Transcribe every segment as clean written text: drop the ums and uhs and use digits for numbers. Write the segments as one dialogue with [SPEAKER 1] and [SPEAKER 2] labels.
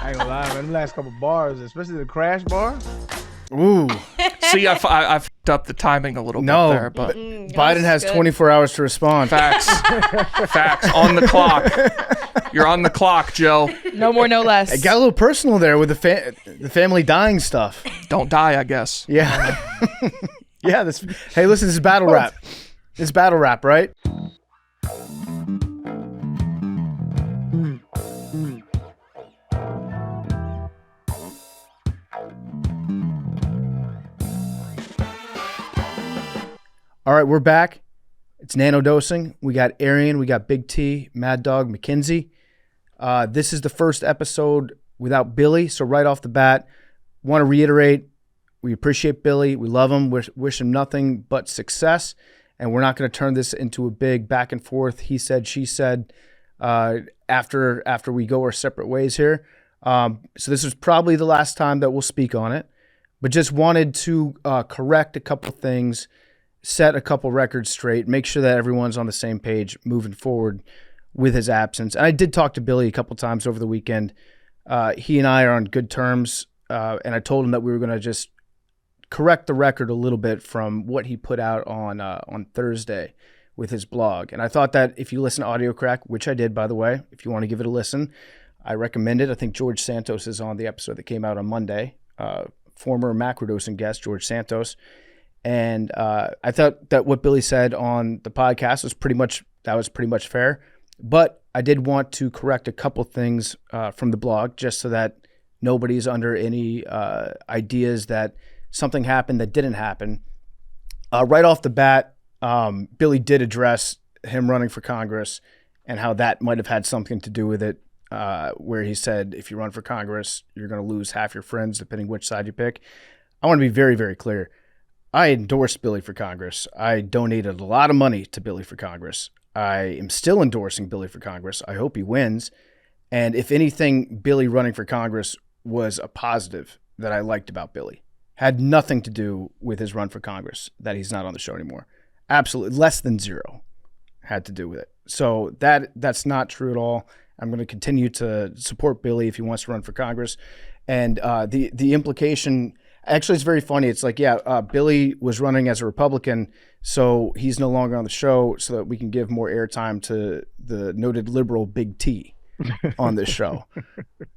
[SPEAKER 1] I ain't gonna lie, man. Them last couple bars, especially the crash bar.
[SPEAKER 2] Ooh.
[SPEAKER 3] See, I fucked up the timing a little bit there, but
[SPEAKER 2] Biden has 24 hours to respond.
[SPEAKER 3] facts. Facts. On the clock. You're on the clock, Joe.
[SPEAKER 4] No more, no less.
[SPEAKER 2] It got a little personal there with the family dying stuff.
[SPEAKER 3] Don't die, I guess.
[SPEAKER 2] Yeah. Yeah. Hey, listen, this is battle rap. This is battle rap, right? All right, we're back. It's Nanodosing. We got Arian, we got Big T, Mad Dog, McKinsey. This is the first episode without Billy, so right off the bat, want to reiterate, we appreciate Billy. We love him. Wish him nothing but success, and we're not going to turn this into a big back and forth, he said, she said, after we go our separate ways here. So this is probably the last time that we'll speak on it, but just wanted to correct a couple things, set a couple records straight, make sure that everyone's on the same page moving forward with his absence. And I did talk to Billy a couple times over the weekend. He and I are on good terms, and I told him that we were going to just correct the record a little bit from what he put out on Thursday with his blog. And I thought that if you listen to Audio Crack, which I did, by the way, if you want to give it a listen, I recommend it. I think George Santos is on the episode that came out on Monday, former Macrodosing guest, George Santos. And I thought that what Billy said on the podcast was pretty much fair. But I did want to correct a couple things from the blog just so that nobody's under any ideas that something happened that didn't happen. Right off the bat, Billy did address him running for Congress and how that might have had something to do with it, where he said, if you run for Congress, you're going to lose half your friends, depending which side you pick. I want to be very, very clear. I endorsed Billy for Congress. I donated a lot of money to Billy for Congress. I am still endorsing Billy for Congress. I hope he wins. And if anything, Billy running for Congress was a positive that I liked about Billy. Had nothing to do with his run for Congress, that he's not on the show anymore. Absolutely, less than zero had to do with it. So that's not true at all. I'm going to continue to support Billy if he wants to run for Congress. And the implication... Actually, it's very funny. It's like, Billy was running as a Republican, so he's no longer on the show so that we can give more airtime to the noted liberal Big T on this show.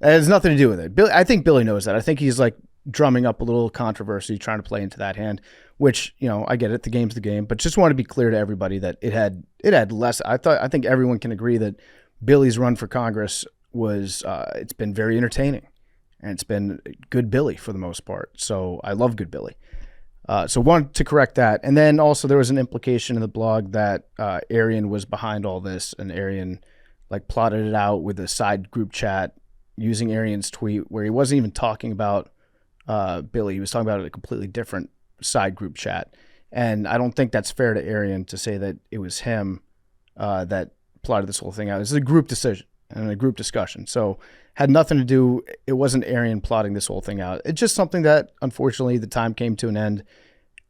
[SPEAKER 2] That has nothing to do with it. I think Billy knows that. I think he's like drumming up a little controversy, trying to play into that hand, which, I get it. The game's the game. But just want to be clear to everybody that it had less. I think everyone can agree that Billy's run for Congress was, it's been very entertaining. And it's been good Billy for the most part. So I love good Billy. So wanted to correct that. And then also there was an implication in the blog that Arian was behind all this. And Arian plotted it out with a side group chat using Arian's tweet where he wasn't even talking about Billy. He was talking about a completely different side group chat. And I don't think that's fair to Arian to say that it was him that plotted this whole thing out. It's a group decision and a group discussion. So had nothing to do, it wasn't Arian plotting this whole thing out. It's just something that, unfortunately, the time came to an end,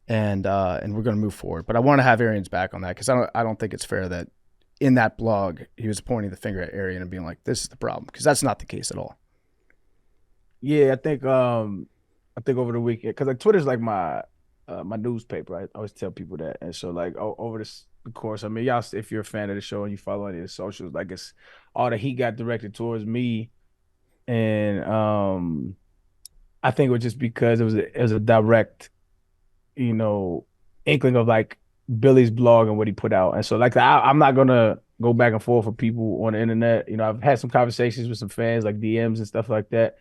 [SPEAKER 2] and we're going to move forward. But I want to have Arian's back on that because I don't think it's fair that in that blog he was pointing the finger at Arian and being like, this is the problem, because that's not the case at all.
[SPEAKER 1] Yeah, I think over the weekend, because Twitter's like my newspaper. I always tell people that, and so over the course, I mean, y'all, if you're a fan of the show and you follow any of the socials, it's all the heat got directed towards me. And I think it was just because it was a direct, inkling of Billy's blog and what he put out. And so I'm not gonna go back and forth with people on the internet. I've had some conversations with some fans, DMs and stuff like that.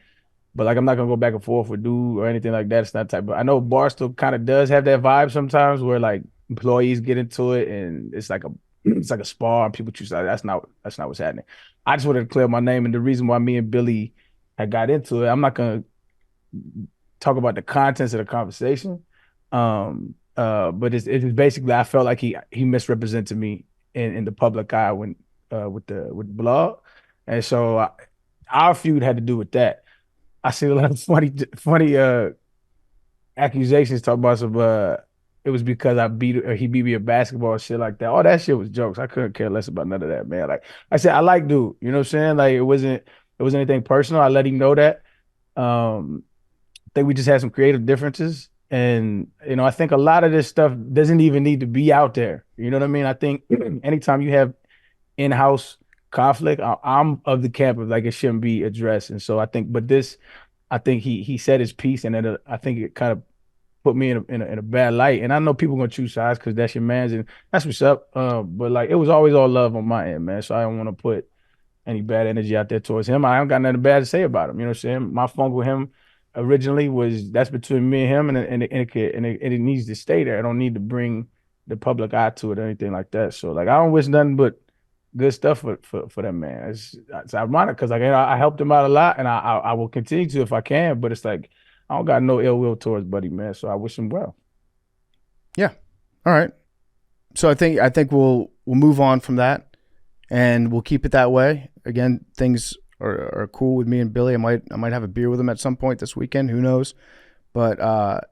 [SPEAKER 1] But I'm not gonna go back and forth with dude or anything like that. It's not type. But I know Barstool kind of does have that vibe sometimes where employees get into it and it's like a spar and people choose. That's not what's happening. I just wanted to clear my name, and the reason why me and Billy had got into it, I'm not gonna talk about the contents of the conversation. But it's basically I felt like he misrepresented me in the public eye when with the blog, and so our feud had to do with that. I see a lot of funny accusations talking about some. It was because he beat me at basketball and shit like that. All that shit was jokes. I couldn't care less about none of that, man. I said, I like dude. You know what I'm saying? It wasn't it was anything personal. I let him know that. I think we just had some creative differences. And, I think a lot of this stuff doesn't even need to be out there. You know what I mean? I think anytime you have in-house conflict, I'm of the camp of like it shouldn't be addressed. And so I think he said his piece, and then I think it kind of put me in a bad light. And I know people gonna choose sides because that's your man's, and that's what's up. But like it was always all love on my end, man. So I don't want to put any bad energy out there towards him. I don't got nothing bad to say about him. You know what I'm saying? My funk with him originally was that's between me and him, and it needs to stay there. I don't need to bring the public eye to it or anything like that. So like I don't wish nothing but good stuff for that man. It's ironic because like I helped him out a lot, and I will continue to if I can. But it's like I don't got no ill will towards Buddy, man. So I wish him well.
[SPEAKER 2] Yeah. All right. So I think we'll move on from that, and we'll keep it that way. Again, things are cool with me and Billy. I might have a beer with him at some point this weekend. Who knows? But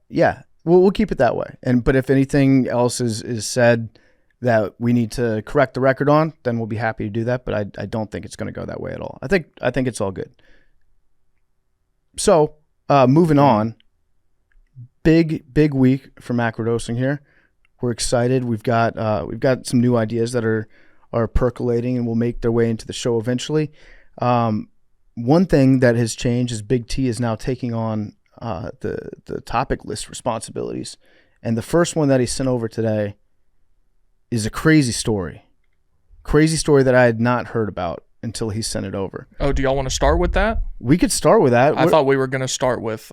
[SPEAKER 2] yeah, we'll keep it that way. But if anything else is said that we need to correct the record on, then we'll be happy to do that. But I don't think it's going to go that way at all. I think it's all good. So moving on, big week for Macrodosing here. We're excited. We've got some new ideas that are percolating and will make their way into the show eventually. One thing that has changed is Big T is now taking on the topic list responsibilities, and the first one that he sent over today is a crazy story that I had not heard about until he sent it over.
[SPEAKER 3] Oh, do y'all want to start with that?
[SPEAKER 2] We could start with that.
[SPEAKER 3] I thought we were going to start with,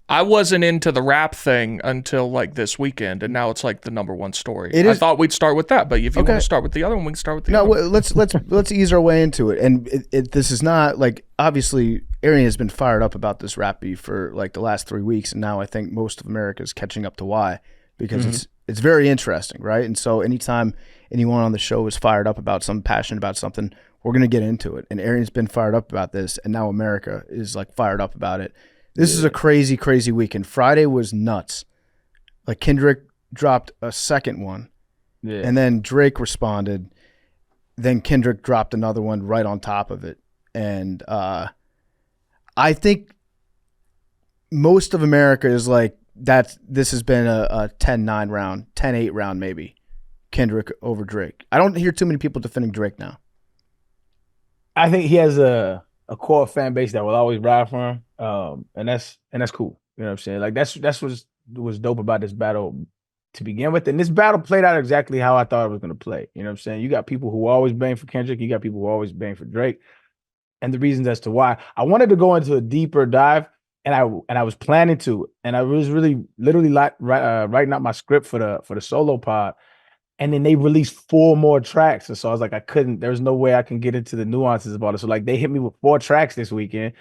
[SPEAKER 3] I wasn't into the rap thing until like this weekend, and now it's like the number one story. I thought we'd start with that, but if you want to start with the other one, we can start with the other one.
[SPEAKER 2] Let's ease our way into it. And this is not like, obviously Arian has been fired up about this rap beef for like the last 3 weeks, and now I think most of America is catching up to why, because it's very interesting, right? And so anytime anyone on the show is fired up about something, passionate about something, we're gonna get into it. And Arian's been fired up about this, and now America is like fired up about it. This is a crazy, crazy weekend. Friday was nuts. Like Kendrick dropped a second one, and then Drake responded. Then Kendrick dropped another one right on top of it. And I think most of America is like, this has been a 10-9 round, 10-8 round maybe, Kendrick over Drake. I don't hear too many people defending Drake now.
[SPEAKER 1] I think he has a core fan base that will always ride for him. And that's cool. You know what I'm saying? Like that's what's dope about this battle to begin with. And this battle played out exactly how I thought it was going to play. You know what I'm saying? You got people who always bang for Kendrick. You got people who always bang for Drake. And the reasons as to why. I wanted to go into a deeper dive, and I was planning to, and I was really literally writing out my script for the solo pod. And then they released 4 more tracks. And so I was like, there's no way I can get into the nuances about it. So like they hit me with 4 tracks this weekend.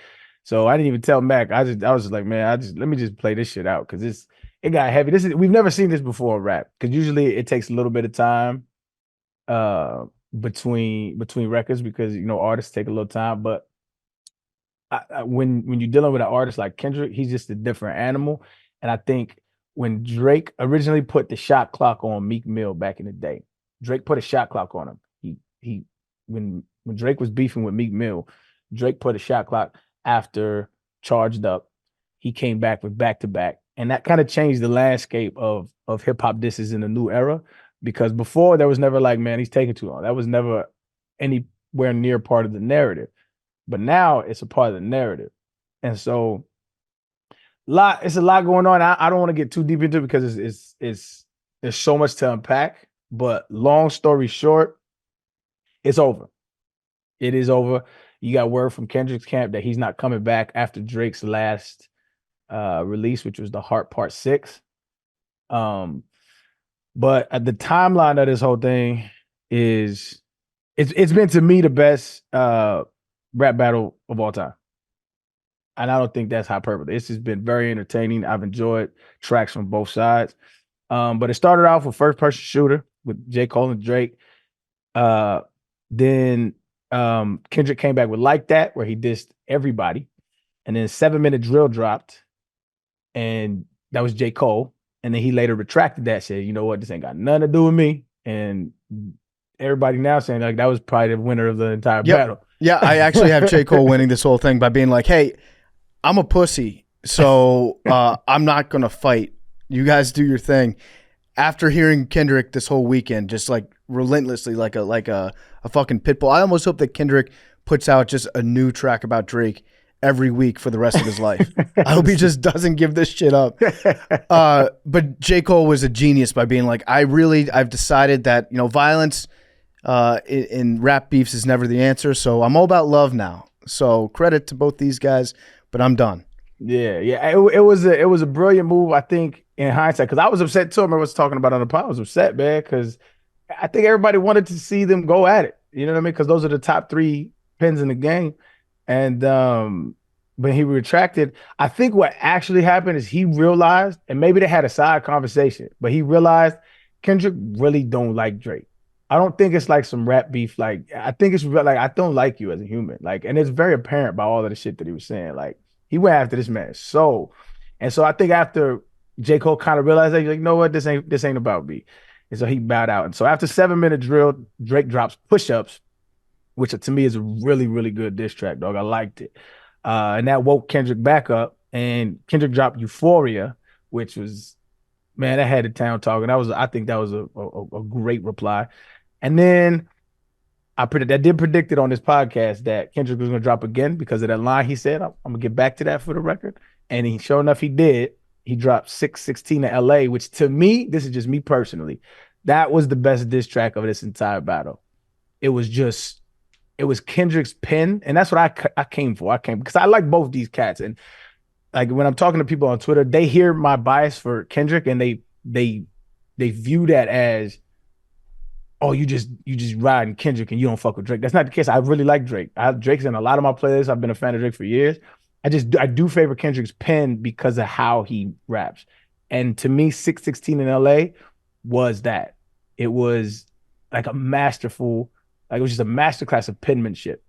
[SPEAKER 1] So I didn't even tell Mac. I was just like, man, let me just play this shit out, because it got heavy. We've never seen this before in rap, because usually it takes a little bit of time between records, because artists take a little time. But when you're dealing with an artist like Kendrick, he's just a different animal. And I think when Drake originally put the shot clock on Meek Mill back in the day, Drake put a shot clock on him. When Drake was beefing with Meek Mill, Drake put a shot clock after Charged Up. He came back with Back to Back, and that kind of changed the landscape of hip hop disses in the new era, because before there was never like, man, he's taking too long. That was never anywhere near part of the narrative. But now it's a part of the narrative. And so it's a lot going on. I don't want to get too deep into it, because it's there's so much to unpack. But long story short, it's over. It is over. You got word from Kendrick's camp that he's not coming back after Drake's last release, which was The Heart Part 6. But at the timeline of this whole thing it's been, to me, the best rap battle of all time. And I don't think that's hyperbole. It's just been very entertaining. I've enjoyed tracks from both sides. But it started off with First Person Shooter with J. Cole and Drake. Then Kendrick came back with Like That, where he dissed everybody. And then 7 Minute Drill dropped, and that was J. Cole. And then he later retracted that, said, you know what, this ain't got nothing to do with me. And everybody now saying like that was probably the winner of the entire battle.
[SPEAKER 2] Yeah, I actually have J. Cole winning this whole thing by being like, hey, I'm a pussy, so I'm not going to fight. You guys do your thing. After hearing Kendrick this whole weekend, just like relentlessly, like a fucking pit bull, I almost hope that Kendrick puts out just a new track about Drake every week for the rest of his life. I hope he just doesn't give this shit up. But J. Cole was a genius by being like, I've decided that, violence in rap beefs is never the answer. So I'm all about love now. So credit to both these guys, but I'm done.
[SPEAKER 1] Yeah. It was a brilliant move, I think, in hindsight, because I was upset too. I was talking about it on the pod. I was upset, man, because I think everybody wanted to see them go at it. You know what I mean? Because those are the top 3 pins in the game. And when he retracted, I think what actually happened is he realized, and maybe they had a side conversation, but he realized Kendrick really don't like Drake. I don't think it's like some rap beef. Like, I think it's like, I don't like you as a human. Like, and it's very apparent by all of the shit that he was saying. Like, he went after this man's soul. And so I think after J. Cole kind of realized that, he's like, you know what, this ain't about me. And so he bowed out. And so after 7-minute drill, Drake drops Push-Ups, which to me is a really, really good diss track, dog. I liked it. And that woke Kendrick back up. And Kendrick dropped Euphoria, which was, man, that had the town talking. I think that was a great reply. And then I did predict it on this podcast that Kendrick was going to drop again because of that line he said. I'm going to get back to that for the record. And sure enough, he did. He dropped 616 to LA, which to me, this is just me personally, that was the best diss track of this entire battle. It was Kendrick's pen. And that's what I came for. Because I like both these cats. And like when I'm talking to people on Twitter, they hear my bias for Kendrick and they view that as, oh, you just riding Kendrick and you don't fuck with Drake. That's not the case. I really like Drake. Drake's in a lot of my playlists. I've been a fan of Drake for years. I do favor Kendrick's pen because of how he raps. And to me, 616 in LA was that. It was like a masterful, like it was just a masterclass of penmanship.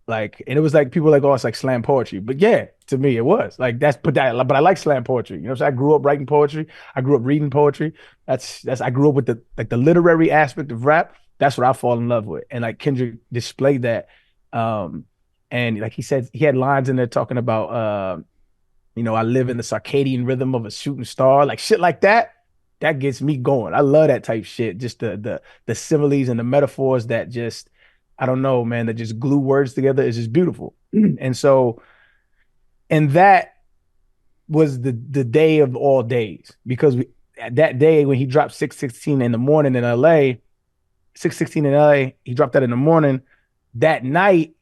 [SPEAKER 1] Like, and it was like people were like, oh, it's like slam poetry. But yeah, to me it was. Like but I like slam poetry. You know what I'm saying? I grew up writing poetry. I grew up reading poetry. I grew up with the literary aspect of rap. That's what I fall in love with. And like Kendrick displayed that. And like he said, he had lines in there talking about I live in the circadian rhythm of a shooting star, like shit like that. That gets me going. I love that type shit. Just the similes and the metaphors that just, I don't know, man, that just glue words together is just beautiful. And so, and that was the day of all days, because that day when he dropped 616 in the morning in LA, 616 in LA, he dropped that in the morning. That night,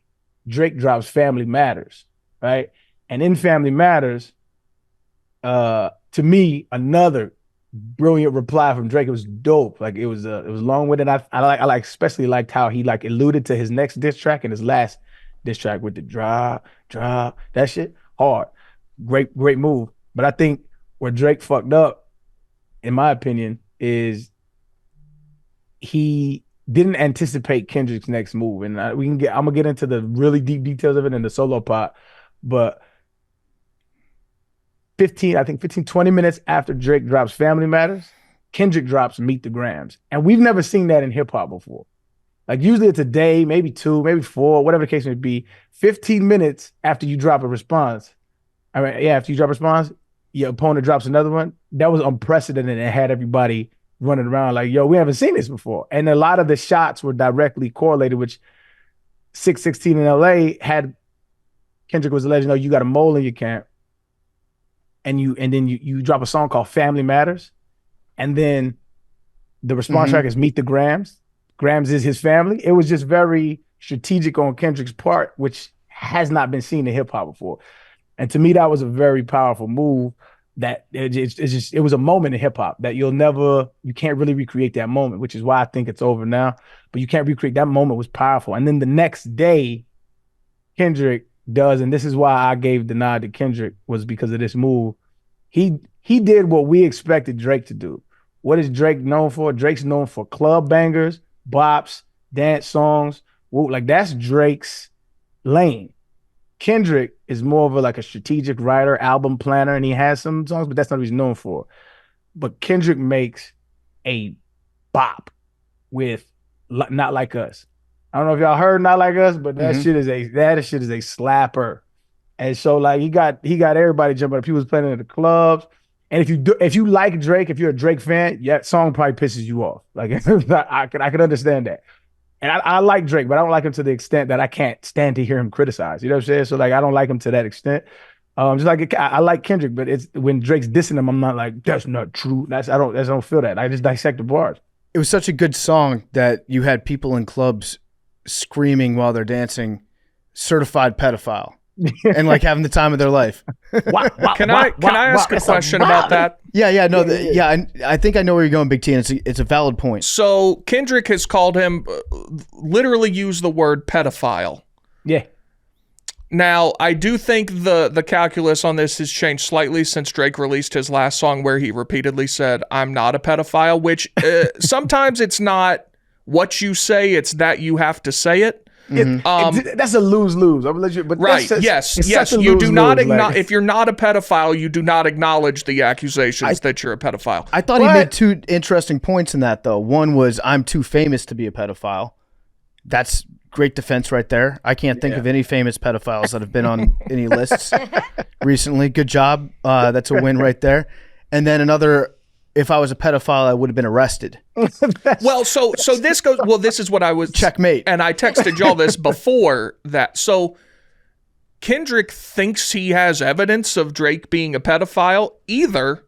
[SPEAKER 1] Drake drops Family Matters, right? And in Family Matters, to me, another brilliant reply from Drake. It was dope. Like it was long-winded. I especially liked how he like alluded to his next diss track and his last diss track with the drop, that shit hard. Great move. But I think where Drake fucked up, in my opinion, is he didn't anticipate Kendrick's next move. And I'm gonna get into the really deep details of it in the solo part, but 20 minutes after Drake drops Family Matters, Kendrick drops Meet the Grams. And we've never seen that in hip hop before. Like usually it's a day, maybe 2, maybe 4, whatever the case may be. 15 minutes after you drop a response. After you drop a response, your opponent drops another one. That was unprecedented and had everybody running around like, yo, we haven't seen this before. And a lot of the shots were directly correlated, which 616 in LA had Kendrick was alleged, you got a mole in your camp. And then you drop a song called Family Matters. And then the response track is Meet the Grams. Grams is his family. It was just very strategic on Kendrick's part, which has not been seen in hip hop before. And to me, that was a very powerful move. That it was a moment in hip hop that you can't really recreate that moment, which is why I think it's over now. But you can't recreate that moment. Was powerful. And then the next day, Kendrick does, and this is why I gave the nod to Kendrick, was because of this move. He did what we expected Drake to do. What is Drake known for? Drake's known for club bangers, bops, dance songs. Like that's Drake's lane. Kendrick is more of a strategic writer, album planner, and he has some songs, but that's not what he's known for. But Kendrick makes a bop with Not Like Us. I don't know if y'all heard Not Like Us, but that shit is a slapper. And so like he got everybody jumping up. People was playing in the clubs. And if you like Drake, if you're a Drake fan, yeah, that song probably pisses you off. Like I could understand that. And I like Drake, but I don't like him to the extent that I can't stand to hear him criticized. You know what I'm saying? So like I don't like him to that extent. Just like I like Kendrick, but it's when Drake's dissing him, I'm not like, that's not true. I don't feel that. I just dissect the bars.
[SPEAKER 2] It was such a good song that you had people in clubs screaming while they're dancing, certified pedophile. And like having the time of their life.
[SPEAKER 3] Can I ask a question about that?
[SPEAKER 2] Yeah, no, I think I know where you're going, Big T, and it's a valid point.
[SPEAKER 3] So Kendrick has called him, literally used the word pedophile.
[SPEAKER 1] Yeah.
[SPEAKER 3] Now, I do think the calculus on this has changed slightly since Drake released his last song where he repeatedly said, I'm not a pedophile, which sometimes it's not what you say, it's that you have to say it.
[SPEAKER 1] That's a lose-lose. I'm gonna let you, but
[SPEAKER 3] right? Yes. You do not acknowledge if you're not a pedophile. You do not acknowledge the accusations that you're a pedophile.
[SPEAKER 2] I thought he made two interesting points in that, though. One was I'm too famous to be a pedophile. That's great defense right there. I can't think of any famous pedophiles that have been on any lists recently. Good job. That's a win right there. And then another. If I was a pedophile, I would have been arrested.
[SPEAKER 3] Well, so this goes. Well, this is what I was
[SPEAKER 2] checkmate,
[SPEAKER 3] and I texted y'all this before that. So Kendrick thinks he has evidence of Drake being a pedophile. Either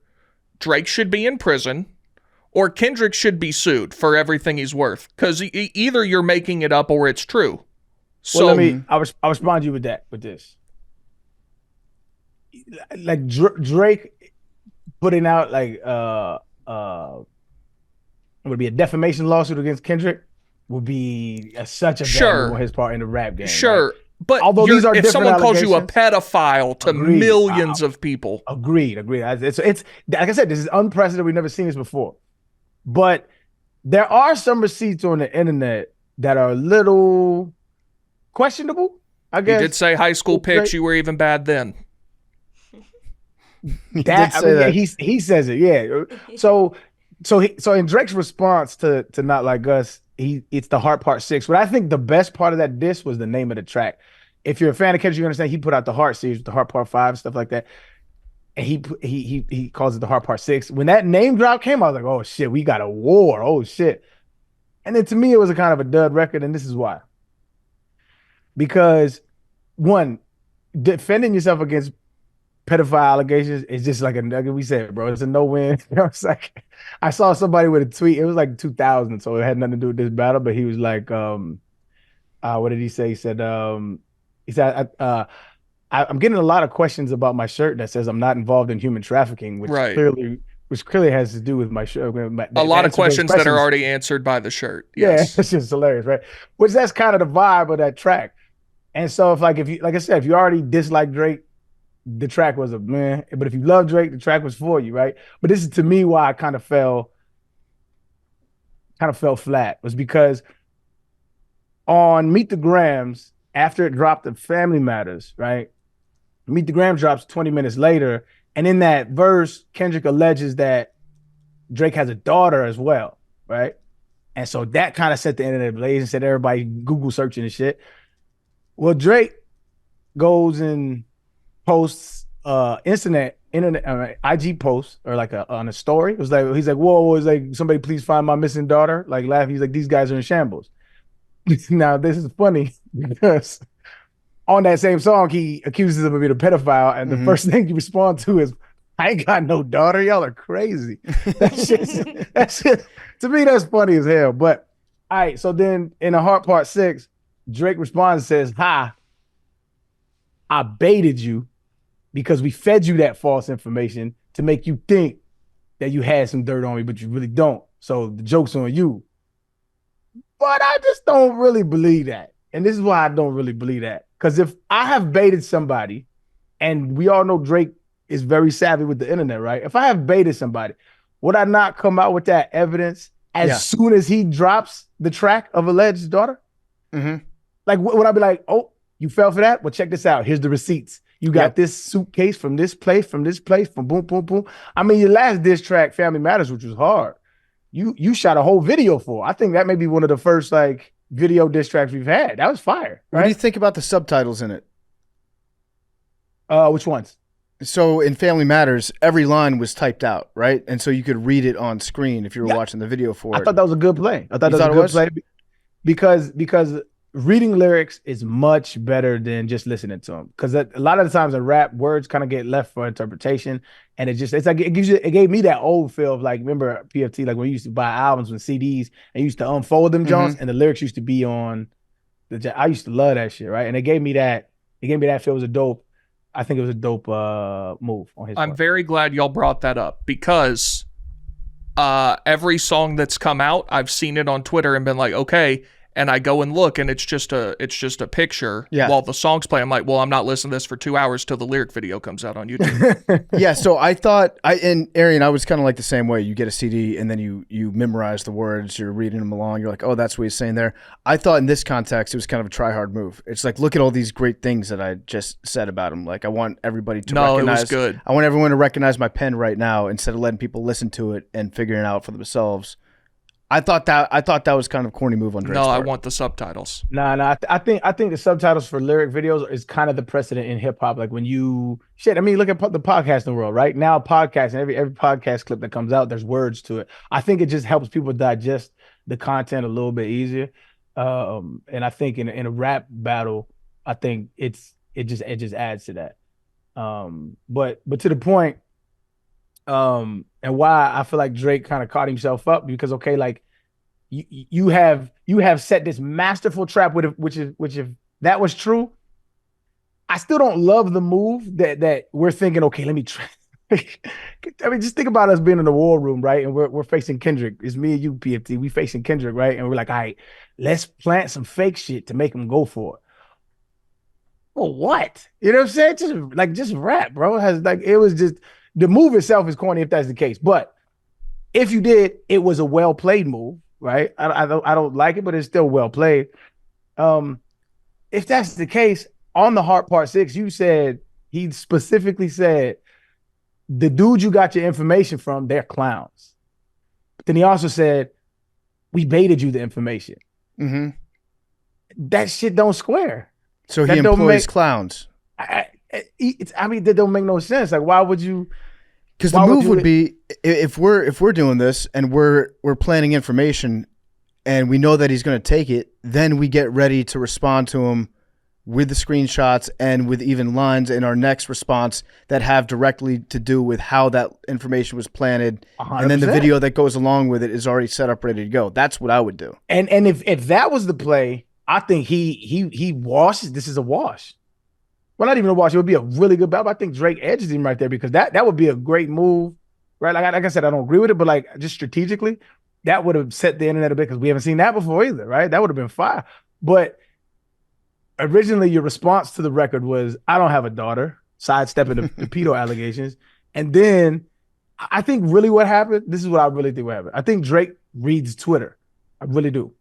[SPEAKER 3] Drake should be in prison, or Kendrick should be sued for everything he's worth. Because either you're making it up or it's true. So
[SPEAKER 1] well, I'll respond to you with this. Like Drake. Putting out like would be a defamation lawsuit against Kendrick would be such a bad move on his part in the rap game.
[SPEAKER 3] Sure,
[SPEAKER 1] right?
[SPEAKER 3] But
[SPEAKER 1] although these are
[SPEAKER 3] if someone calls you a pedophile to millions of people,
[SPEAKER 1] agreed. It's like I said, this is unprecedented. We've never seen this before. But there are some receipts on the internet that are a little questionable. I guess
[SPEAKER 3] you did say high school pics. You were even bad then.
[SPEAKER 1] He says it, yeah. So in Drake's response to Not Like Us, it's the Heart Part 6. But I think the best part of that diss was the name of the track. If you're a fan of Kendrick, you understand he put out the Heart series with the Heart Part 5 and stuff like that. And he calls it the Heart Part 6. When that name drop came, I was like, oh shit, we got a war. Oh shit. And then to me, it was a kind of a dud record, and this is why. Because one, defending yourself against pedophile allegations is just like we said, bro. It's a no-win. You know, it's like I saw somebody with a tweet. It was like 2000, so it had nothing to do with this battle. But he was like, what did he say? He said, I'm getting a lot of questions about my shirt that says I'm not involved in human trafficking, which clearly has to do with my shirt.
[SPEAKER 3] A lot of questions that are already answered by the shirt. Yes.
[SPEAKER 1] Yeah, it's just hilarious, right? Which that's kind of the vibe of that track. And so if you already dislike Drake, the track was a man, but if you love Drake, the track was for you, right? But this is to me why I kind of fell flat, was because on Meet the Grams, after it dropped the Family Matters, right? Meet the Grams drops 20 minutes later, and in that verse, Kendrick alleges that Drake has a daughter as well, right? And so that kind of set the internet ablaze and said everybody Google searching and shit. Well, Drake goes and posts internet IG posts or like on a story. It was like he's like, whoa, it's like somebody please find my missing daughter. Like laughing, he's like, these guys are in shambles. Now this is funny because on that same song he accuses him of being a pedophile, and the first thing you respond to is, I ain't got no daughter. Y'all are crazy. That shit to me that's funny as hell. But all right, so then in the Heart Part 6, Drake responds and says, "Hi, I baited you because we fed you that false information to make you think that you had some dirt on me, but you really don't. So the joke's on you." But I just don't really believe that. And this is why I don't really believe that. Because if I have baited somebody, and we all know Drake is very savvy with the internet, right? If I have baited somebody, would I not come out with that evidence as soon as he drops the track of alleged daughter? Like, would I be like, oh, you fell for that? Well, check this out. Here's the receipts. You got this suitcase from this place, from boom, boom, boom. I mean, your last diss track, Family Matters, which was hard, you shot a whole video for. I think that may be one of the first like video diss tracks we've had. That was fire. Right?
[SPEAKER 2] What do you think about the subtitles in it?
[SPEAKER 1] Which ones?
[SPEAKER 2] So in Family Matters, every line was typed out, right? And so you could read it on screen if you were
[SPEAKER 1] Yeah.
[SPEAKER 2] watching the video for
[SPEAKER 1] I
[SPEAKER 2] it.
[SPEAKER 1] thought that was a good play. I thought
[SPEAKER 2] You
[SPEAKER 1] that was
[SPEAKER 2] thought
[SPEAKER 1] a
[SPEAKER 2] it
[SPEAKER 1] good play because reading lyrics is much better than just listening to them. Because a lot of the times in rap, words kind of get left for interpretation, and it's like it gave me that old feel of like, remember PFT, like when you used to buy albums with CDs and you used to unfold them Jones, and the lyrics used to be on the. I used to love that shit, right? And it gave me that. It gave me that feel. It was a dope. I think it was a dope move on his part.
[SPEAKER 3] I'm very glad y'all brought that up because every song that's come out, I've seen it on Twitter and been like, okay, and I go and look and it's just a picture while the songs play. I'm like, well, I'm not listening to this for 2 hours till the lyric video comes out on YouTube.
[SPEAKER 2] Yeah, so I thought and Arian, I was kind of like the same way. You get a CD and then you memorize the words, you're reading them along, you're like, oh, that's what he's saying there. I thought in this context it was kind of a try hard move. It's like, look at all these great things that I just said about him. Like I want everybody to recognize.
[SPEAKER 3] It was good.
[SPEAKER 2] I want everyone to recognize my pen right now instead of letting people listen to it and figuring it out for themselves. I thought that was kind of a corny move on Drake's part.
[SPEAKER 3] I want the subtitles.
[SPEAKER 1] Nah. I think the subtitles for lyric videos is kind of the precedent in hip hop. Like when you I mean, look at the podcasting world right now. Podcasting, every podcast clip that comes out, there's words to it. I think it just helps people digest the content a little bit easier. And I think in a rap battle, I think it just adds to that. But to the point, and why I feel like Drake kind of caught himself up because okay, like you have set this masterful trap with which if that was true, I still don't love the move that we're thinking. Okay, let me try. I mean, just think about us being in the war room, right? And we're facing Kendrick. It's me and you, PFT. We facing Kendrick, right? And we're like, all right, let's plant some fake shit to make him go for it. Well, what? You know what I'm saying? Just rap, bro. It was just the move itself is corny if that's the case. But if you did, it was a well played move, right? I don't like it, but it's still well played. If that's the case, on the Heart Part 6, he specifically said the dude you got your information from, they're clowns. But then he also said, we baited you the information.
[SPEAKER 2] Mm-hmm.
[SPEAKER 1] That shit don't square.
[SPEAKER 2] So he employs clowns.
[SPEAKER 1] I mean, that don't make no sense. Like, why would you?
[SPEAKER 2] Because the move would be if we're doing this and we're planning information, and we know that he's going to take it, then we get ready to respond to him with the screenshots and with even lines in our next response that have directly to do with how that information was planted,
[SPEAKER 1] 100%.
[SPEAKER 2] And then the video that goes along with it is already set up, ready to go. That's what I would do.
[SPEAKER 1] And if that was the play, I think he washes. This is a wash. Well, not even a wash. It would be a really good battle. I think Drake edges him right there because that would be a great move, right? Like I said, I don't agree with it, but like just strategically, that would have set the internet a bit because we haven't seen that before either, right? That would have been fire. But originally, your response to the record was, "I don't have a daughter," sidestepping the pedo allegations, and then I think really what happened. This is what I really think what happened. I think Drake reads Twitter. I really do,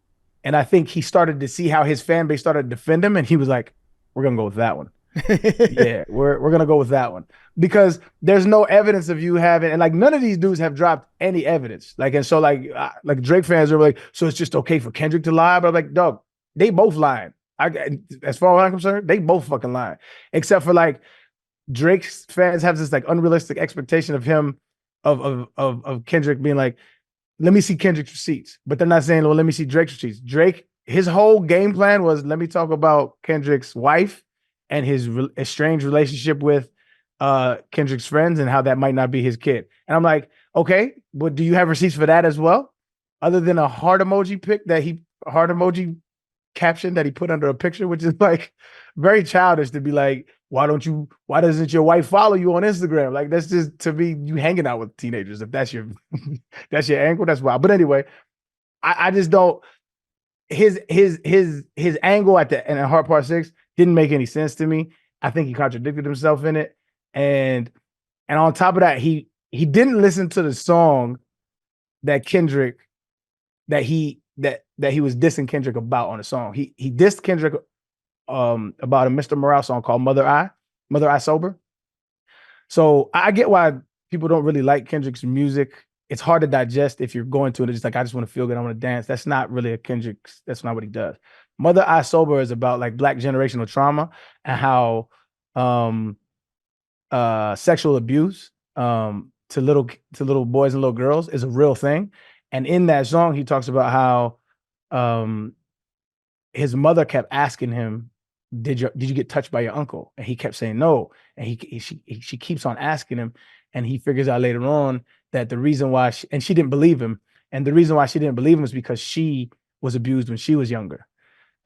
[SPEAKER 1] and I think he started to see how his fan base started to defend him, and he was like, "We're gonna go with that one." Yeah, we're gonna go with that one because there's no evidence of you having, and like none of these dudes have dropped any evidence. Like, and so like Drake fans are like, so it's just okay for Kendrick to lie, but I'm like, dog, they both lying. As far as I'm concerned, they both fucking lying, except for like Drake's fans have this like unrealistic expectation of him, of Kendrick being like, let me see Kendrick's receipts, but they're not saying, well, let me see Drake's receipts. Drake, his whole game plan was, let me talk about Kendrick's wife and his estranged relationship with Kendrick's friends and how that might not be his kid. And I'm like, okay, but do you have receipts for that as well? Other than a heart emoji heart emoji caption that he put under a picture, which is like very childish to be like, why doesn't your wife follow you on Instagram? Like, that's just, to me, you hanging out with teenagers. If that's your that's your angle, that's wild. But anyway, I just don't, his angle in Heart Part 6 didn't make any sense to me. I think he contradicted himself in it. And on top of that, he didn't listen to the song that Kendrick, that he was dissing Kendrick about on the song. He dissed Kendrick about a Mr. Morale song called Mother Eye Sober. So I get why people don't really like Kendrick's music it's hard to digest if you're going to it. It's just like, I just want to feel good. I want to dance. That's not really a Kendrick. That's not what he does. Mother I Sober is about like Black generational trauma and how um sexual abuse to little boys and little girls is a real thing. And in that song, he talks about how um his mother kept asking him, did you get touched by your uncle? And he kept saying no. And she keeps on asking him, and he figures out later on that the reason why and she didn't believe him, and the reason why she didn't believe him is because she was abused when she was younger.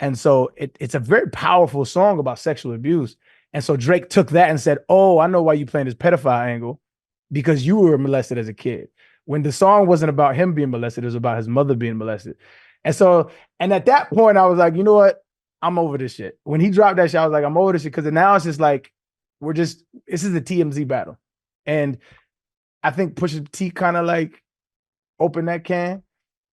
[SPEAKER 1] And so it's a very powerful song about sexual abuse. And so Drake took that and said, "Oh, I know why you playing this pedophile angle, because you were molested as a kid." When the song wasn't about him being molested, it was about his mother being molested. And so, and at that point, I was like, you know what? I'm over this shit. When he dropped that shit, I was like, I'm over this shit, because now it's just like, this is a TMZ battle. And I think Pusha T kind of like opened that can.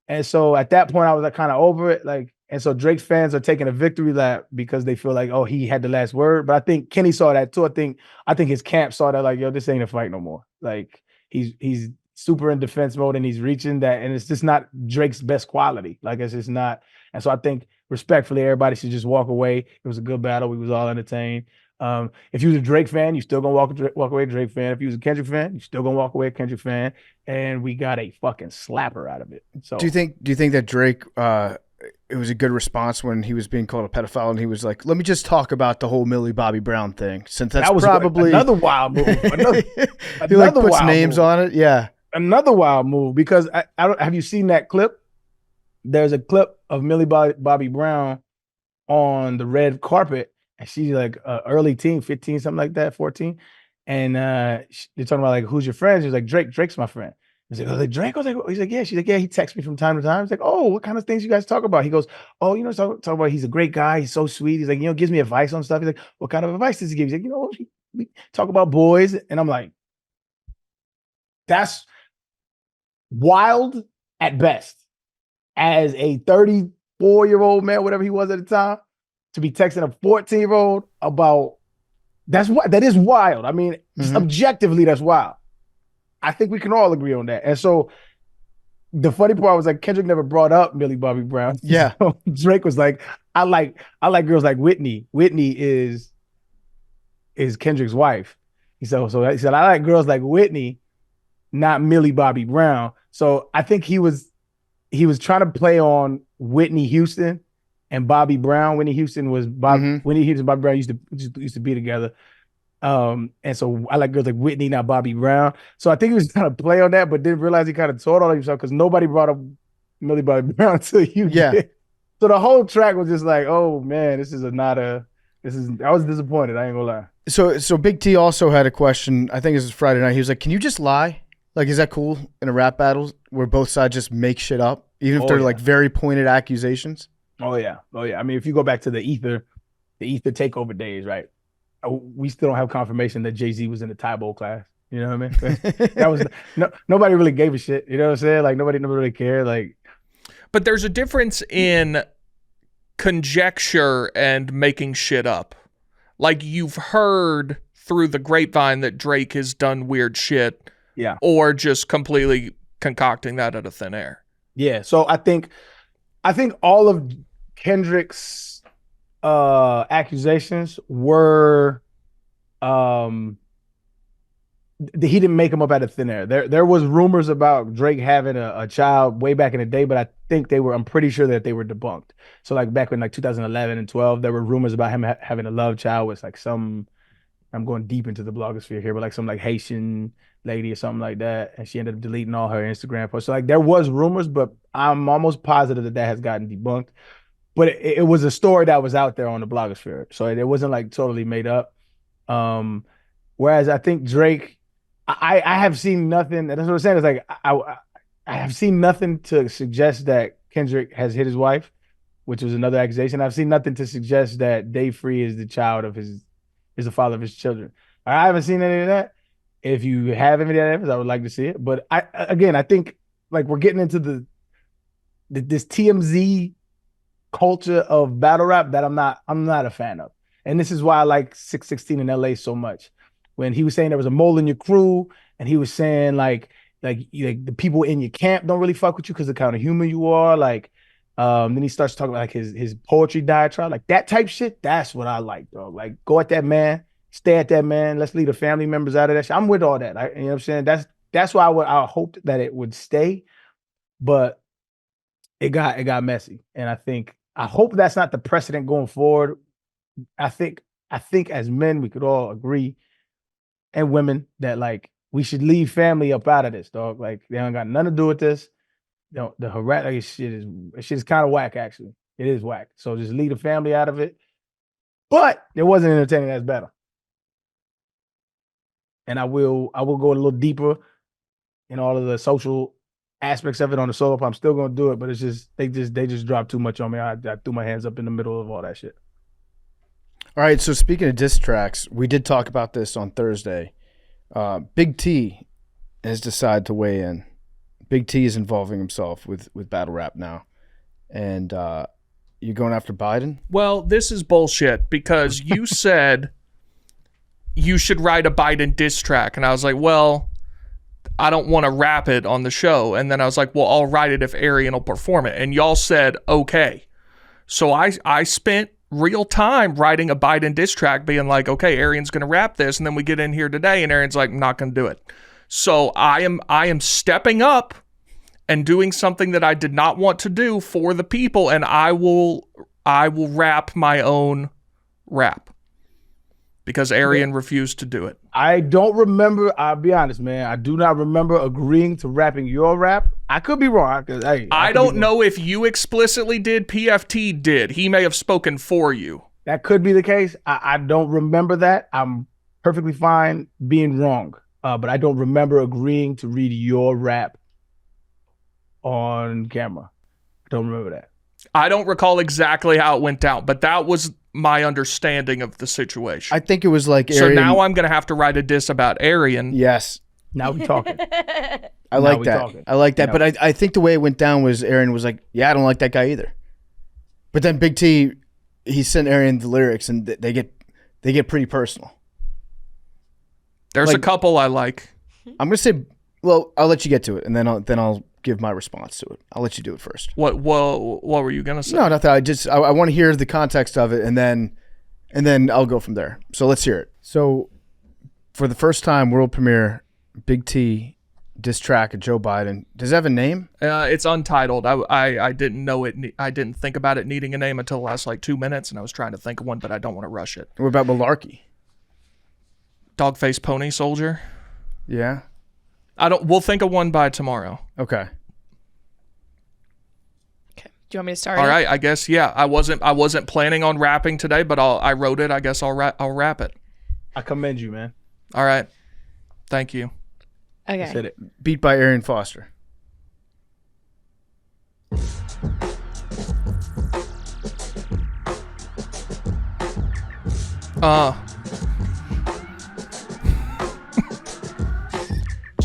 [SPEAKER 1] And so at that point, I was like kind of over it. Like, and so Drake's fans are taking a victory lap because they feel like, oh, he had the last word. But I think Kenny saw that too. I think his camp saw that, like, yo, this ain't a fight no more. Like, he's super in defense mode and he's reaching that, and it's just not Drake's best quality. Like, it's just not. And so I think respectfully, everybody should just walk away. It was a good battle. We was all entertained. If you was a Drake fan, you still gonna walk away a Drake fan. If you was a Kendrick fan, you still gonna walk away a Kendrick fan. And we got a fucking slapper out of it. So
[SPEAKER 2] Do you think that Drake it was a good response when he was being called a pedophile and he was like, let me just talk about the whole Millie Bobby Brown thing, since that's
[SPEAKER 1] that was
[SPEAKER 2] probably
[SPEAKER 1] another wild move.
[SPEAKER 2] he like puts names on it. Yeah.
[SPEAKER 1] Another wild move, because I don't have you seen that clip? There's a clip of Millie Bobby Brown on the red carpet, and she's like early teen, 15, something like that, 14. And they're talking about like, who's your friend? She's like, Drake's my friend. He's like, Drake? I was like, he's like, yeah. She's like, yeah, he texts me from time to time. He's like, oh, what kind of things you guys talk about? He goes, oh, talk about he's a great guy. He's so sweet. He's like, gives me advice on stuff. He's like, what kind of advice does he give? He's like, we talk about boys. And I'm like, that's wild at best. As a 34-year-old man, whatever he was at the time, to be texting a 14-year-old about that is wild. I mean, just objectively, that's wild. I think we can all agree on that. And so the funny part was like, Kendrick never brought up Millie Bobby Brown.
[SPEAKER 2] Yeah.
[SPEAKER 1] So Drake was like, I like girls like Whitney. Whitney is Kendrick's wife. He said, I like girls like Whitney, not Millie Bobby Brown. So I think he was trying to play on Whitney Houston and Bobby Brown. Whitney Houston was Whitney Houston and Bobby Brown used to be together. And so I like girls like Whitney, not Bobby Brown. So I think he was trying to play on that, but didn't realize he kind of told on himself, because nobody brought up Millie Bobby Brown until you did. So the whole track was just like, oh man, I was disappointed. I ain't gonna lie.
[SPEAKER 2] So Big T also had a question. I think this was Friday night. He was like, can you just lie? Like, is that cool in a rap battle where both sides just make shit up, even if they're like very pointed accusations?
[SPEAKER 1] Oh yeah. I mean, if you go back to the Ether takeover days, right? We still don't have confirmation that Jay-Z was in the Ty Bowl class. You know what I mean? That was nobody really gave a shit. You know what I'm saying? Like nobody really cared. Like,
[SPEAKER 3] but there's a difference in conjecture and making shit up. Like, you've heard through the grapevine that Drake has done weird shit.
[SPEAKER 1] Yeah.
[SPEAKER 3] Or just completely concocting that out of thin air.
[SPEAKER 1] Yeah. So I think all of Kendrick's accusations were he didn't make them up out of thin air. There was rumors about Drake having a child way back in the day, but I think I'm pretty sure that they were debunked. So like back in like 2011 and 12, there were rumors about him having a love child with like I'm going deep into the blogosphere here, but like some like Haitian lady or something like that, and she ended up deleting all her Instagram posts. So like there was rumors, but I'm almost positive that has gotten debunked. But it was a story that was out there on the blogosphere, so it wasn't like totally made up. Whereas I think Drake, I have seen nothing. That's what I'm saying. It's like I have seen nothing to suggest that Kendrick has hit his wife, which was another accusation. I've seen nothing to suggest that Dave Free is the the father of his children. I haven't seen any of that. If you have any of that evidence, I would like to see it. But I think like we're getting into this TMZ culture of battle rap that I'm not a fan of. And this is why I like 616 in LA so much. When he was saying there was a mole in your crew, and he was saying like like the people in your camp don't really fuck with you because of the kind of human you are. Like, then he starts talking about like his poetry diatribe, like that type shit. That's what I like, dog. Like, go at that man, stay at that man. Let's leave the family members out of that shit. I'm with all that. You know what I'm saying? That's why I hoped that it would stay, but it got messy. And I hope that's not the precedent going forward. I think as men we could all agree, and women, that like we should leave family up out of this, dog. Like they don't got nothing to do with this. You know, the like, shit is kind of whack, actually. It is whack. So just leave the family out of it. But it wasn't entertaining, that's better. And I will go a little deeper in all of the social aspects of it on the solo. I'm still gonna do it, but it's just they just dropped too much on me. I threw my hands up in the middle of all that shit.
[SPEAKER 2] All right, so speaking of diss tracks, we did talk about this on Thursday. Big T has decided to weigh in. Big T is involving himself with battle rap now. And you going after Biden?
[SPEAKER 3] Well, this is bullshit because you said you should write a Biden diss track. And I was like, well, I don't want to rap it on the show. And then I was like, well, I'll write it if Arian will perform it. And y'all said, okay. So I spent real time writing a Biden diss track being like, okay, Arian's going to rap this. And then we get in here today and Arian's like, I'm not going to do it. So I am stepping up and doing something that I did not want to do for the people. And I will rap my own rap because Arian refused to do it.
[SPEAKER 1] I don't remember. I'll be honest, man. I do not remember agreeing to rapping your rap. I could be wrong.
[SPEAKER 3] I don't know if you explicitly did. PFT did. He may have spoken for you.
[SPEAKER 1] That could be the case. I don't remember that. I'm perfectly fine being wrong. But I don't remember agreeing to read your rap on camera. I don't remember that.
[SPEAKER 3] I don't recall exactly how it went down, but that was my understanding of the situation.
[SPEAKER 2] I think it was like Arian.
[SPEAKER 3] So now I'm going to have to write a diss about Arian.
[SPEAKER 2] Yes.
[SPEAKER 1] Now we talking.
[SPEAKER 2] I like that. I like that. But I think the way it went down was Arian was like, yeah, I don't like that guy either. But then Big T, he sent Arian the lyrics and they get pretty personal.
[SPEAKER 3] There's a couple I like.
[SPEAKER 2] I'm going to say, well, I'll let you get to it, and then I'll give my response to it. I'll let you do it first.
[SPEAKER 3] What were you going to say?
[SPEAKER 2] No, nothing. I want to hear the context of it, and then I'll go from there. So let's hear it. So for the first time, world premiere, Big T diss track of Joe Biden. Does it have a name?
[SPEAKER 3] It's untitled. I didn't know it. I didn't think about it needing a name until the last 2 minutes, and I was trying to think of one, but I don't want to rush it.
[SPEAKER 2] What about Malarkey?
[SPEAKER 3] Dog-faced pony soldier.
[SPEAKER 2] Yeah.
[SPEAKER 3] We'll think of one by tomorrow.
[SPEAKER 2] Okay.
[SPEAKER 4] Do you want me to start?
[SPEAKER 3] All right, I guess, yeah. I wasn't planning on rapping today, but I wrote it. I guess I'll rap it.
[SPEAKER 1] I commend you, man.
[SPEAKER 3] All right. Thank you.
[SPEAKER 4] Okay.
[SPEAKER 1] I said it.
[SPEAKER 2] Beat by Arian Foster.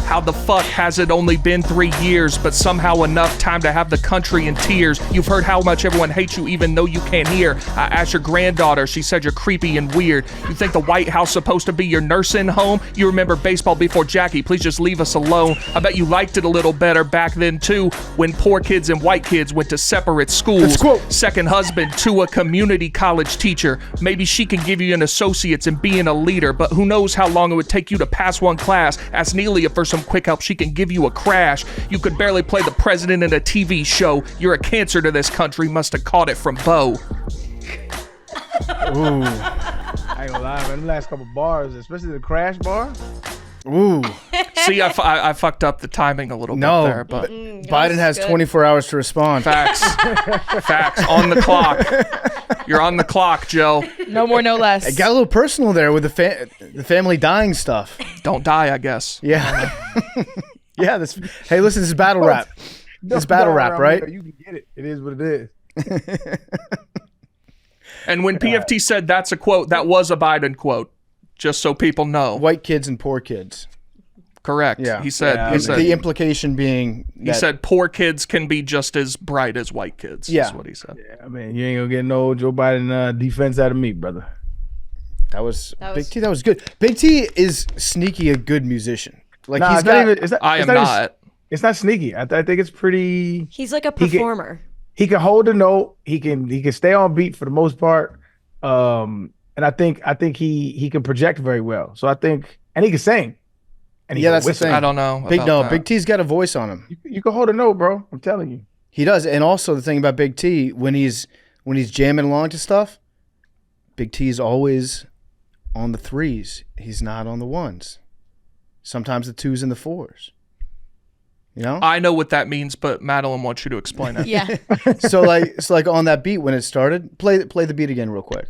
[SPEAKER 3] How the fuck has it only been 3 years, but somehow enough time to have the country in tears? You've heard how much everyone hates you even though you can't hear. I asked your granddaughter, she said you're creepy and weird. You think the White House supposed to be your nursing home? You remember baseball before Jackie, please just leave us alone. I bet you liked it a little better back then too, when poor kids and white kids went to separate schools. Second husband to a community college teacher. Maybe she can give you an associate's in being a leader, but who knows how long it would take you to pass one class. Ask Nelia for some quick help, she can give you a crash. You could barely play the president in a TV show. You're a cancer to this country, must have caught it from Bo.
[SPEAKER 1] Ooh. I ain't gonna lie, man. The last couple bars, especially the crash bar.
[SPEAKER 2] Ooh.
[SPEAKER 3] See, I fucked up the timing a little bit there, but
[SPEAKER 2] Biden has 24 hours to respond.
[SPEAKER 3] Facts. Facts. On the clock. You're on the clock, Joe.
[SPEAKER 4] No more, no less.
[SPEAKER 2] It got a little personal there with the family dying stuff.
[SPEAKER 3] Don't die, I guess.
[SPEAKER 2] Yeah. Yeah. Hey, listen, this is battle rap. It's battle rap, right?
[SPEAKER 1] You can get it. It is what it is.
[SPEAKER 3] And when PFT said that's a quote, that was a Biden quote. Just so people know.
[SPEAKER 2] White kids and poor kids.
[SPEAKER 3] Correct.
[SPEAKER 2] Yeah.
[SPEAKER 3] He said
[SPEAKER 2] The implication being
[SPEAKER 3] he said poor kids can be just as bright as white kids.
[SPEAKER 2] Yeah.
[SPEAKER 3] Is what he said.
[SPEAKER 1] Yeah, I mean, you ain't gonna get no Joe Biden defense out of me, brother.
[SPEAKER 2] Big T. That was good. Big T is sneaky a good musician. Like
[SPEAKER 1] Nah,
[SPEAKER 2] he's
[SPEAKER 1] it's not
[SPEAKER 2] got.
[SPEAKER 1] even. It's not.
[SPEAKER 3] I
[SPEAKER 1] It's
[SPEAKER 3] am
[SPEAKER 1] not.
[SPEAKER 3] not.
[SPEAKER 1] It's not sneaky. I think it's pretty.
[SPEAKER 5] He's like a
[SPEAKER 1] He can.
[SPEAKER 5] performer.
[SPEAKER 1] He can hold a note. He can stay on beat for the most part. And I think he can project very well. So I think, and he can sing. And he
[SPEAKER 2] Yeah,
[SPEAKER 1] can
[SPEAKER 2] that's the
[SPEAKER 1] whistle.
[SPEAKER 2] thing.
[SPEAKER 3] I don't know.
[SPEAKER 2] Big
[SPEAKER 3] about that.
[SPEAKER 2] Big T's got a voice on him.
[SPEAKER 1] You can hold a note, bro. I'm telling you.
[SPEAKER 2] He does, and also the thing about Big T when he's jamming along to stuff, Big T's always on the threes. He's not on the ones. Sometimes the twos and the fours. You know.
[SPEAKER 3] I know what that means, but Madeline wants you to explain it.
[SPEAKER 4] Yeah.
[SPEAKER 2] So like on that beat when it started, play the beat again real quick.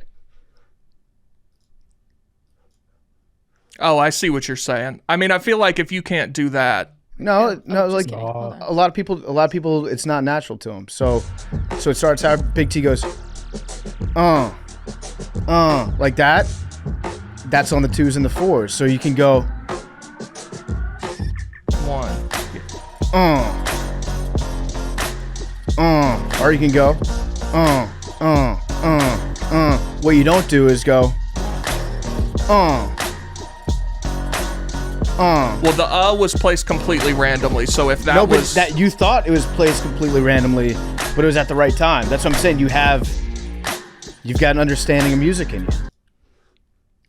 [SPEAKER 3] Oh, I see what you're saying. I mean, I feel like if you can't do that,
[SPEAKER 2] No,
[SPEAKER 4] Just
[SPEAKER 2] like
[SPEAKER 4] kidding. Hold on.
[SPEAKER 2] a lot of people, it's not natural to them. So it starts out. Big T goes, like that. That's on the twos and the fours. So you can go,
[SPEAKER 3] one.
[SPEAKER 2] or you can go, What you don't do is go,
[SPEAKER 3] Well, the was placed completely randomly. So if that
[SPEAKER 2] No, but
[SPEAKER 3] was
[SPEAKER 2] that you thought it was placed completely randomly, but it was at the right time. That's what I'm saying. You've got an understanding of music in you.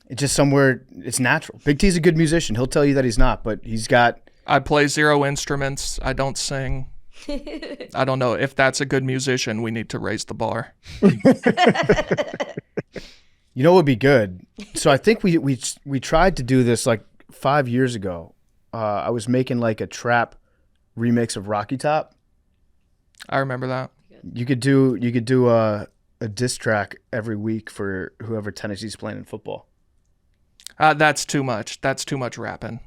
[SPEAKER 2] It's just somewhere. It's natural. Big T's a good musician. He'll tell you that he's not, but he's got.
[SPEAKER 3] I play 0 instruments, I don't sing. I don't know if that's a good musician. We need to raise the bar.
[SPEAKER 2] You know what would be good? So I think we tried to do this like 5 years ago. I was making like a trap remix of Rocky Top.
[SPEAKER 3] I remember that.
[SPEAKER 2] You could do a diss track every week for whoever Tennessee's playing in football.
[SPEAKER 3] That's too much. That's too much rapping.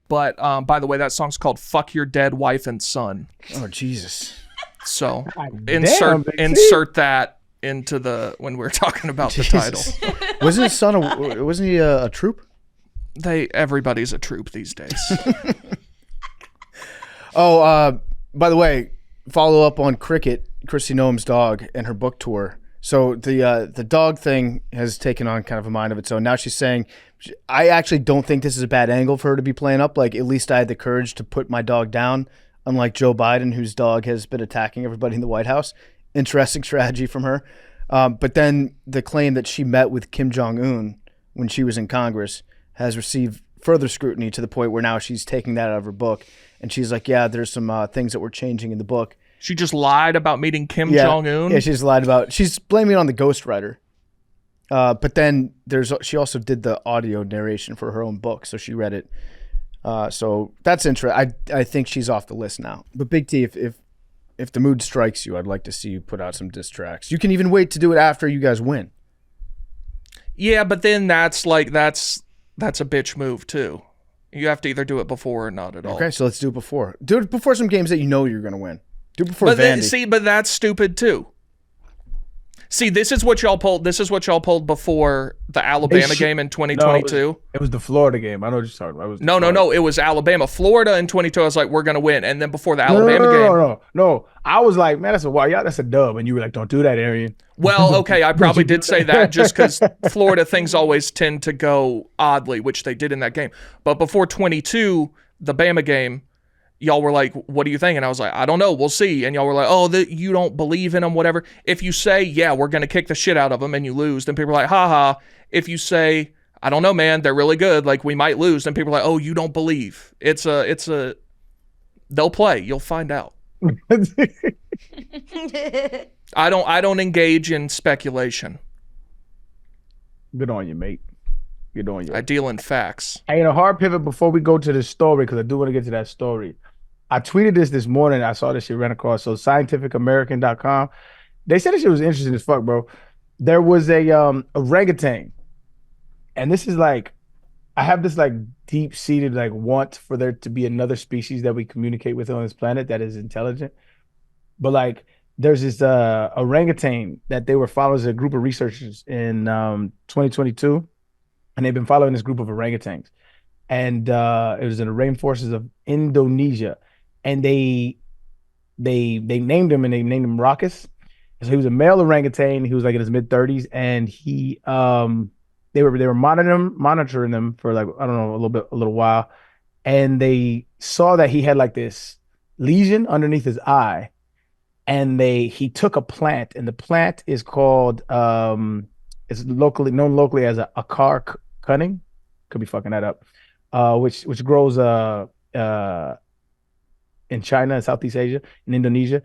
[SPEAKER 3] But by the way, that song's called "Fuck Your Dead Wife and Son."
[SPEAKER 2] Oh Jesus!
[SPEAKER 3] So
[SPEAKER 1] Big T.
[SPEAKER 3] insert that into the when we're talking about the title.
[SPEAKER 2] Wasn't his son? Wasn't he a troop?
[SPEAKER 3] Everybody's a troop these days.
[SPEAKER 2] Oh, by the way, follow up on Cricket, Christy Noem's dog, and her book tour. So the dog thing has taken on kind of a mind of its own. Now she's saying, I actually don't think this is a bad angle for her to be playing up. Like, at least I had the courage to put my dog down, unlike Joe Biden, whose dog has been attacking everybody in the White House. Interesting strategy from her. But then the claim that she met with Kim Jong-un when she was in Congress has received further scrutiny to the point where now she's taking that out of her book. And she's like, yeah, there's some things that we're changing in the book.
[SPEAKER 3] She just lied about meeting Kim Jong-un?
[SPEAKER 2] Yeah, she's lied about. She's blaming it on the ghostwriter. But then she also did the audio narration for her own book, so she read it. So that's interesting. I think she's off the list now. But Big T, if the mood strikes you, I'd like to see you put out some diss tracks. You can even wait to do it after you guys win.
[SPEAKER 3] Yeah, but then that's a bitch move too. You have to either do it before or not at all.
[SPEAKER 2] Okay, so let's do it before. Do it before some games that you know you're going to win. Do it before
[SPEAKER 3] But
[SPEAKER 2] Vandy.
[SPEAKER 3] but that's stupid too. See, this is what y'all pulled. This is what y'all pulled before the Alabama game in 2022.
[SPEAKER 1] It was the Florida game. I know what you're talking about. It was
[SPEAKER 3] No. It was Alabama, Florida in 22. I was like, we're gonna win. And then before the Alabama game,
[SPEAKER 1] No. I was like, man, that's a dub. And you were like, don't do that, Arian.
[SPEAKER 3] well, okay, I probably did say that just because Florida things always tend to go oddly, which they did in that game. But before 22, the Bama game, y'all were like, what do you think? And I was like, I don't know. We'll see. And y'all were like, oh, you don't believe in them, whatever. If you say, yeah, we're going to kick the shit out of them and you lose, then people are like, haha. If you say, I don't know, man, they're really good, like we might lose, then people are like, oh, you don't believe. They'll play. You'll find out. I don't engage in speculation.
[SPEAKER 1] Good on you, mate. Good on you.
[SPEAKER 3] I deal in facts.
[SPEAKER 1] Hey, a hard pivot before we go to the story, because I do want to get to that story. I tweeted this morning. I saw this shit ran across. So scientificamerican.com. They said this shit was interesting as fuck, bro. There was a orangutan. And this is like, I have this like deep-seated like want for there to be another species that we communicate with on this planet that is intelligent. But like, there's this orangutan that they were following as a group of researchers in 2022. And they've been following this group of orangutans. And it was in the rainforests of Indonesia. And they named him, and they named him Raucus. So he was a male orangutan. He was like in his mid-30s. And he they were monitoring them for like I don't know a little while, and they saw that he had like this lesion underneath his eye, and he took a plant, and the plant is called it's known locally as a car cunning, could be fucking that up, which grows uh in China and Southeast Asia and Indonesia.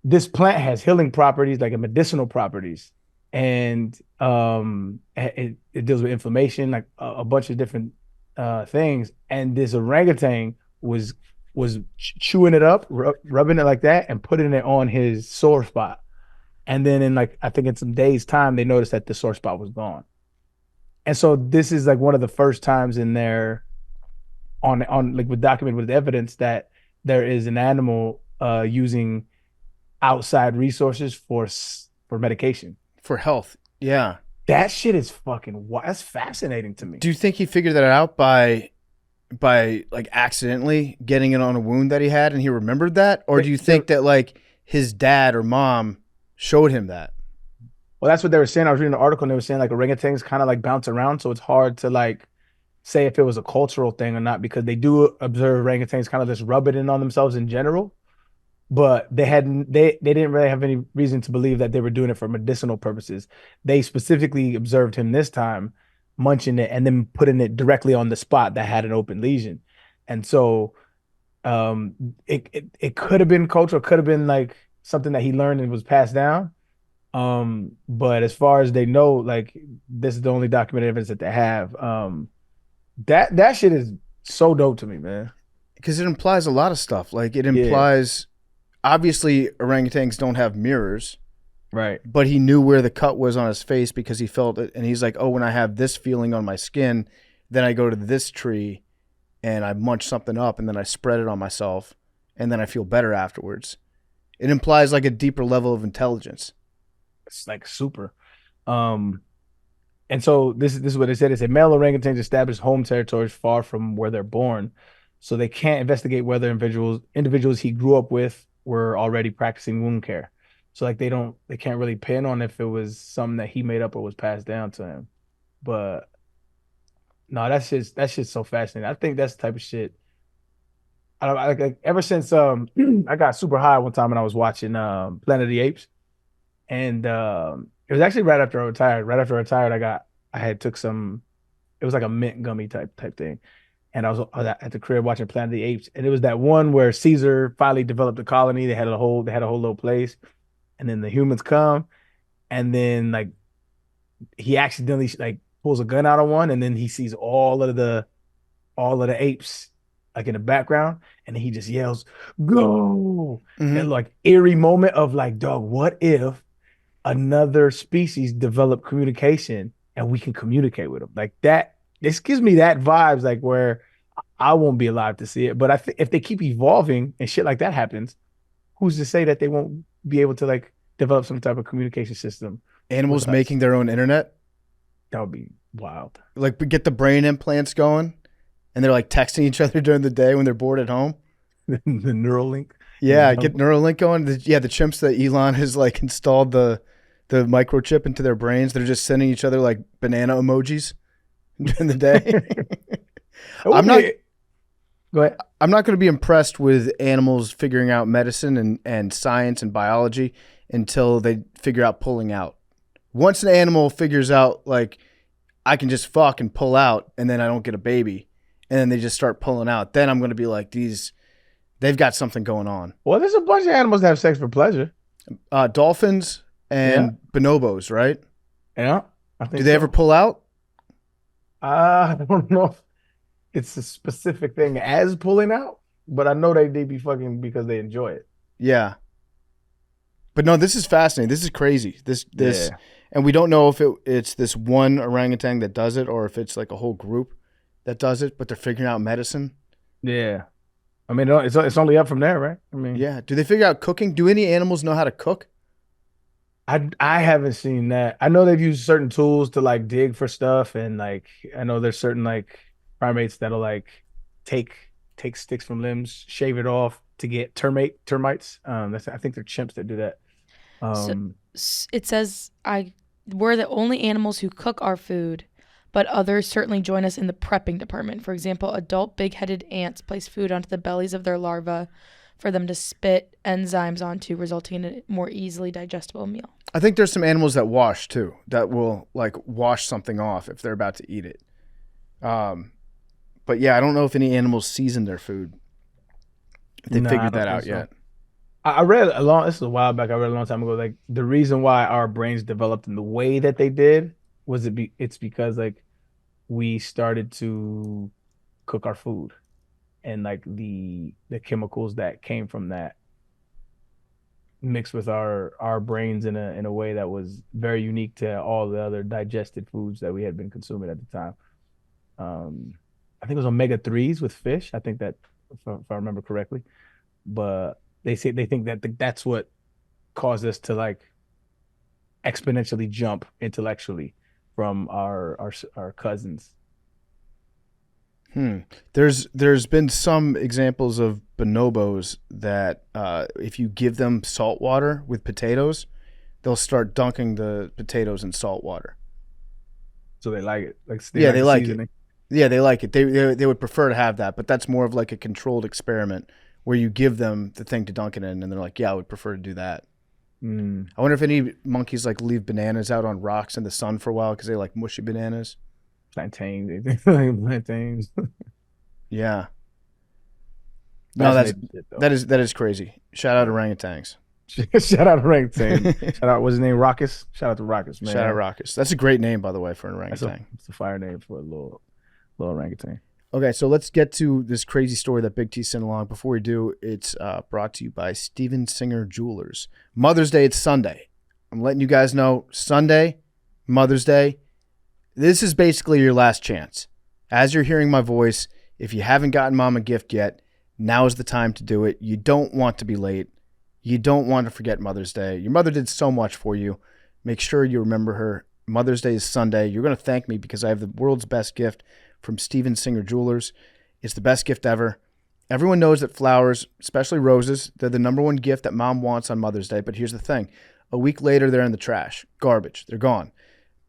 [SPEAKER 1] This plant has healing properties, like medicinal properties, and it deals with inflammation, like a bunch of different things. And this orangutan was chewing it up, rubbing it like that, and putting it on his sore spot. And then in like I think in some days' time, they noticed that the sore spot was gone. And so this is like one of the first times in there on like with documented with evidence that there is an animal using outside resources for medication.
[SPEAKER 2] For health. Yeah.
[SPEAKER 1] That shit is fucking that's fascinating to me.
[SPEAKER 2] Do you think he figured that out by like accidentally getting it on a wound that he had and he remembered that? Or do you think that like his dad or mom showed him that?
[SPEAKER 1] Well, that's what they were saying. I was reading an article and they were saying like orangutans kind of like bounce around, so it's hard to like say if it was a cultural thing or not, because they do observe orangutans kind of just rub it in on themselves in general. But they didn't really have any reason to believe that they were doing it for medicinal purposes. They specifically observed him this time munching it and then putting it directly on the spot that had an open lesion. And so it could have been cultural, could have been like something that he learned and was passed down. But as far as they know, like this is the only documented evidence that they have. That shit is so dope to me, man.
[SPEAKER 2] Because it implies a lot of stuff. Like it implies obviously orangutans don't have mirrors.
[SPEAKER 1] Right.
[SPEAKER 2] But he knew where the cut was on his face because he felt it. And he's like, oh, when I have this feeling on my skin, then I go to this tree and I munch something up and then I spread it on myself and then I feel better afterwards. It implies like a deeper level of intelligence.
[SPEAKER 1] It's like super. And so this is what they said. It's a male orangutans establish home territories far from where they're born. So they can't investigate whether individuals he grew up with were already practicing wound care. So like they can't really pin on if it was something that he made up or was passed down to him. But no, that's just so fascinating. I think that's the type of shit. Like ever since I got super high one time when I was watching Planet of the Apes, and it was actually right after I retired. Right after I retired, I had took some. It was like a mint gummy type thing, and I was at the crib watching Planet of the Apes, and it was that one where Caesar finally developed a colony. They had a whole little place, and then the humans come, and then like he accidentally like pulls a gun out of one, and then he sees all of the apes like in the background, and he just yells, "Go!" And like eerie moment of like, dog, what if another species develop communication and we can communicate with them like that? This gives me that vibes like where I won't be alive to see it, but I think if they keep evolving and shit like that happens, who's to say that they won't be able to like develop some type of communication system?
[SPEAKER 2] Animals making their own internet?
[SPEAKER 1] That would be wild.
[SPEAKER 2] Like we get the brain implants going and they're like texting each other during the day when they're bored at home.
[SPEAKER 1] The Neuralink.
[SPEAKER 2] Yeah, get Neuralink going. The chimps that Elon has like installed the microchip into their brains. They're just sending each other like banana emojis during the day.
[SPEAKER 1] Go ahead.
[SPEAKER 2] I'm not going to be impressed with animals figuring out medicine and science and biology until they figure out pulling out. Once an animal figures out, like, I can just fuck and pull out and then I don't get a baby, and then they just start pulling out, then I'm going to be like, they've got something going on.
[SPEAKER 1] Well, there's a bunch of animals that have sex for pleasure.
[SPEAKER 2] Dolphins and bonobos, right?
[SPEAKER 1] Yeah. I think
[SPEAKER 2] Do they ever pull out?
[SPEAKER 1] I don't know if it's a specific thing as pulling out, but I know they be fucking because they enjoy it.
[SPEAKER 2] Yeah. But no, this is fascinating. This is crazy. This, and we don't know if it's this one orangutan that does it or if it's like a whole group that does it, but they're figuring out medicine.
[SPEAKER 1] Yeah. I mean, it's only up from there, right? I mean,
[SPEAKER 2] yeah. Do they figure out cooking? Do any animals know how to cook?
[SPEAKER 1] I haven't seen that. I know they've used certain tools to like dig for stuff, and like I know there's certain like primates that'll like take sticks from limbs, shave it off to get termites. I think they're chimps that do that.
[SPEAKER 4] So it says we're the only animals who cook our food, but others certainly join us in the prepping department. For example, adult big-headed ants place food onto the bellies of their larvae for them to spit enzymes onto, resulting in a more easily digestible meal.
[SPEAKER 2] I think there's some animals that wash too, that will like wash something off if they're about to eat it. But yeah, I don't know if any animals season their food. If they figured that out yet.
[SPEAKER 1] I read this is a while back. I read a long time ago. Like the reason why our brains developed in the way that they did it's because like we started to cook our food, and like the chemicals that came from that mixed with our brains in a way that was very unique to all the other digested foods that we had been consuming at the time. I think it was omega-3s with fish. I think that if I remember correctly, but they think that that's what caused us to like exponentially jump intellectually from our cousins.
[SPEAKER 2] There's been some examples of bonobos that if you give them salt water with potatoes, they'll start dunking the potatoes in salt water.
[SPEAKER 1] So they like it.
[SPEAKER 2] They like it. Yeah, they like it. They would prefer to have that, but that's more of like a controlled experiment where you give them the thing to dunk it in, and they're like, yeah, I would prefer to do that. I wonder if any monkeys like leave bananas out on rocks in the sun for a while because they like mushy bananas.
[SPEAKER 1] Plantains. They think plantains.
[SPEAKER 2] Yeah. No, that is crazy. Shout out orangutans.
[SPEAKER 1] Shout out orangutan. Shout out, what's his name? Raucus. Shout out to Raucus, man.
[SPEAKER 2] Shout out Raucus. That's a great name, by the way, for an orangutan.
[SPEAKER 1] It's a fire name for a little orangutan.
[SPEAKER 2] Okay, so let's get to this crazy story that Big T sent along. Before we do, it's brought to you by Steven Singer Jewelers. Mother's Day, it's Sunday. I'm letting you guys know, Sunday, Mother's Day, this is basically your last chance. As you're hearing my voice, if you haven't gotten mom a gift yet, now is the time to do it. You don't want to be late. You don't want to forget Mother's Day. Your mother did so much for you. Make sure you remember her. Mother's Day is Sunday. You're going to thank me because I have the world's best gift from Steven Singer Jewelers. It's the best gift ever. Everyone knows that flowers, especially roses, they're the number one gift that mom wants on Mother's Day. But here's the thing. A week later, they're in the trash. Garbage. They're gone.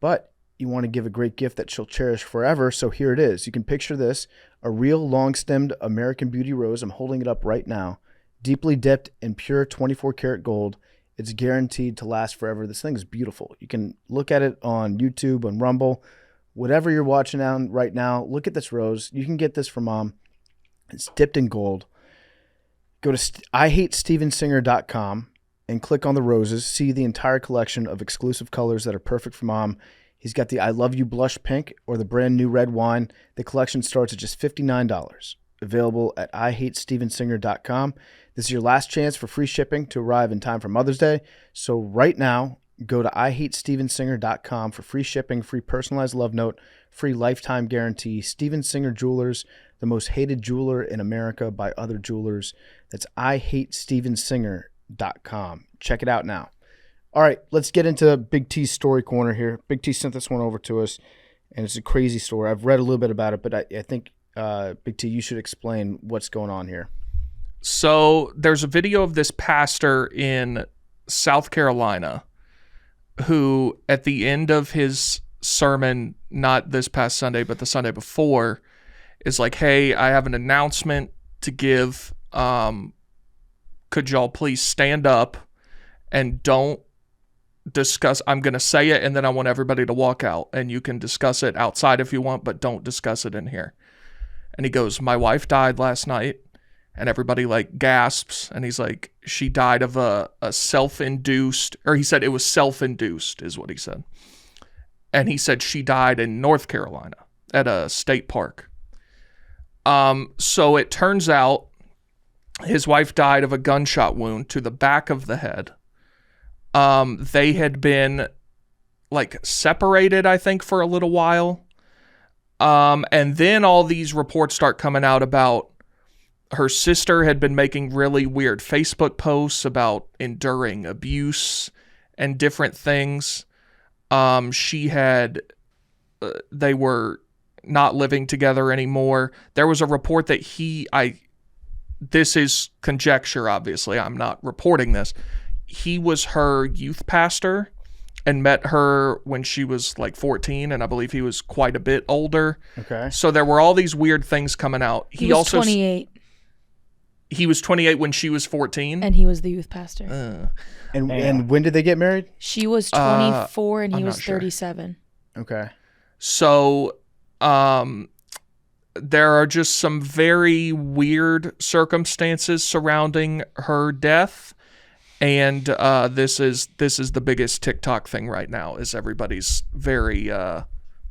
[SPEAKER 2] But you want to give a great gift that she'll cherish forever, so here it is. You can picture this, a real long-stemmed American Beauty rose. I'm holding it up right now. Deeply dipped in pure 24-karat gold. It's guaranteed to last forever. This thing is beautiful. You can look at it on YouTube, on Rumble, whatever you're watching on right now. Look at this rose. You can get this for mom. It's dipped in gold. Go to IHateStevenSinger.com and click on the roses. See the entire collection of exclusive colors that are perfect for mom. He's got the I Love You Blush Pink or the brand new red wine. The collection starts at just $59. Available at IHateStevenSinger.com. This is your last chance for free shipping to arrive in time for Mother's Day. So right now, go to IHateStevenSinger.com for free shipping, free personalized love note, free lifetime guarantee. Steven Singer Jewelers, the most hated jeweler in America by other jewelers. That's IHateStevenSinger.com. Check it out now. All right, let's get into Big T's story corner here. Big T sent this one over to us, and it's a crazy story. I've read a little bit about it, but I think, Big T, you should explain what's going on here.
[SPEAKER 3] So there's a video of this pastor in South Carolina who, at the end of his sermon, not this past Sunday, but the Sunday before, is like, hey, I have an announcement to give. Could y'all please stand up and don't discuss, I'm going to say it, and then I want everybody to walk out, and you can discuss it outside if you want, but don't discuss it in here. And he goes, my wife died last night, and everybody like gasps, and he's like, she died of a self-induced, or he said it was self-induced is what he said. And he said she died in North Carolina at a state park. So it turns out his wife died of a gunshot wound to the back of the head. They had been like separated, I think, for a little while. And then all these reports start coming out about her sister had been making really weird Facebook posts about enduring abuse and different things. They were not living together anymore. There was a report that this is conjecture, obviously. I'm not reporting this. He was her youth pastor, and met her when she was like 14, and I believe he was quite a bit older.
[SPEAKER 2] Okay.
[SPEAKER 3] So there were all these weird things coming out.
[SPEAKER 4] He was
[SPEAKER 3] also
[SPEAKER 4] 28.
[SPEAKER 3] He was 28 when she was 14.
[SPEAKER 4] And he was the youth pastor.
[SPEAKER 2] And when did they get married?
[SPEAKER 4] She was 24 and he
[SPEAKER 3] I'm
[SPEAKER 4] was
[SPEAKER 3] not sure.
[SPEAKER 4] 37.
[SPEAKER 2] Okay.
[SPEAKER 3] So there are just some very weird circumstances surrounding her death. And this is the biggest TikTok thing right now, is everybody's very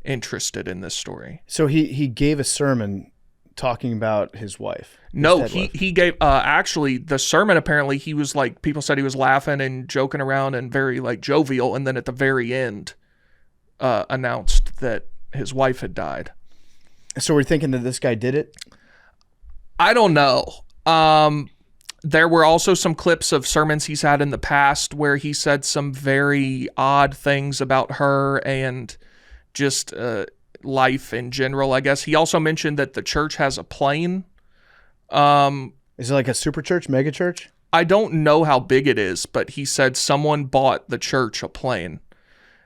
[SPEAKER 3] interested in this story.
[SPEAKER 2] So he gave a sermon talking about his wife.
[SPEAKER 3] No, he gave actually the sermon. Apparently, he was like, people said he was laughing and joking around and very like jovial, and then at the very end, announced that his wife had died.
[SPEAKER 2] So we're thinking that this guy did it?
[SPEAKER 3] I don't know. There were also some clips of sermons he's had in the past where he said some very odd things about her and just life in general, I guess. He also mentioned that the church has a plane.
[SPEAKER 2] Is it like a super church, mega church?
[SPEAKER 3] I don't know how big it is, but he said someone bought the church a plane,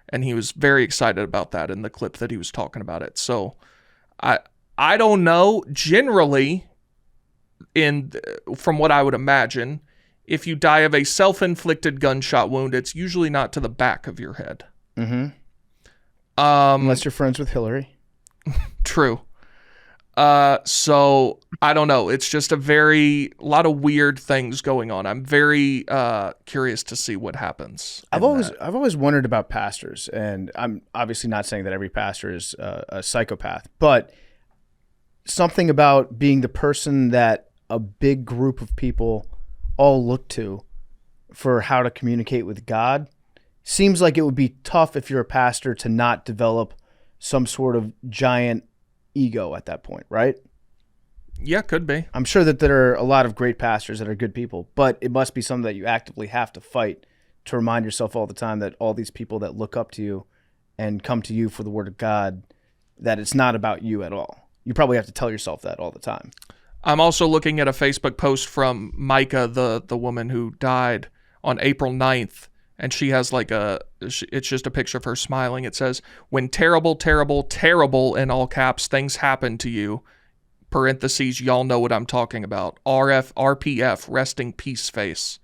[SPEAKER 3] and he was very excited about that in the clip that he was talking about it. So I don't know. Generally, from what I would imagine, if you die of a self-inflicted gunshot wound, it's usually not to the back of your head.
[SPEAKER 2] Mm-hmm. Unless you're friends with Hillary.
[SPEAKER 3] True. So I don't know. It's just a lot of weird things going on. I'm very curious to see what happens.
[SPEAKER 2] I've always wondered about pastors, and I'm obviously not saying that every pastor is a psychopath, but something about being the person that a big group of people all look to for how to communicate with God seems like it would be tough if you're a pastor to not develop some sort of giant ego at that point, right?
[SPEAKER 3] Yeah, could be.
[SPEAKER 2] I'm sure that there are a lot of great pastors that are good people, but it must be something that you actively have to fight to remind yourself all the time that all these people that look up to you and come to you for the word of God, that it's not about you at all. You probably have to tell yourself that all the time.
[SPEAKER 3] I'm also looking at a Facebook post from Micah, the woman who died on April 9th, and she has like it's just a picture of her smiling. It says, "When terrible, terrible, terrible," in all caps, "things happen to you," parentheses, y'all know what I'm talking about. RPF, resting peace face.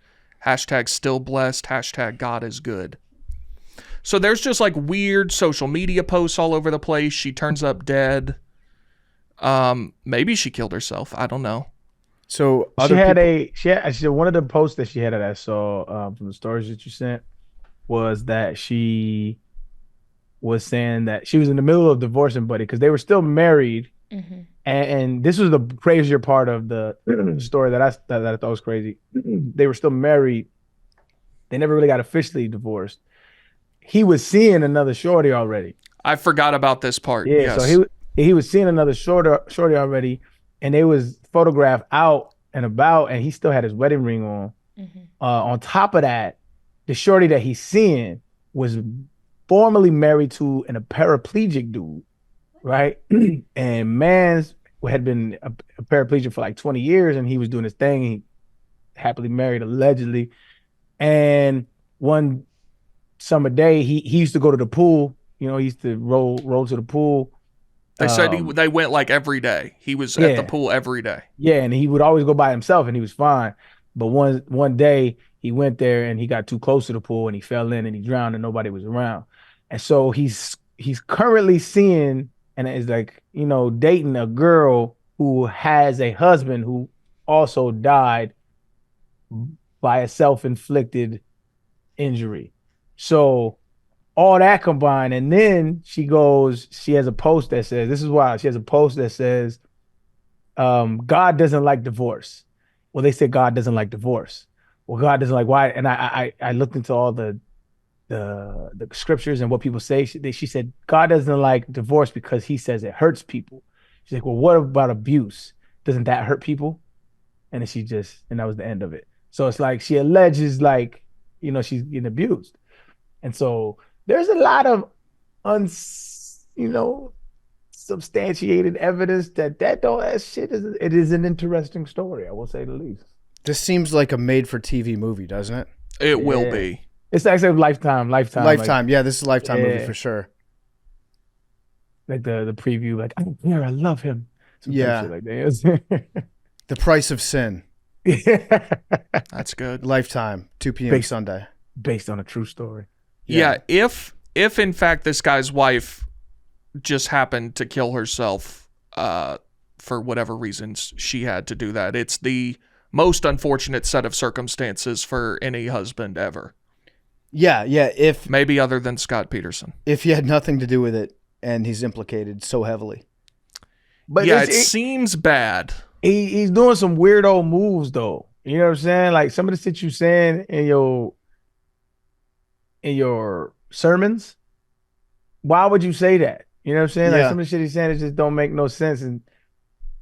[SPEAKER 3] Hashtag still blessed. Hashtag God is good. So there's just like weird social media posts all over the place. She turns up dead. Maybe she killed herself. I don't know.
[SPEAKER 2] So
[SPEAKER 1] she had one of the posts that she had that I saw from the stories that you sent was that she was saying that she was in the middle of divorcing Buddy because they were still married. Mm-hmm. And this was the crazier part of the story that I thought was crazy. They were still married. They never really got officially divorced. He was seeing another shorty already.
[SPEAKER 3] I forgot about this part.
[SPEAKER 1] Yeah, yes. So he was seeing another shorty already, and they was photographed out and about, and he still had his wedding ring on. Mm-hmm. On top of that, the shorty that he's seeing was formerly married to a paraplegic dude, right? And man's had been a paraplegic for like 20 years, and he was doing his thing. He happily married, allegedly. And one summer day, he used to go to the pool. You know, he used to roll to the pool.
[SPEAKER 3] They said they went like every day. He was at the pool every day.
[SPEAKER 1] Yeah, and he would always go by himself, and he was fine. But one day, he went there, and he got too close to the pool, and he fell in, and he drowned, and nobody was around. And so he's currently seeing and is like, you know, dating a girl who has a husband who also died by a self-inflicted injury. So all that combined, and then she has a post that says, this is wild. She has a post that says, God doesn't like divorce. Well, they said God doesn't like divorce. Well, God doesn't like why? And I looked into all the scriptures and what people say. She said, God doesn't like divorce because he says it hurts people. She's like, well, what about abuse? Doesn't that hurt people? And then and that was the end of it. So it's like, she alleges like, you know, she's getting abused. And so there's a lot of substantiated evidence that shit is an interesting story, I will say the least.
[SPEAKER 2] This seems like a made-for-TV movie, doesn't it?
[SPEAKER 3] It will be.
[SPEAKER 1] It's actually Lifetime.
[SPEAKER 2] Lifetime. Yeah, this is a Lifetime movie
[SPEAKER 1] Yeah.
[SPEAKER 2] for sure.
[SPEAKER 1] Like the preview, like I don't care, I love him. Some type
[SPEAKER 2] Yeah.
[SPEAKER 1] shit like that.
[SPEAKER 2] The Price of Sin.
[SPEAKER 1] Yeah.
[SPEAKER 3] That's good.
[SPEAKER 2] Lifetime, 2 p.m.
[SPEAKER 1] Based-
[SPEAKER 2] Sunday.
[SPEAKER 1] Based on a true story.
[SPEAKER 3] Yeah, if in fact this guy's wife just happened to kill herself for whatever reasons she had to do that, it's the most unfortunate set of circumstances for any husband ever.
[SPEAKER 2] Yeah. If
[SPEAKER 3] Maybe other than Scott Peterson.
[SPEAKER 2] he had nothing to do with it and he's implicated so heavily.
[SPEAKER 1] But
[SPEAKER 3] yeah, it seems bad.
[SPEAKER 1] he's doing some weirdo moves though. You know what I'm saying? Like some of the shit you saying in your sermons. Why would you say that? You know what I'm saying? Like
[SPEAKER 2] Yeah.
[SPEAKER 1] some of the shit he's saying, it just don't make no sense. And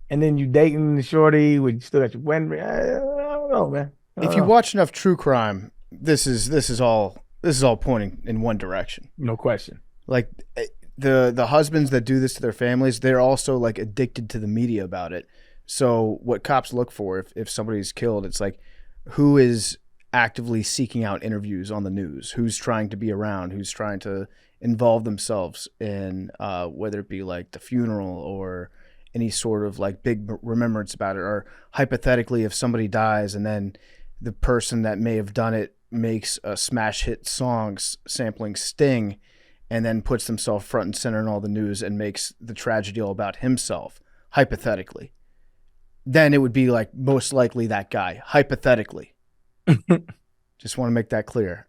[SPEAKER 1] then you dating the shorty, when you still got your wedding ring. I don't know, man. I don't
[SPEAKER 2] If you
[SPEAKER 1] know.
[SPEAKER 2] watch enough true crime, this is all pointing in one direction.
[SPEAKER 1] No question.
[SPEAKER 2] Like the husbands that do this to their families, they're also like addicted to the media about it. So what cops look for if somebody's killed, it's like who is actively seeking out interviews on the news, who's trying to be around, who's trying to involve themselves in whether it be like the funeral or any sort of like big remembrance about it, or hypothetically if somebody dies and then the person that may have done it makes a smash hit song sampling Sting and then puts themselves front and center in all the news and makes the tragedy all about himself, hypothetically, then it would be like most likely that guy, hypothetically. Just want to make that clear.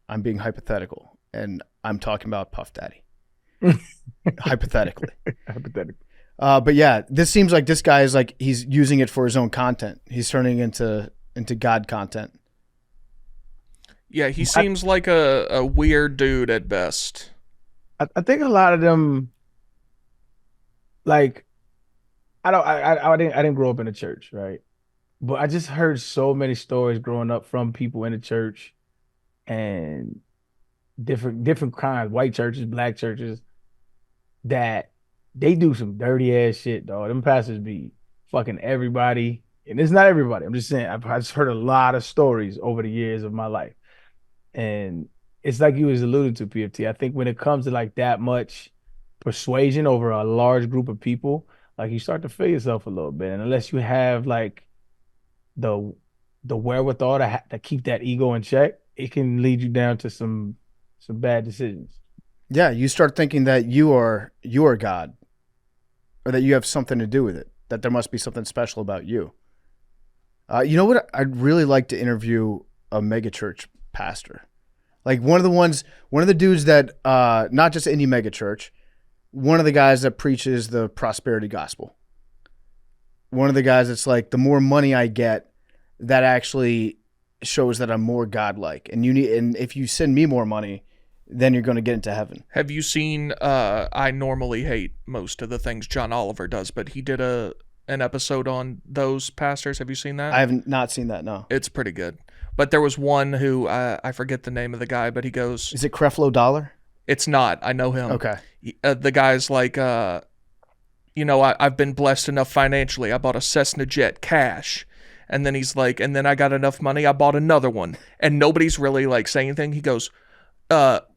[SPEAKER 2] I'm being hypothetical and I'm talking about Puff Daddy. Hypothetically.
[SPEAKER 1] Hypothetically.
[SPEAKER 2] But yeah, this seems like this guy is like he's using it for his own content. He's turning into God content.
[SPEAKER 3] Yeah, he seems like a weird dude at best.
[SPEAKER 1] I think a lot of them, like, I didn't grow up in a church, right? But I just heard so many stories growing up from people in the church, and different kinds, white churches, black churches, that they do some dirty ass shit, dog. Them pastors be fucking everybody, and it's not everybody. I'm just saying, I just heard a lot of stories over the years of my life, and it's like you was alluding to, PFT. I think when it comes to like that much persuasion over a large group of people, like you start to feel yourself a little bit, and unless you have like the wherewithal to keep that ego in check, it can lead you down to some bad decisions.
[SPEAKER 2] Yeah, you start thinking that you are God, or that you have something to do with it, that there must be something special about you. You know what? I'd really like to interview a megachurch pastor. Like one of the dudes that, not just any megachurch, one of the guys that preaches the prosperity gospel. One of the guys that's like, the more money I get, that actually shows that I'm more godlike. And if you send me more money, then you're going to get into heaven.
[SPEAKER 3] Have you seen, I normally hate most of the things John Oliver does, but he did an episode on those pastors. Have you seen that?
[SPEAKER 2] I have not seen that, no.
[SPEAKER 3] It's pretty good. But there was one who, I forget the name of the guy, but he goes...
[SPEAKER 2] Is it Creflo Dollar?
[SPEAKER 3] It's not. I know him.
[SPEAKER 2] Okay.
[SPEAKER 3] The guy's like, I've been blessed enough financially. I bought a Cessna jet cash. And then he's like, and then I got enough money. I bought another one. And nobody's really like saying anything. He goes,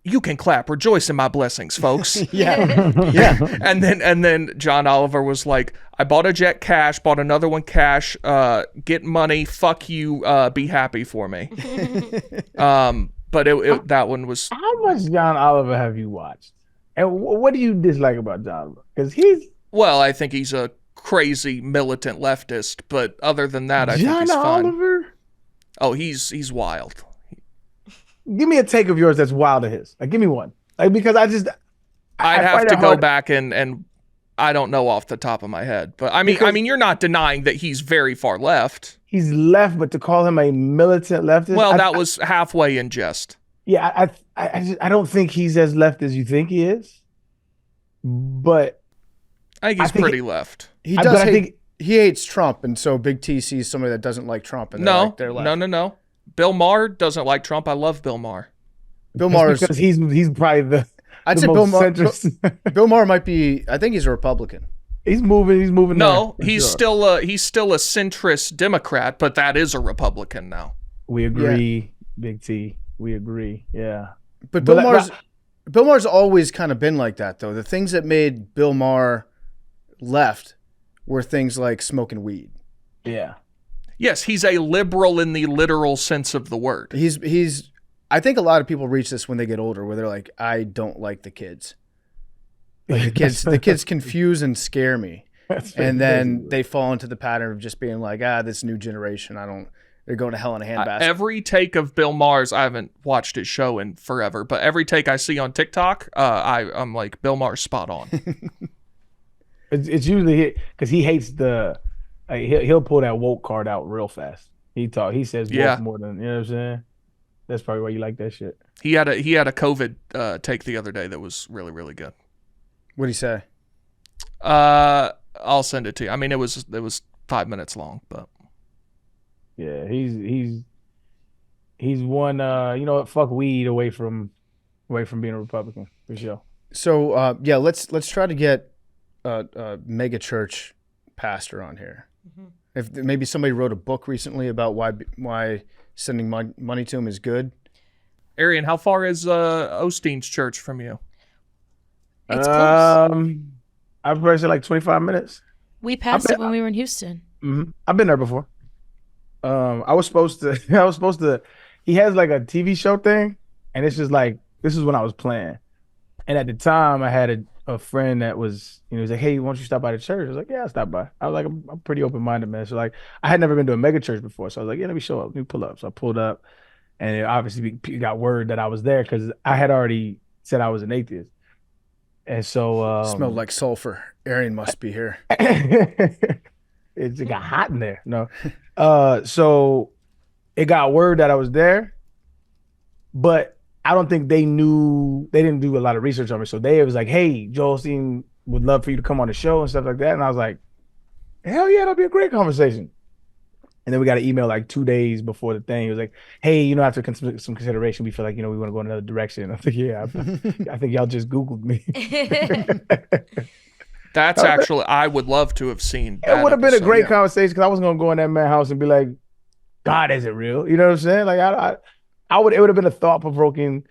[SPEAKER 3] you can clap, rejoice in my blessings, folks.
[SPEAKER 2] Yeah. Yeah.
[SPEAKER 3] And then John Oliver was like, I bought a jet cash, bought another one cash, get money, fuck you, be happy for me. But that one was...
[SPEAKER 1] How much John Oliver have you watched? And what do you dislike about John Oliver? Because he's...
[SPEAKER 3] Well, I think he's a crazy militant leftist, but other than that, I think he's
[SPEAKER 1] John
[SPEAKER 3] fine.
[SPEAKER 1] Oliver?
[SPEAKER 3] Oh, he's wild.
[SPEAKER 1] Give me a take of yours that's wild to his. Like, give me one. Like, because
[SPEAKER 3] I'd have
[SPEAKER 1] find
[SPEAKER 3] to
[SPEAKER 1] it
[SPEAKER 3] go
[SPEAKER 1] hard-
[SPEAKER 3] back and I don't know off the top of my head, but I mean, you're not denying that he's very far left.
[SPEAKER 1] He's left, but to call him a militant leftist...
[SPEAKER 3] Well, that was halfway in jest.
[SPEAKER 1] Yeah, I don't think he's as left as you think he is. But...
[SPEAKER 3] I think he's pretty left.
[SPEAKER 2] He
[SPEAKER 1] I
[SPEAKER 2] does hate,
[SPEAKER 1] think-
[SPEAKER 2] he hates Trump, and so Big T sees somebody that doesn't like Trump, and they're left.
[SPEAKER 3] No. Bill Maher doesn't like Trump. I love Bill Maher.
[SPEAKER 2] Bill Maher is...
[SPEAKER 1] because he's probably the...
[SPEAKER 2] I'd
[SPEAKER 1] the
[SPEAKER 2] say
[SPEAKER 1] most centrist.
[SPEAKER 2] Bill Maher might be... I think he's a Republican.
[SPEAKER 1] He's moving
[SPEAKER 3] No,
[SPEAKER 1] north, for
[SPEAKER 3] he's
[SPEAKER 1] sure.
[SPEAKER 3] still a centrist Democrat, but that is a Republican now.
[SPEAKER 1] We agree, Big T. We agree. Yeah.
[SPEAKER 2] But
[SPEAKER 1] But
[SPEAKER 2] Bill Maher's always kind of been like that, though. The things that made Bill Maher left were things like smoking weed.
[SPEAKER 1] yeah.
[SPEAKER 3] Yes, he's a liberal in the literal sense of the word.
[SPEAKER 2] He's. I think a lot of people reach this when they get older, where they're like, I don't like the kids. Like the kids confuse and scare me, and then they fall into the pattern of just being like, this new generation, they're going to hell in a handbasket.
[SPEAKER 3] Every take of Bill Maher's, I haven't watched his show in forever, but every take I see on TikTok, I'm like, Bill Maher's spot on.
[SPEAKER 1] It's usually because he hates he'll pull that woke card out real fast. He says woke more than, you know what I'm saying? That's probably why you like that shit.
[SPEAKER 3] He had a COVID take the other day that was really, really good.
[SPEAKER 2] What'd he say?
[SPEAKER 3] I'll send it to you. I mean, it was 5 minutes long, but
[SPEAKER 1] yeah, he's one fuck weed away from being a Republican for sure.
[SPEAKER 2] So let's try to get a mega church pastor on here. Mm-hmm. If maybe somebody wrote a book recently about why sending money to him is good.
[SPEAKER 3] Arian, how far is Osteen's church from you?
[SPEAKER 4] It's close.
[SPEAKER 1] I'd probably say like 25 minutes.
[SPEAKER 4] We passed it when we were in Houston.
[SPEAKER 1] Mm-hmm. I've been there before. I was supposed to. He has like a TV show thing, and it's just like, this is when I was playing, and at the time I had a friend that was, he was like, hey, why don't you stop by the church? I was like, yeah, I'll stop by. I was like, I'm pretty open minded, man. So like, I had never been to a mega church before, so I was like, yeah, let me show up, let me pull up. So I pulled up, and it obviously got word that I was there because I had already said I was an atheist, and so
[SPEAKER 2] smelled like sulfur. Arian must be here.
[SPEAKER 1] It got hot in there. No. So it got word that I was there, but I don't think they didn't do a lot of research on me. So they was like, hey, Joel Osteen would love for you to come on the show and stuff like that. And I was like, hell yeah, that'll be a great conversation. And then we got an email like 2 days before the thing. It was like, hey, after some consideration, we feel like, we want to go in another direction. I was like, yeah, I think y'all just Googled me.
[SPEAKER 3] That's actually, I would love to have seen.
[SPEAKER 1] It would have been a great conversation because I was going to go in that man's house and be like, God, is it real? You know what I'm saying? Like, it would have been a thought-provoking,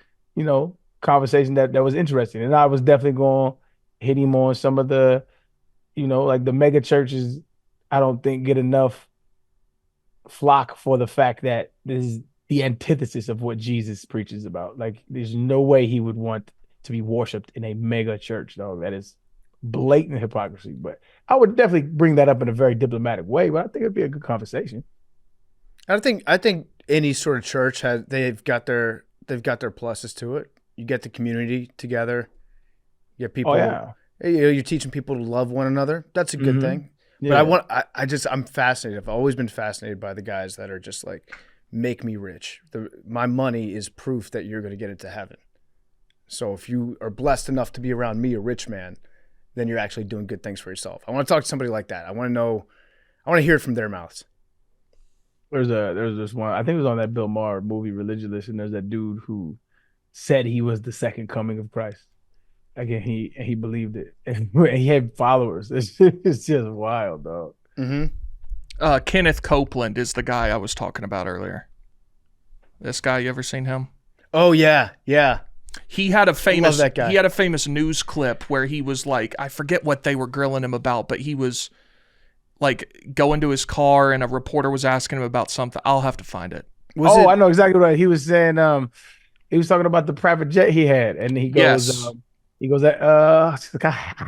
[SPEAKER 1] conversation that was interesting. And I was definitely going to hit him on some of the, like the mega churches, I don't think get enough flock for the fact that this is the antithesis of what Jesus preaches about. Like, there's no way he would want to be worshipped in a mega church, though. That is blatant hypocrisy. But I would definitely bring that up in a very diplomatic way, but I think it'd be a good conversation.
[SPEAKER 2] I think any sort of church they've got their pluses to it. You get the community together. You get people.
[SPEAKER 1] Oh, yeah.
[SPEAKER 2] You're teaching people to love one another. That's a good thing.
[SPEAKER 1] Yeah.
[SPEAKER 2] But I'm fascinated. I've always been fascinated by the guys that are just like, make me rich. My money is proof that you're going to get into heaven. So if you are blessed enough to be around me, a rich man, then you're actually doing good things for yourself. I want to talk to somebody like that. I want to hear it from their mouths.
[SPEAKER 1] There's this one, I think it was on that Bill Maher movie, Religulous, and there's that dude who said he was the second coming of Christ. Again, he believed it. And he had followers. It's just wild, dog.
[SPEAKER 3] Mm-hmm. Kenneth Copeland is the guy I was talking about earlier. This guy, you ever seen him?
[SPEAKER 2] Oh yeah.
[SPEAKER 3] He had a famous news clip where he was like, I forget what they were grilling him about, but he was like going to his car and a reporter was asking him about something. I'll have to find it.
[SPEAKER 1] I know exactly what he was saying. He was talking about the private jet he had, and he goes,
[SPEAKER 3] yes.
[SPEAKER 1] He goes, I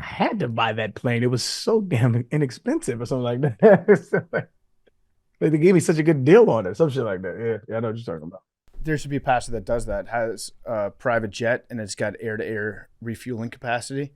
[SPEAKER 1] had to buy that plane. It was so damn inexpensive or something like that. Like they gave me such a good deal on it, some shit like that. Yeah, I know what you're talking about.
[SPEAKER 2] There should be a pastor that does that, has a private jet, and it's got air-to-air refueling capacity.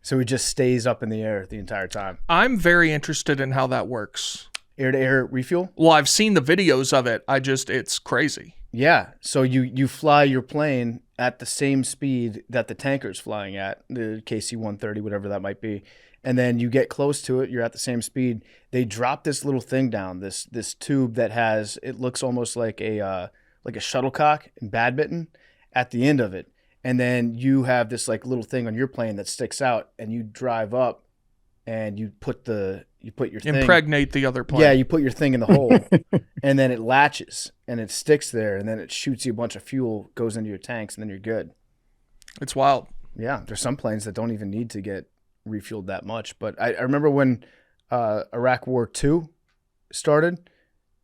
[SPEAKER 2] So he just stays up in the air the entire time.
[SPEAKER 3] I'm very interested in how that works.
[SPEAKER 2] Air-to-air refuel?
[SPEAKER 3] Well, I've seen the videos of it. It's crazy.
[SPEAKER 2] Yeah. So you fly your plane at the same speed that the tanker's flying at, the KC-130, whatever that might be. And then you get close to it, you're at the same speed. They drop this little thing down, this tube that has, it looks almost like a shuttlecock in badminton at the end of it. And then you have this like little thing on your plane that sticks out, and you drive up and you put your thing.
[SPEAKER 3] Impregnate the other plane.
[SPEAKER 2] Yeah, you put your thing in the hole, and then it latches and it sticks there, and then it shoots you a bunch of fuel, goes into your tanks, and then you're good.
[SPEAKER 3] It's wild.
[SPEAKER 2] Yeah, there's some planes that don't even need to get refueled that much. But I remember when Iraq War II started,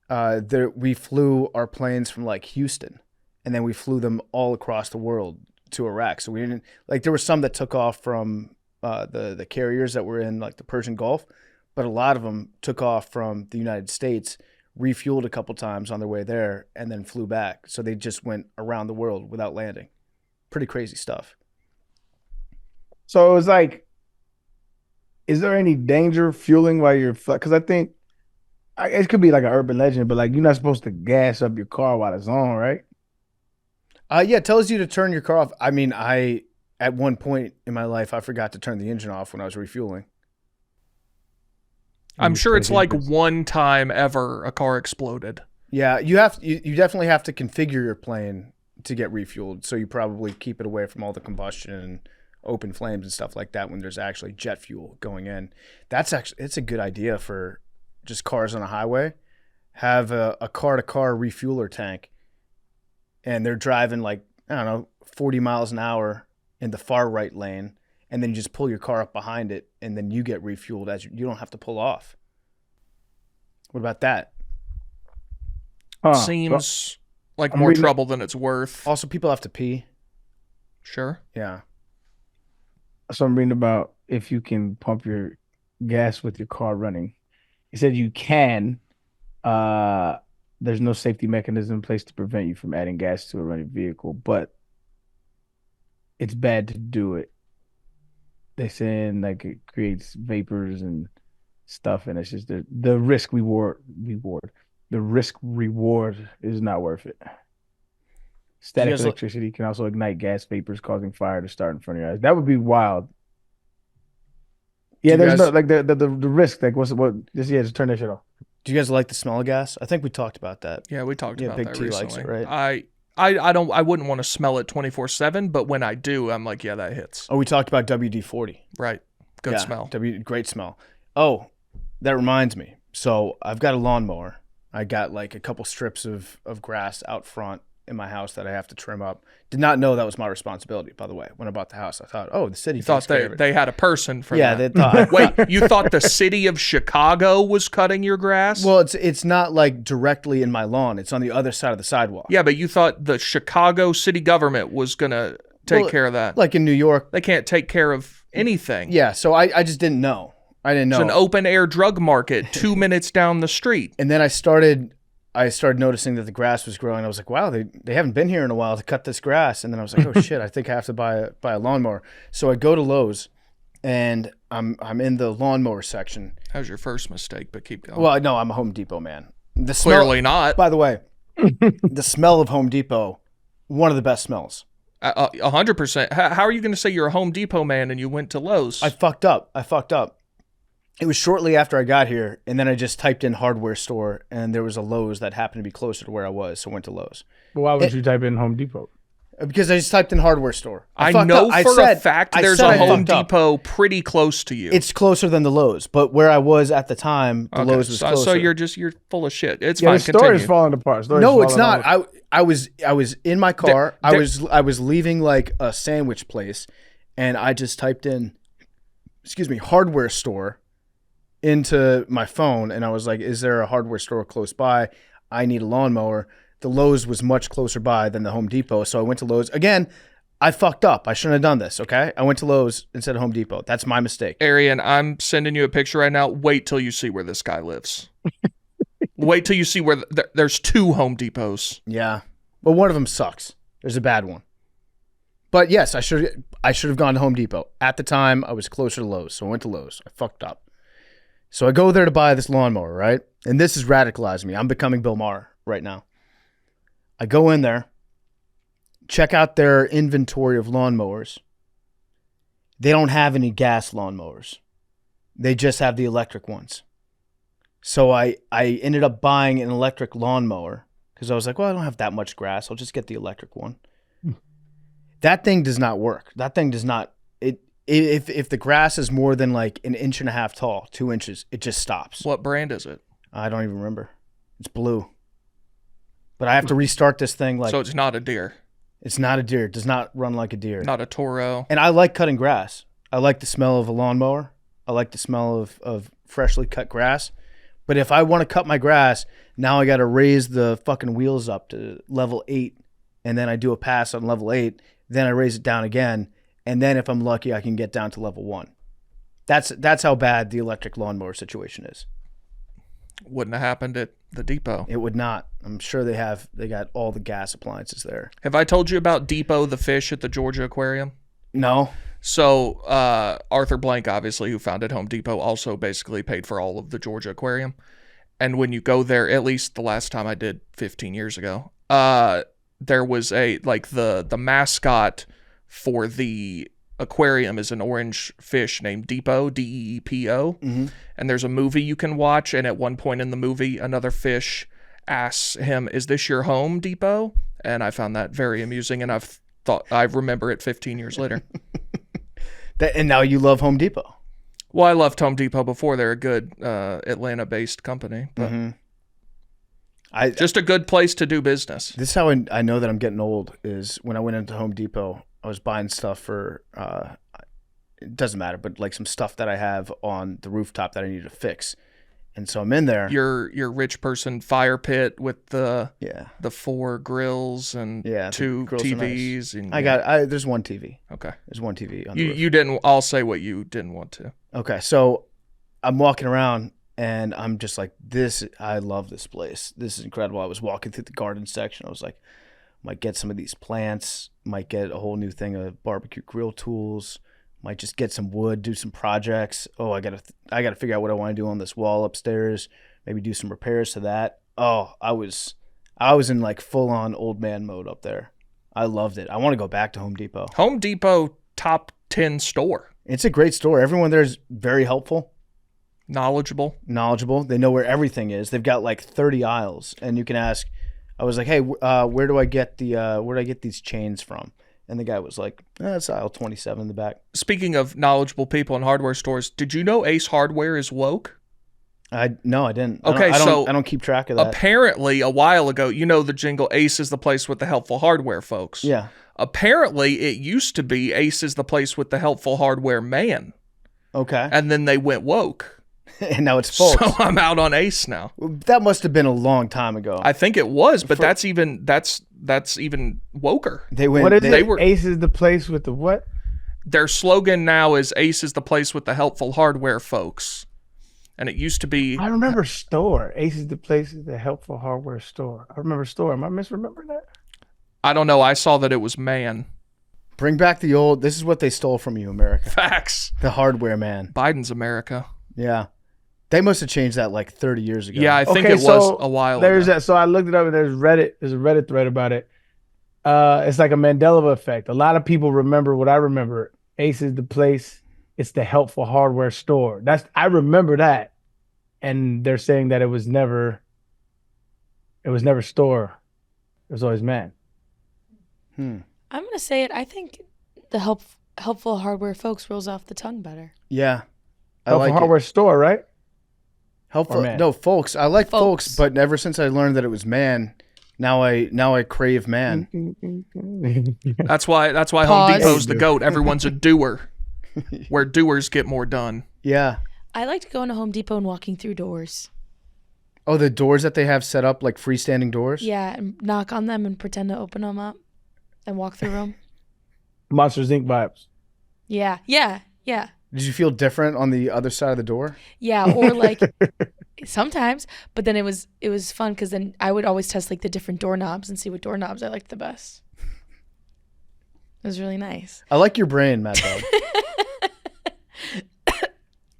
[SPEAKER 2] we flew our planes from like Houston, and then we flew them all across the world to Iraq. So we didn't there were some that took off from the carriers that were in like the Persian Gulf, but a lot of them took off from the United States, refueled a couple times on their way there, and then flew back. So they just went around the world without landing. Pretty crazy stuff.
[SPEAKER 1] So it was like, is there any danger fueling while you're? Because I think it could be like an urban legend, but like you're not supposed to gas up your car while it's on, right?
[SPEAKER 2] Yeah, it tells you to turn your car off. I mean, at one point in my life, I forgot to turn the engine off when I was refueling.
[SPEAKER 3] I'm sure it's like one time ever a car exploded.
[SPEAKER 2] Yeah, you definitely have to configure your plane to get refueled. So you probably keep it away from all the combustion and open flames and stuff like that when there's actually jet fuel going in. It's a good idea for just cars on a highway. Have a car-to-car refueler tank, and they're driving like, I don't know, 40 miles an hour in the far right lane, and then you just pull your car up behind it, and then you get refueled as you don't have to pull off. What about that?
[SPEAKER 3] Seems like more trouble than it's worth.
[SPEAKER 2] Also, people have to pee.
[SPEAKER 3] Sure.
[SPEAKER 2] Yeah.
[SPEAKER 1] So I'm reading about if you can pump your gas with your car running. It said you can. There's no safety mechanism in place to prevent you from adding gas to a running vehicle, but it's bad to do it. They're saying like it creates vapors and stuff, and it's just the risk reward. The risk reward is not worth it. Static electricity can also ignite gas vapors, causing fire to start in front of your eyes. That would be wild. Yeah, there's no like the risk. Like just turn that shit off.
[SPEAKER 2] Do you guys like the smell of gas? I think we talked about that.
[SPEAKER 3] Yeah, we talked about
[SPEAKER 2] Big
[SPEAKER 3] that
[SPEAKER 2] T
[SPEAKER 3] recently.
[SPEAKER 2] likes it, right?
[SPEAKER 3] I wouldn't want to smell it 24/7, but when I do, I'm like, yeah, that hits.
[SPEAKER 2] Oh, we talked about WD-40.
[SPEAKER 3] Right. Good smell.
[SPEAKER 2] Great smell. Oh, that reminds me. So I've got a lawnmower. I got like a couple strips of grass out front in my house that I have to trim up. Did not know that was my responsibility, by the way. When I bought the house, I thought, oh, the city
[SPEAKER 3] thought they had a person for that.
[SPEAKER 2] Yeah, they thought.
[SPEAKER 3] Wait, you thought the city of Chicago was cutting your grass?
[SPEAKER 2] Well, it's not like directly in my lawn. It's on the other side of the sidewalk.
[SPEAKER 3] Yeah, but you thought the Chicago city government was going to take care of that.
[SPEAKER 2] Like in New York.
[SPEAKER 3] They can't take care of anything.
[SPEAKER 2] Yeah, so I just didn't know. I didn't know.
[SPEAKER 3] It's an open air drug market 2 minutes down the street.
[SPEAKER 2] And then I started noticing that the grass was growing. I was like, wow, they haven't been here in a while to cut this grass. And then I was like, oh shit, I think I have to buy a lawnmower. So I go to Lowe's, and I'm in the lawnmower section.
[SPEAKER 3] That was your first mistake, but keep going.
[SPEAKER 2] Well, no, I'm a Home Depot man.
[SPEAKER 3] Clearly not.
[SPEAKER 2] By the way, the smell of Home Depot, one of the best smells.
[SPEAKER 3] 100%. How are you going to say you're a Home Depot man and you went to Lowe's?
[SPEAKER 2] I fucked up. It was shortly after I got here, and then I just typed in hardware store, and there was a Lowe's that happened to be closer to where I was, so I went to Lowe's.
[SPEAKER 1] But why would you type in Home Depot?
[SPEAKER 2] Because I just typed in hardware store.
[SPEAKER 3] I know for a fact there's a Home Depot pretty close to you.
[SPEAKER 2] It's closer than the Lowe's, but where I was at the time, the Lowe's was closer.
[SPEAKER 3] So you're full of shit. It's
[SPEAKER 1] fine.
[SPEAKER 3] The
[SPEAKER 1] story is falling apart.
[SPEAKER 2] No, it's not. I was in my car. I was leaving like a sandwich place, and I just typed in, hardware store into my phone, and I was like, is there a hardware store close by? I need a lawnmower. The Lowe's was much closer by than the Home Depot, so I went to Lowe's. Again, I fucked up. I shouldn't have done this, okay? I went to Lowe's instead of Home Depot. That's my mistake.
[SPEAKER 3] Arian, I'm sending you a picture right now. Wait till you see where this guy lives. Wait till you see where there's 2 Home Depots.
[SPEAKER 2] Yeah, but one of them sucks. There's a bad one. But yes, I should have gone to Home Depot. At the time, I was closer to Lowe's, so I went to Lowe's. I fucked up. So I go there to buy this lawnmower, right? And this is radicalizing me. I'm becoming Bill Maher right now. I go in there, check out their inventory of lawnmowers. They don't have any gas lawnmowers. They just have the electric ones. So I ended up buying an electric lawnmower because I was like, well, I don't have that much grass. I'll just get the electric one. That thing does not work. That thing does not. If the grass is more than like an inch and a half tall, 2 inches, it just stops.
[SPEAKER 3] What brand is it?
[SPEAKER 2] I don't even remember. It's blue. But I have to restart this thing. Like,
[SPEAKER 3] So it's not a deer,
[SPEAKER 2] it's not a deer. It does not run like a deer.
[SPEAKER 3] not a Toro.
[SPEAKER 2] And I like cutting grass. I like the smell of a lawnmower. I like the smell of freshly cut grass. But if I want to cut my grass, now I got to raise the fucking wheels up to level 8. And then I do a pass on level 8. Then I raise it down again. And then if I'm lucky, I can get down to level 1. That's how bad the electric lawnmower situation is.
[SPEAKER 3] Wouldn't have happened at the depot.
[SPEAKER 2] It would not. I'm sure they got all the gas appliances there.
[SPEAKER 3] Have I told you about Depot the fish at the Georgia Aquarium?
[SPEAKER 2] No.
[SPEAKER 3] So Arthur Blank, obviously, who founded Home Depot, also basically paid for all of the Georgia Aquarium. And when you go there, at least the last time I did 15 years ago, there was the mascot for the aquarium is an orange fish named Deepo, Deepo.
[SPEAKER 2] Mm-hmm.
[SPEAKER 3] And there's a movie you can watch. And at one point in the movie, another fish asks him, "Is this your home, Deepo?" And I found that very amusing. And I remember it 15 years later.
[SPEAKER 2] And now you love Home Depot.
[SPEAKER 3] Well, I loved Home Depot before. They're a good Atlanta-based company. But just a good place to do business.
[SPEAKER 2] This is how I know that I'm getting old is when I went into Home Depot, I was buying stuff for, it doesn't matter, but like some stuff that I have on the rooftop that I need to fix. And so I'm in there.
[SPEAKER 3] Your rich person fire pit with the 4 grills and 2
[SPEAKER 2] grills are
[SPEAKER 3] TVs.
[SPEAKER 2] nice.
[SPEAKER 3] And
[SPEAKER 2] there's one TV.
[SPEAKER 3] Okay.
[SPEAKER 2] There's one TV on the roof.
[SPEAKER 3] You didn't. I'll say what you didn't want to.
[SPEAKER 2] Okay, so I'm walking around and I'm just like, I love this place. This is incredible. I was walking through the garden section. I was like, might get some of these plants, might get a whole new thing of barbecue grill tools, might just get some wood, do some projects. Oh, I gotta figure out what I want to do on this wall upstairs. Maybe do some repairs to that. Oh, I was in like full on old man mode up there. I loved it. I want to go back to Home Depot.
[SPEAKER 3] Home Depot top 10 store.
[SPEAKER 2] It's a great store. Everyone there is very helpful.
[SPEAKER 3] Knowledgeable.
[SPEAKER 2] They know where everything is. They've got like 30 aisles, and you can ask. I was like, "Hey, where do I get these chains from?" And the guy was like, "It's aisle 27 in the back."
[SPEAKER 3] Speaking of knowledgeable people in hardware stores, did you know Ace Hardware is woke?
[SPEAKER 2] No, I didn't.
[SPEAKER 3] Okay,
[SPEAKER 2] I
[SPEAKER 3] so
[SPEAKER 2] don't keep track of that.
[SPEAKER 3] Apparently, a while ago, you know the jingle, "Ace is the place with the helpful hardware, folks."
[SPEAKER 2] Yeah.
[SPEAKER 3] Apparently, it used to be "Ace is the place with the helpful hardware, man."
[SPEAKER 2] Okay.
[SPEAKER 3] And then they went woke.
[SPEAKER 2] And now it's folks.
[SPEAKER 3] So I'm out on Ace now.
[SPEAKER 2] Well, that must have been a long time ago.
[SPEAKER 3] I think it was, but that's even woker.
[SPEAKER 1] What is it? Ace is the place with the what?
[SPEAKER 3] Their slogan now is "Ace is the place with the helpful hardware, folks." And it used to be.
[SPEAKER 1] I remember store. Ace is the place with the helpful hardware store. I remember store. Am I misremembering that?
[SPEAKER 3] I don't know. I saw that it was man.
[SPEAKER 2] Bring back the old. This is what they stole from you, America.
[SPEAKER 3] Facts.
[SPEAKER 2] The hardware man.
[SPEAKER 3] Biden's America.
[SPEAKER 2] Yeah. They must have changed that like 30 years ago.
[SPEAKER 3] Yeah, I think it was a while ago.
[SPEAKER 1] That. So I looked it up and there's Reddit. There's a Reddit thread about it. It's like a Mandela effect. A lot of people remember what I remember. Ace is the place. It's the helpful hardware store. I remember that. And they're saying that it was never store. It was always man.
[SPEAKER 4] I'm gonna say it. I think the helpful hardware folks rolls off the tongue better.
[SPEAKER 2] Yeah.
[SPEAKER 1] Helpful hardware store, right?
[SPEAKER 2] Helpful. No, folks. I like folks, but ever since I learned that it was man, now I crave man.
[SPEAKER 3] That's why Home Depot's the GOAT. Everyone's a doer. Where doers get more done.
[SPEAKER 2] Yeah.
[SPEAKER 4] I like to go into Home Depot and walking through doors.
[SPEAKER 2] Oh, the doors that they have set up, like freestanding doors?
[SPEAKER 4] Yeah, and knock on them and pretend to open them up and walk through them.
[SPEAKER 1] Monsters Inc. vibes.
[SPEAKER 4] Yeah.
[SPEAKER 2] Did you feel different on the other side of the door?
[SPEAKER 4] Yeah, or like sometimes, but then it was fun because then I would always test like the different doorknobs and see what doorknobs I liked the best. It was really nice.
[SPEAKER 2] I like your brain, Mad Dog.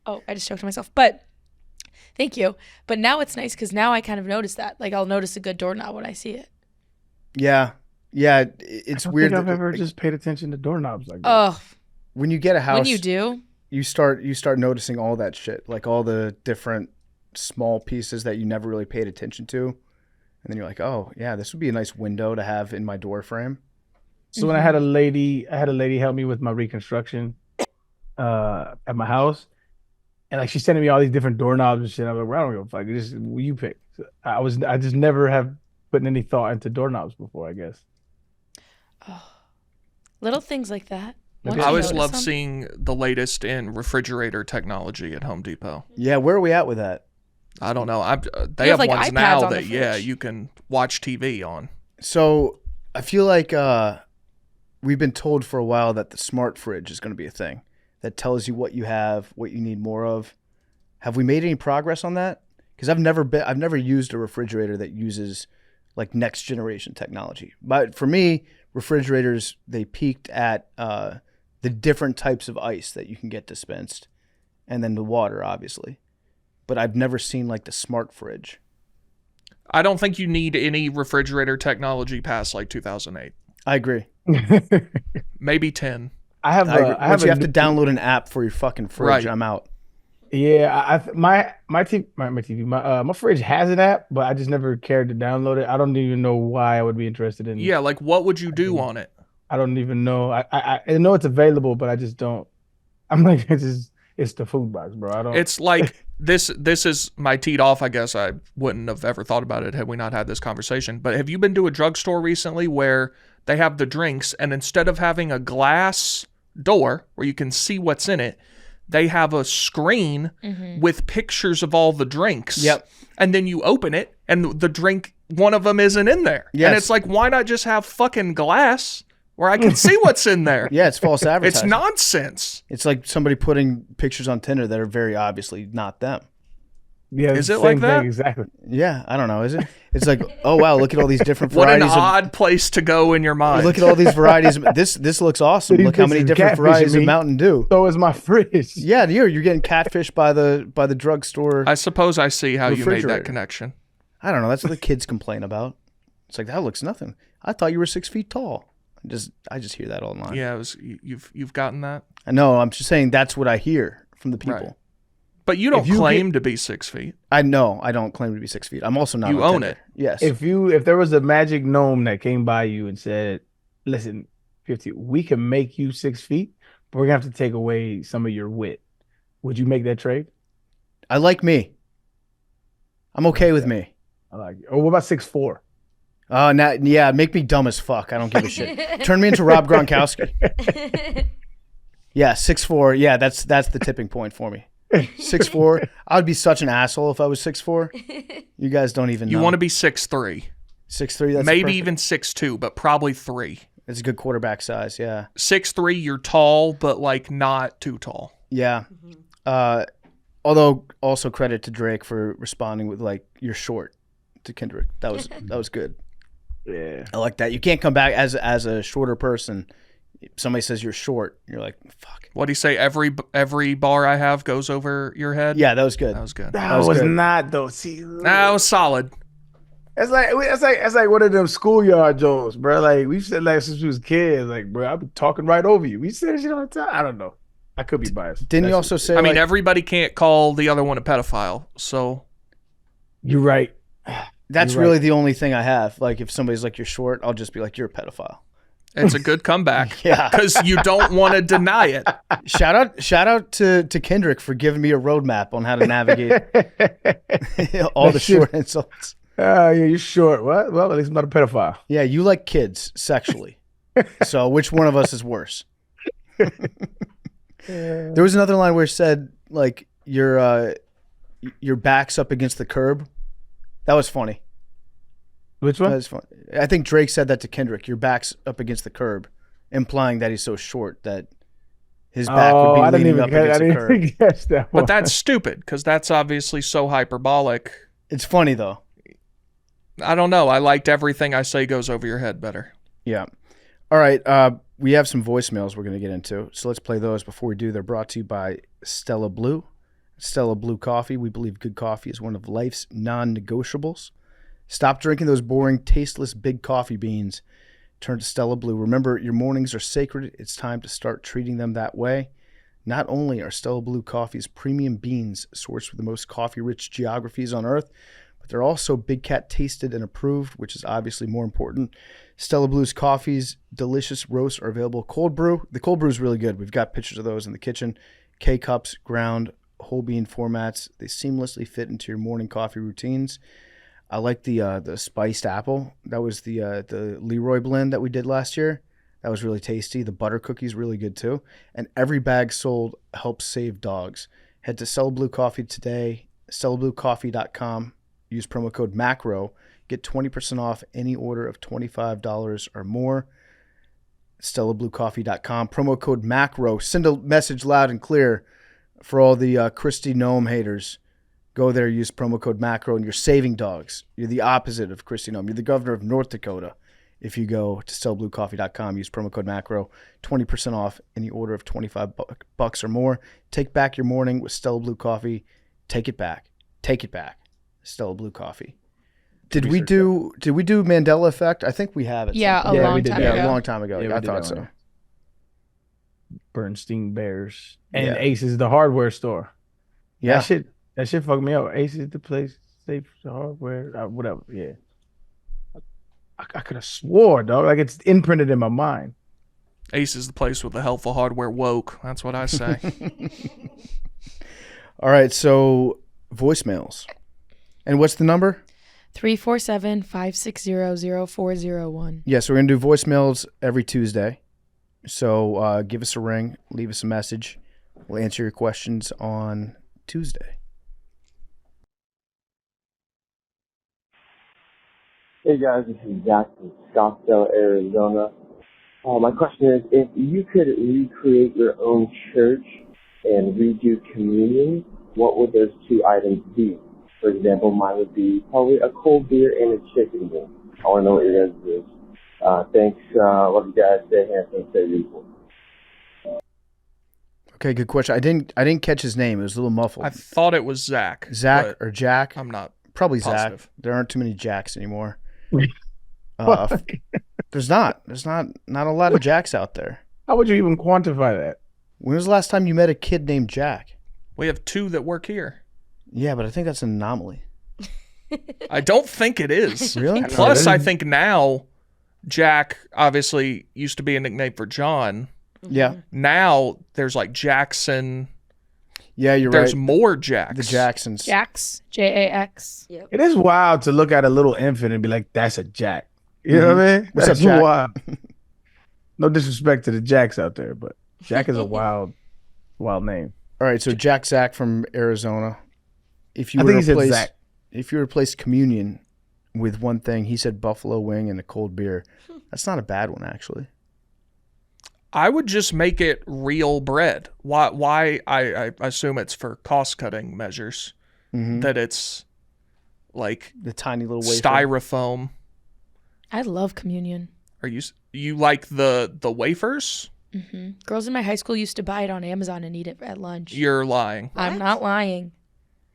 [SPEAKER 4] Oh, I just choked myself. But thank you. But now it's nice because now I kind of notice that. Like I'll notice a good doorknob when I see it.
[SPEAKER 2] Yeah. It's weird.
[SPEAKER 1] I've ever just paid attention to doorknobs like that.
[SPEAKER 4] Oh,
[SPEAKER 2] when you get a house,
[SPEAKER 4] when you do,
[SPEAKER 2] you start noticing all that shit, like all the different small pieces that you never really paid attention to, and then you're like, oh yeah, this would be a nice window to have in my door frame.
[SPEAKER 1] So when I had a lady help me with my reconstruction, at my house, and like she's sending me all these different doorknobs and shit. I'm like, well, I don't give a fuck. Just what you pick. So I just never have put any thought into doorknobs before, I guess.
[SPEAKER 4] Oh, little things like that.
[SPEAKER 1] Maybe
[SPEAKER 4] Once
[SPEAKER 3] I
[SPEAKER 4] you
[SPEAKER 3] always
[SPEAKER 4] notice
[SPEAKER 3] love
[SPEAKER 4] them-
[SPEAKER 3] seeing the latest in refrigerator technology at Home Depot.
[SPEAKER 2] Yeah, where are we at with that?
[SPEAKER 3] I don't know. They
[SPEAKER 4] You have,
[SPEAKER 3] have
[SPEAKER 4] like,
[SPEAKER 3] ones
[SPEAKER 4] iPads
[SPEAKER 3] now
[SPEAKER 4] on the
[SPEAKER 3] that
[SPEAKER 4] fridge.
[SPEAKER 3] you can watch TV on.
[SPEAKER 2] So I feel like we've been told for a while that the smart fridge is going to be a thing that tells you what you have, what you need more of. Have we made any progress on that? Because I've never used a refrigerator that uses like next generation technology. But for me, refrigerators, they peaked at the different types of ice that you can get dispensed, and then the water, obviously. But I've never seen like the smart fridge.
[SPEAKER 3] I don't think you need any refrigerator technology past like 2008.
[SPEAKER 2] I agree.
[SPEAKER 3] Maybe 10.
[SPEAKER 1] I have
[SPEAKER 2] I agree.
[SPEAKER 1] I
[SPEAKER 2] Once
[SPEAKER 1] have
[SPEAKER 2] you have to download an app for your fucking fridge,
[SPEAKER 3] Right.
[SPEAKER 2] I'm out.
[SPEAKER 1] Yeah, my fridge has an app, but I just never cared to download it. I don't even know why I would be interested in.
[SPEAKER 3] Yeah, like what would you do on it?
[SPEAKER 1] I don't even know. I know it's available, but I just don't. I'm like, it's the food box, bro. I don't.
[SPEAKER 3] It's like this is my teed off. I guess I wouldn't have ever thought about it had we not had this conversation. But have you been to a drugstore recently where they have the drinks, and instead of having a glass door where you can see what's in it, they have a screen with pictures of all the drinks.
[SPEAKER 2] Yep.
[SPEAKER 3] And then you open it, and the drink, one of them isn't in there.
[SPEAKER 2] Yes.
[SPEAKER 3] And it's like, why not just have fucking glass where I can see what's in there?
[SPEAKER 2] Yeah, it's false
[SPEAKER 3] It's
[SPEAKER 2] advertising.
[SPEAKER 3] nonsense.
[SPEAKER 2] It's like somebody putting pictures on Tinder that are very obviously not them.
[SPEAKER 1] Yeah,
[SPEAKER 3] Is
[SPEAKER 1] it's
[SPEAKER 3] it
[SPEAKER 1] the
[SPEAKER 3] like
[SPEAKER 1] same
[SPEAKER 3] that?
[SPEAKER 1] thing, exactly.
[SPEAKER 2] Yeah, I don't know. Is it? It's like, oh wow, look at all these different
[SPEAKER 3] What an
[SPEAKER 2] varieties.
[SPEAKER 3] odd place to go in your mind.
[SPEAKER 2] Look at all these varieties. This looks awesome.
[SPEAKER 1] These
[SPEAKER 2] Look how many
[SPEAKER 1] bitches
[SPEAKER 2] different
[SPEAKER 1] catfishing
[SPEAKER 2] varieties of
[SPEAKER 1] me.
[SPEAKER 2] Mountain Dew.
[SPEAKER 1] So is my fridge.
[SPEAKER 2] Yeah, you're getting catfish by the drugstore.
[SPEAKER 3] I suppose I see how you made
[SPEAKER 2] Refrigerator.
[SPEAKER 3] that connection.
[SPEAKER 2] I don't know. That's what the kids complain about. It's like, that looks nothing. I thought you were 6 feet tall. I just hear that all the time.
[SPEAKER 3] Yeah, you've gotten that,
[SPEAKER 2] I know. I'm just saying that's what I hear from the people.
[SPEAKER 3] Right. but you don't
[SPEAKER 1] If you
[SPEAKER 3] claim to be 6 feet.
[SPEAKER 2] I know. I don't claim to be 6 feet. I'm also not.
[SPEAKER 3] You
[SPEAKER 2] on
[SPEAKER 3] own
[SPEAKER 2] Tinder.
[SPEAKER 3] it.
[SPEAKER 2] Yes.
[SPEAKER 1] If there was a magic gnome that came by you and said, "Listen, 50, we can make you 6 feet, but we're gonna have to take away some of your wit," would you make that trade?
[SPEAKER 2] I like me. I'm okay with me.
[SPEAKER 1] I like it. Or what about 6'4"?
[SPEAKER 2] Yeah, make me dumb as fuck. I don't give a shit. Turn me into Rob Gronkowski. Yeah, 6'4". Yeah, that's the tipping point for me. 6'4". I would be such an asshole if I was 6'4". You guys don't even know.
[SPEAKER 3] You want to be 6'3",
[SPEAKER 2] 6'3"? That's
[SPEAKER 3] maybe
[SPEAKER 2] perfect.
[SPEAKER 3] even 6'2", but probably 3.
[SPEAKER 2] It's a good quarterback size. Yeah.
[SPEAKER 3] 6'3", you're tall, but like not too tall.
[SPEAKER 2] Yeah. Although also credit to Drake for responding with like, "You're short" to Kendrick. That was good.
[SPEAKER 1] Yeah.
[SPEAKER 2] I like that. You can't come back as a shorter person. Somebody says you're short, you're like, fuck.
[SPEAKER 3] What do you say? Every bar I have goes over your head.
[SPEAKER 2] Yeah, that was good.
[SPEAKER 3] That was good.
[SPEAKER 1] That
[SPEAKER 2] was
[SPEAKER 1] was
[SPEAKER 2] good.
[SPEAKER 1] not though. See,
[SPEAKER 3] That was solid.
[SPEAKER 1] it's like one of them schoolyard jokes, bro. Like we said, like since we was kids, like bro, I'll be talking right over you. We said shit all the time. I don't know. I could be biased.
[SPEAKER 2] Didn't you
[SPEAKER 1] That's
[SPEAKER 2] also
[SPEAKER 1] it.
[SPEAKER 2] say?
[SPEAKER 3] I mean,
[SPEAKER 2] like,
[SPEAKER 3] everybody can't call the other one a pedophile. So
[SPEAKER 1] You're right.
[SPEAKER 2] that's
[SPEAKER 1] you're
[SPEAKER 2] really
[SPEAKER 1] right.
[SPEAKER 2] the only thing I have. Like, if somebody's like, "You're short," I'll just be like, "You're a pedophile."
[SPEAKER 3] it's a good comeback.
[SPEAKER 2] Yeah.
[SPEAKER 3] Because you don't want to deny it.
[SPEAKER 2] Shout out to Kendrick for giving me a roadmap on how to navigate all the
[SPEAKER 1] That shit-
[SPEAKER 2] short insults.
[SPEAKER 1] Yeah, you're short. What? Well, at least I'm not a pedophile.
[SPEAKER 2] Yeah, you like kids sexually. So which one of us is worse? There was another line where it said like your back's up against the curb. That was funny.
[SPEAKER 1] Which
[SPEAKER 2] That
[SPEAKER 1] one?
[SPEAKER 2] was funny. I think Drake said that to Kendrick. Your back's up against the curb, implying that he's so short that his back would be
[SPEAKER 1] I didn't
[SPEAKER 2] leaning
[SPEAKER 1] even
[SPEAKER 2] up
[SPEAKER 1] catch, I
[SPEAKER 2] against the
[SPEAKER 1] didn't
[SPEAKER 2] curb.
[SPEAKER 1] even catch that one.
[SPEAKER 3] But that's stupid because that's obviously so hyperbolic.
[SPEAKER 2] It's funny though.
[SPEAKER 3] I don't know. I liked everything I say goes over your head better.
[SPEAKER 2] Yeah. All right. We have some voicemails we're going to get into. So let's play those. Before we do, they're brought to you by Stella Blue. Stella Blue Coffee. We believe good coffee is one of life's non-negotiables. Stop drinking those boring, tasteless big coffee beans. Turn to Stella Blue. Remember, your mornings are sacred. It's time to start treating them that way. Not only are Stella Blue Coffee's premium beans sourced from the most coffee-rich geographies on Earth, but they're also Big Cat tasted and approved, which is obviously more important. Stella Blue's coffees, delicious roasts are available. Cold brew. The cold brew is really good. We've got pictures of those in the kitchen. K-cups, ground, whole bean formats. They seamlessly fit into your morning coffee routines. I like the spiced apple. That was the Leroy blend that we did last year. That was really tasty. The butter cookies really good too. And every bag sold helps save dogs. Head to Stella Blue Coffee today. StellaBlueCoffee.com. Use promo code MACRO. Get 20% off any order of $25 or more. StellaBlueCoffee.com. Promo code MACRO. Send a message loud and clear for all the Christy Gnome haters. Go there, use promo code MACRO, and you're saving dogs. You're the opposite of Christy Gnome. You're the governor of North Dakota. If you go to StellaBlueCoffee.com, use promo code MACRO, 20% off any order of $25 or more. Take back your morning with Stella Blue Coffee. Take it back. Take it back. Stella Blue Coffee. Did we do Mandela Effect? I think we have it.
[SPEAKER 4] Yeah, a long time ago.
[SPEAKER 2] Yeah, a long time ago.
[SPEAKER 1] Yeah,
[SPEAKER 2] Yeah, I
[SPEAKER 1] we did
[SPEAKER 2] thought
[SPEAKER 1] that
[SPEAKER 2] so.
[SPEAKER 1] one. Bernstein Bears and
[SPEAKER 2] Yeah.
[SPEAKER 1] Ace is the hardware store.
[SPEAKER 2] Yeah.
[SPEAKER 1] That shit fucked me up. Ace is the place, safe hardware, whatever. Yeah, I could have swore, dog. Like it's imprinted in my mind.
[SPEAKER 3] Ace is the place with the helpful hardware woke. That's what I say.
[SPEAKER 2] All right, so voicemails. And what's the number?
[SPEAKER 4] 347-560-0401.
[SPEAKER 2] Yeah, so we're going to do voicemails every Tuesday. So give us a ring, leave us a message. We'll answer your questions on Tuesday.
[SPEAKER 5] Hey guys, this is Zach from Scottsdale, Arizona. My question is, if you could recreate your own church and redo communion, what would those two items be? For example, mine would be probably a cold beer and a chicken wing. I want to know what your guys is. Thanks. Love you guys. Stay handsome. Stay beautiful.
[SPEAKER 2] Okay, good question. I didn't catch his name. It was a little muffled.
[SPEAKER 3] I thought it was Zach.
[SPEAKER 2] Zach
[SPEAKER 3] but
[SPEAKER 2] or Jack?
[SPEAKER 3] I'm not.
[SPEAKER 2] Probably
[SPEAKER 3] positive.
[SPEAKER 2] Zach. There aren't too many Jacks anymore. There's not a lot of Jacks out there.
[SPEAKER 1] How would you even quantify that?
[SPEAKER 2] When was the last time you met a kid named Jack?
[SPEAKER 3] We have two that work here.
[SPEAKER 2] Yeah, but I think that's an anomaly.
[SPEAKER 3] I don't think it is.
[SPEAKER 2] Really?
[SPEAKER 3] Plus, I think now Jack obviously used to be a nickname for John.
[SPEAKER 2] Yeah.
[SPEAKER 3] Now there's like Jackson.
[SPEAKER 2] Yeah, you're
[SPEAKER 3] There's
[SPEAKER 2] right.
[SPEAKER 3] more Jacks.
[SPEAKER 2] The Jacksons.
[SPEAKER 4] Jax, Jax.
[SPEAKER 6] Yep.
[SPEAKER 1] It is wild to look at a little infant and be like, "That's a Jack." You know what I mean?
[SPEAKER 2] What's
[SPEAKER 1] That's
[SPEAKER 2] up, Jack?
[SPEAKER 1] wild. No disrespect to the Jacks out there, but Jack is a wild name.
[SPEAKER 2] All right, so Jack Zach from Arizona. If you
[SPEAKER 1] I
[SPEAKER 2] were
[SPEAKER 1] think
[SPEAKER 2] to
[SPEAKER 1] he said
[SPEAKER 2] replace,
[SPEAKER 1] Zach.
[SPEAKER 2] if you replace communion with one thing, he said buffalo wing and a cold beer. That's not a bad one, actually.
[SPEAKER 3] I would just make it real bread. Why I assume it's for cost-cutting measures.
[SPEAKER 2] Mm-hmm.
[SPEAKER 3] That it's like
[SPEAKER 2] The tiny little wafer.
[SPEAKER 3] styrofoam.
[SPEAKER 4] I love communion.
[SPEAKER 3] Are you like the wafers?
[SPEAKER 4] Hmm. Girls in my high school used to buy it on Amazon and eat it at lunch.
[SPEAKER 3] You're lying.
[SPEAKER 4] I'm not lying.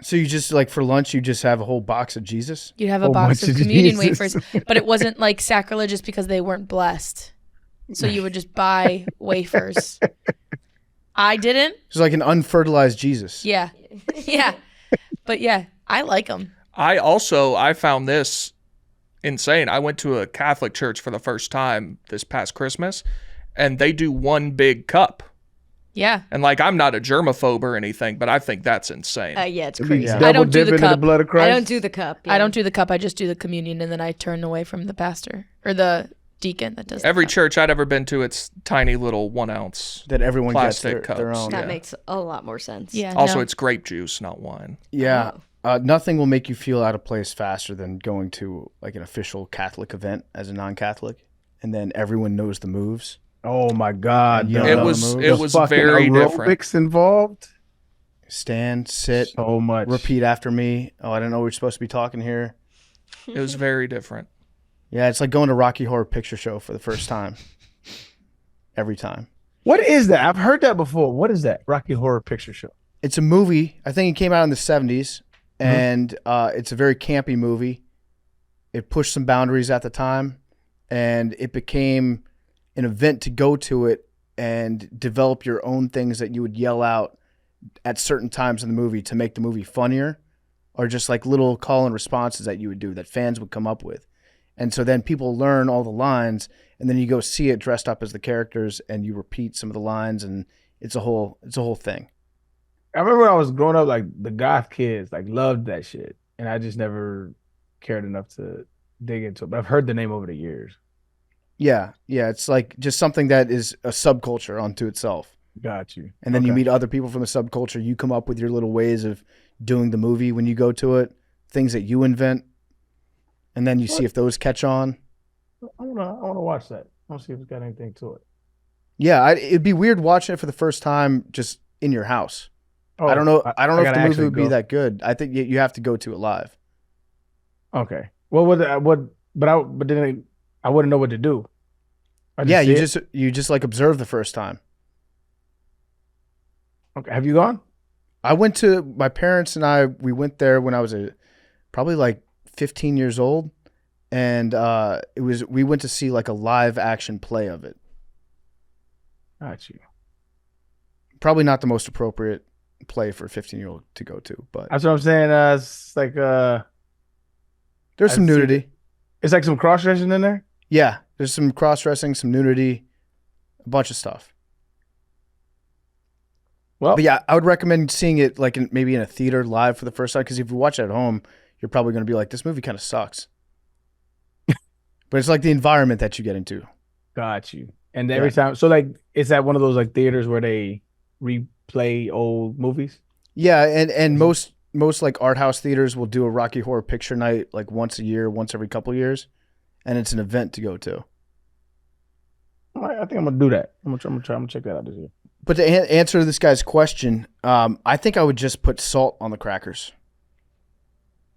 [SPEAKER 2] So you just like for lunch, you just have a whole box of Jesus.
[SPEAKER 4] You'd have a
[SPEAKER 1] Oh,
[SPEAKER 4] box
[SPEAKER 1] bunch
[SPEAKER 4] of
[SPEAKER 1] of
[SPEAKER 4] communion
[SPEAKER 1] Jesus.
[SPEAKER 4] wafers, but it wasn't like sacrilegious because they weren't blessed. So you would just buy wafers. I didn't.
[SPEAKER 2] It's like an unfertilized Jesus.
[SPEAKER 4] Yeah. Yeah. But yeah, I like them.
[SPEAKER 3] I found this insane. I went to a Catholic church for the first time this past Christmas, and they do one big cup.
[SPEAKER 4] Yeah.
[SPEAKER 3] And like, I'm not a germaphobe or anything, but I think that's insane.
[SPEAKER 6] Yeah, it's crazy.
[SPEAKER 2] Yeah.
[SPEAKER 4] I don't do
[SPEAKER 1] Double
[SPEAKER 4] the
[SPEAKER 1] dip in
[SPEAKER 4] cup.
[SPEAKER 1] the blood of Christ.
[SPEAKER 6] I don't do the cup.
[SPEAKER 4] I don't do the cup. I just do the communion, and then I turn away from the pastor or the deacon that does the
[SPEAKER 3] Every
[SPEAKER 4] cup.
[SPEAKER 3] church I'd ever been to, it's tiny little 1 ounce.
[SPEAKER 2] That everyone
[SPEAKER 3] Plastic
[SPEAKER 2] gets their
[SPEAKER 3] cups.
[SPEAKER 2] own.
[SPEAKER 6] That
[SPEAKER 3] Yeah.
[SPEAKER 6] makes a lot more sense.
[SPEAKER 4] Yeah.
[SPEAKER 3] Also,
[SPEAKER 4] no.
[SPEAKER 3] it's grape juice, not wine.
[SPEAKER 2] Yeah.
[SPEAKER 6] Oh.
[SPEAKER 2] Nothing will make you feel out of place faster than going to like an official Catholic event as a non-Catholic, and then everyone knows the moves.
[SPEAKER 1] Oh my God!
[SPEAKER 2] Yeah,
[SPEAKER 1] no.
[SPEAKER 3] It was
[SPEAKER 2] the
[SPEAKER 3] it was
[SPEAKER 1] fucking
[SPEAKER 3] very different.
[SPEAKER 1] aerobics involved.
[SPEAKER 2] Stand, sit,
[SPEAKER 1] So much.
[SPEAKER 2] repeat after me. Oh, I didn't know we were supposed to be talking here.
[SPEAKER 3] It was very different.
[SPEAKER 2] Yeah, it's like going to Rocky Horror Picture Show for the first time. Every time.
[SPEAKER 1] What is that? I've heard that before. What is that? Rocky Horror Picture Show.
[SPEAKER 2] It's a movie. I think it came out in the 70s, and it's a very campy movie. It pushed some boundaries at the time, and it became an event to go to it and develop your own things that you would yell out at certain times in the movie to make the movie funnier are just like little call and responses that you would do that fans would come up with. And so then people learn all the lines, and then you go see it dressed up as the characters, and you repeat some of the lines, and it's a whole thing.
[SPEAKER 1] I remember when I was growing up, like the goth kids, like loved that shit, and I just never cared enough to dig into it. But I've heard the name over the years.
[SPEAKER 2] Yeah, it's like just something that is a subculture unto itself.
[SPEAKER 1] Got you.
[SPEAKER 2] And then you
[SPEAKER 1] Okay.
[SPEAKER 2] meet other people from the subculture. You come up with your little ways of doing the movie when you go to it, things that you invent, and then you see if those catch on.
[SPEAKER 1] I wanna watch that. I want to see if it's got anything to it.
[SPEAKER 2] Yeah, it'd be weird watching it for the first time just in your house. I don't know. I don't know if
[SPEAKER 1] gotta
[SPEAKER 2] the movie
[SPEAKER 1] actually
[SPEAKER 2] would be
[SPEAKER 1] go.
[SPEAKER 2] that good. I think you have to go to it live.
[SPEAKER 1] Okay. Well, but then I wouldn't know what to do. I
[SPEAKER 2] Yeah,
[SPEAKER 1] see it.
[SPEAKER 2] you just like observe the first time.
[SPEAKER 1] Okay. Have you gone?
[SPEAKER 2] I went to my parents and we went there when I was probably like 15 years old, and we went to see like a live action play of it.
[SPEAKER 1] Got you.
[SPEAKER 2] Probably not the most appropriate play for a 15-year-old to go to, but
[SPEAKER 1] That's what I'm saying. It's like
[SPEAKER 2] there's some
[SPEAKER 1] I've seen
[SPEAKER 2] nudity.
[SPEAKER 1] it's like some cross dressing in there.
[SPEAKER 2] Yeah, there's some cross-dressing, some nudity, a bunch of stuff.
[SPEAKER 1] Well,
[SPEAKER 2] But yeah, I would recommend seeing it like maybe in a theater live for the first time, because if you watch it at home, you're probably going to be like, this movie kind of sucks. But it's like the environment that you get into.
[SPEAKER 1] got you. And every time, so like, it's at one of those like theaters where they replay old movies.
[SPEAKER 2] Yeah, and most like art house theaters will do a Rocky Horror Picture Night like once a year, once every couple of years, and it's an event to go to.
[SPEAKER 1] I think I'm gonna do that. I'm gonna check that out this year.
[SPEAKER 2] But to answer this guy's question, I think I would just put salt on the crackers,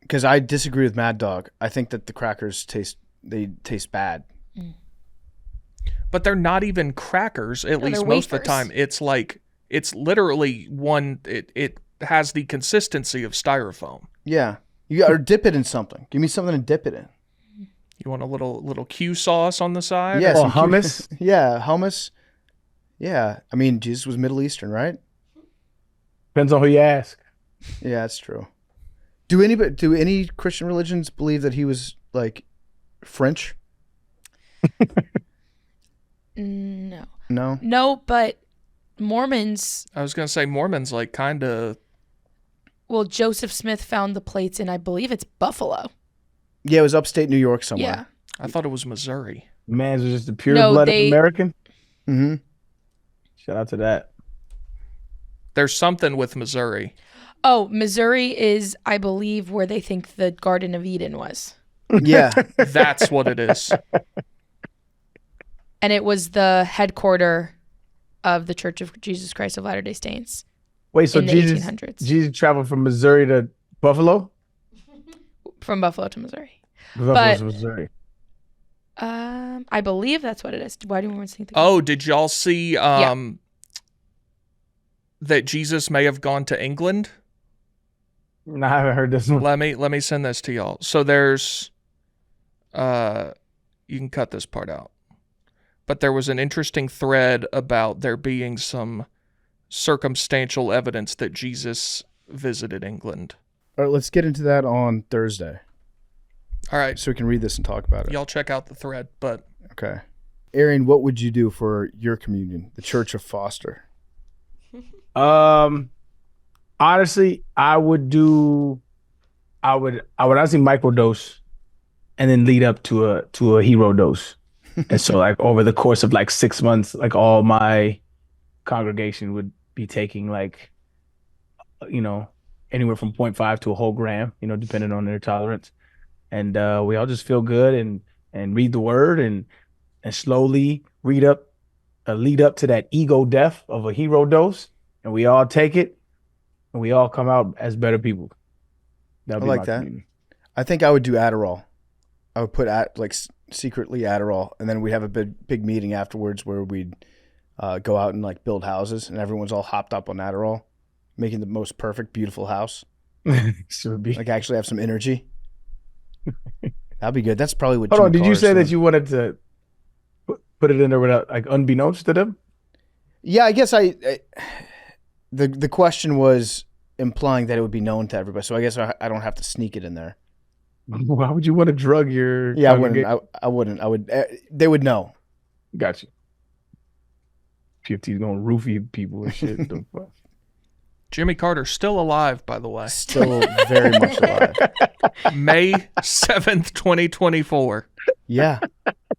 [SPEAKER 2] because I disagree with Mad Dog. I think that the crackers taste bad.
[SPEAKER 3] But they're not even crackers, at
[SPEAKER 4] No,
[SPEAKER 3] least
[SPEAKER 4] they're
[SPEAKER 3] most of the
[SPEAKER 4] wafers.
[SPEAKER 3] time. It's literally one, it has the consistency of styrofoam.
[SPEAKER 2] Yeah, you got to dip it in something. Give me something to dip it in.
[SPEAKER 3] You want a little Q sauce on the side?
[SPEAKER 2] Yeah,
[SPEAKER 1] Oh,
[SPEAKER 2] some
[SPEAKER 1] hummus.
[SPEAKER 2] Yeah, hummus. Yeah, I mean, Jesus was Middle Eastern, right?
[SPEAKER 1] Depends on who you ask.
[SPEAKER 2] Yeah, that's true. Do any Christian religions believe that he was like French?
[SPEAKER 4] No.
[SPEAKER 2] No.
[SPEAKER 4] No, but Mormons,
[SPEAKER 3] I was going to say Mormons like kind of,
[SPEAKER 4] well, Joseph Smith found the plates in, I believe it's Buffalo.
[SPEAKER 2] Yeah, it was upstate New York somewhere.
[SPEAKER 4] Yeah.
[SPEAKER 3] I thought it was Missouri.
[SPEAKER 1] Man's just a pure
[SPEAKER 4] No,
[SPEAKER 1] blooded
[SPEAKER 4] they-
[SPEAKER 1] American.
[SPEAKER 2] Mm-hmm.
[SPEAKER 1] Shout out to that.
[SPEAKER 3] There's something with Missouri.
[SPEAKER 4] Oh, Missouri is, I believe, where they think the Garden of Eden was.
[SPEAKER 2] Yeah.
[SPEAKER 3] That's what it is.
[SPEAKER 4] And it was the headquarter of the Church of Jesus Christ of Latter-day Saints
[SPEAKER 1] Wait, so
[SPEAKER 4] in the
[SPEAKER 1] Jesus
[SPEAKER 4] 1800s.
[SPEAKER 1] Jesus traveled from Missouri to Buffalo?
[SPEAKER 4] From Buffalo to Missouri.
[SPEAKER 1] Buffalo
[SPEAKER 4] But-
[SPEAKER 1] to Missouri.
[SPEAKER 4] I believe that's what it is. Why do we want to think that?
[SPEAKER 3] Oh, did y'all see that Jesus may have gone to England?
[SPEAKER 1] No, I haven't heard this one.
[SPEAKER 3] Let me send this to y'all. So there's you can cut this part out. But there was an interesting thread about there being some circumstantial evidence that Jesus visited England.
[SPEAKER 2] All right, let's get into that on Thursday,
[SPEAKER 3] All right,
[SPEAKER 2] so we can read this and talk about it.
[SPEAKER 3] y'all check out the thread, but
[SPEAKER 2] Okay. Arian, what would you do for your communion, the Church of Foster?
[SPEAKER 1] Honestly, I would honestly microdose and then lead up to a hero dose. And so like over the course of like 6 months, like all my congregation would be taking like, anywhere from 0.5 to a whole gram, depending on their tolerance. And we all just feel good and read the word and slowly lead up to that ego death of a hero dose. And we all take it and we all come out as better people. That'd
[SPEAKER 2] I
[SPEAKER 1] be
[SPEAKER 2] like
[SPEAKER 1] my
[SPEAKER 2] that.
[SPEAKER 1] communion.
[SPEAKER 2] I think I would do Adderall. I would put secretly Adderall, and then we'd have a big meeting afterwards where we'd go out and like build houses, and everyone's all hopped up on Adderall, making the most perfect, beautiful house.
[SPEAKER 1] Should be.
[SPEAKER 2] Like actually have some energy. That'd be good. That's probably what.
[SPEAKER 1] Hold
[SPEAKER 2] Jimmy
[SPEAKER 1] on, did you
[SPEAKER 2] Carter's
[SPEAKER 1] say that
[SPEAKER 2] doing.
[SPEAKER 1] you wanted to put it in there without like unbeknownst to them?
[SPEAKER 2] Yeah, I guess the question was, implying that it would be known to everybody. So I guess I don't have to sneak it in there.
[SPEAKER 1] Why would you want to drug your
[SPEAKER 2] Yeah, I wouldn't.
[SPEAKER 1] congregation?
[SPEAKER 2] I wouldn't. I would. They would know.
[SPEAKER 1] Got you. PFT's gonna roofie people and shit. The fuck?
[SPEAKER 3] Jimmy Carter's still alive, by the way.
[SPEAKER 2] Still very much alive.
[SPEAKER 3] May 7th, 2024.
[SPEAKER 2] Yeah.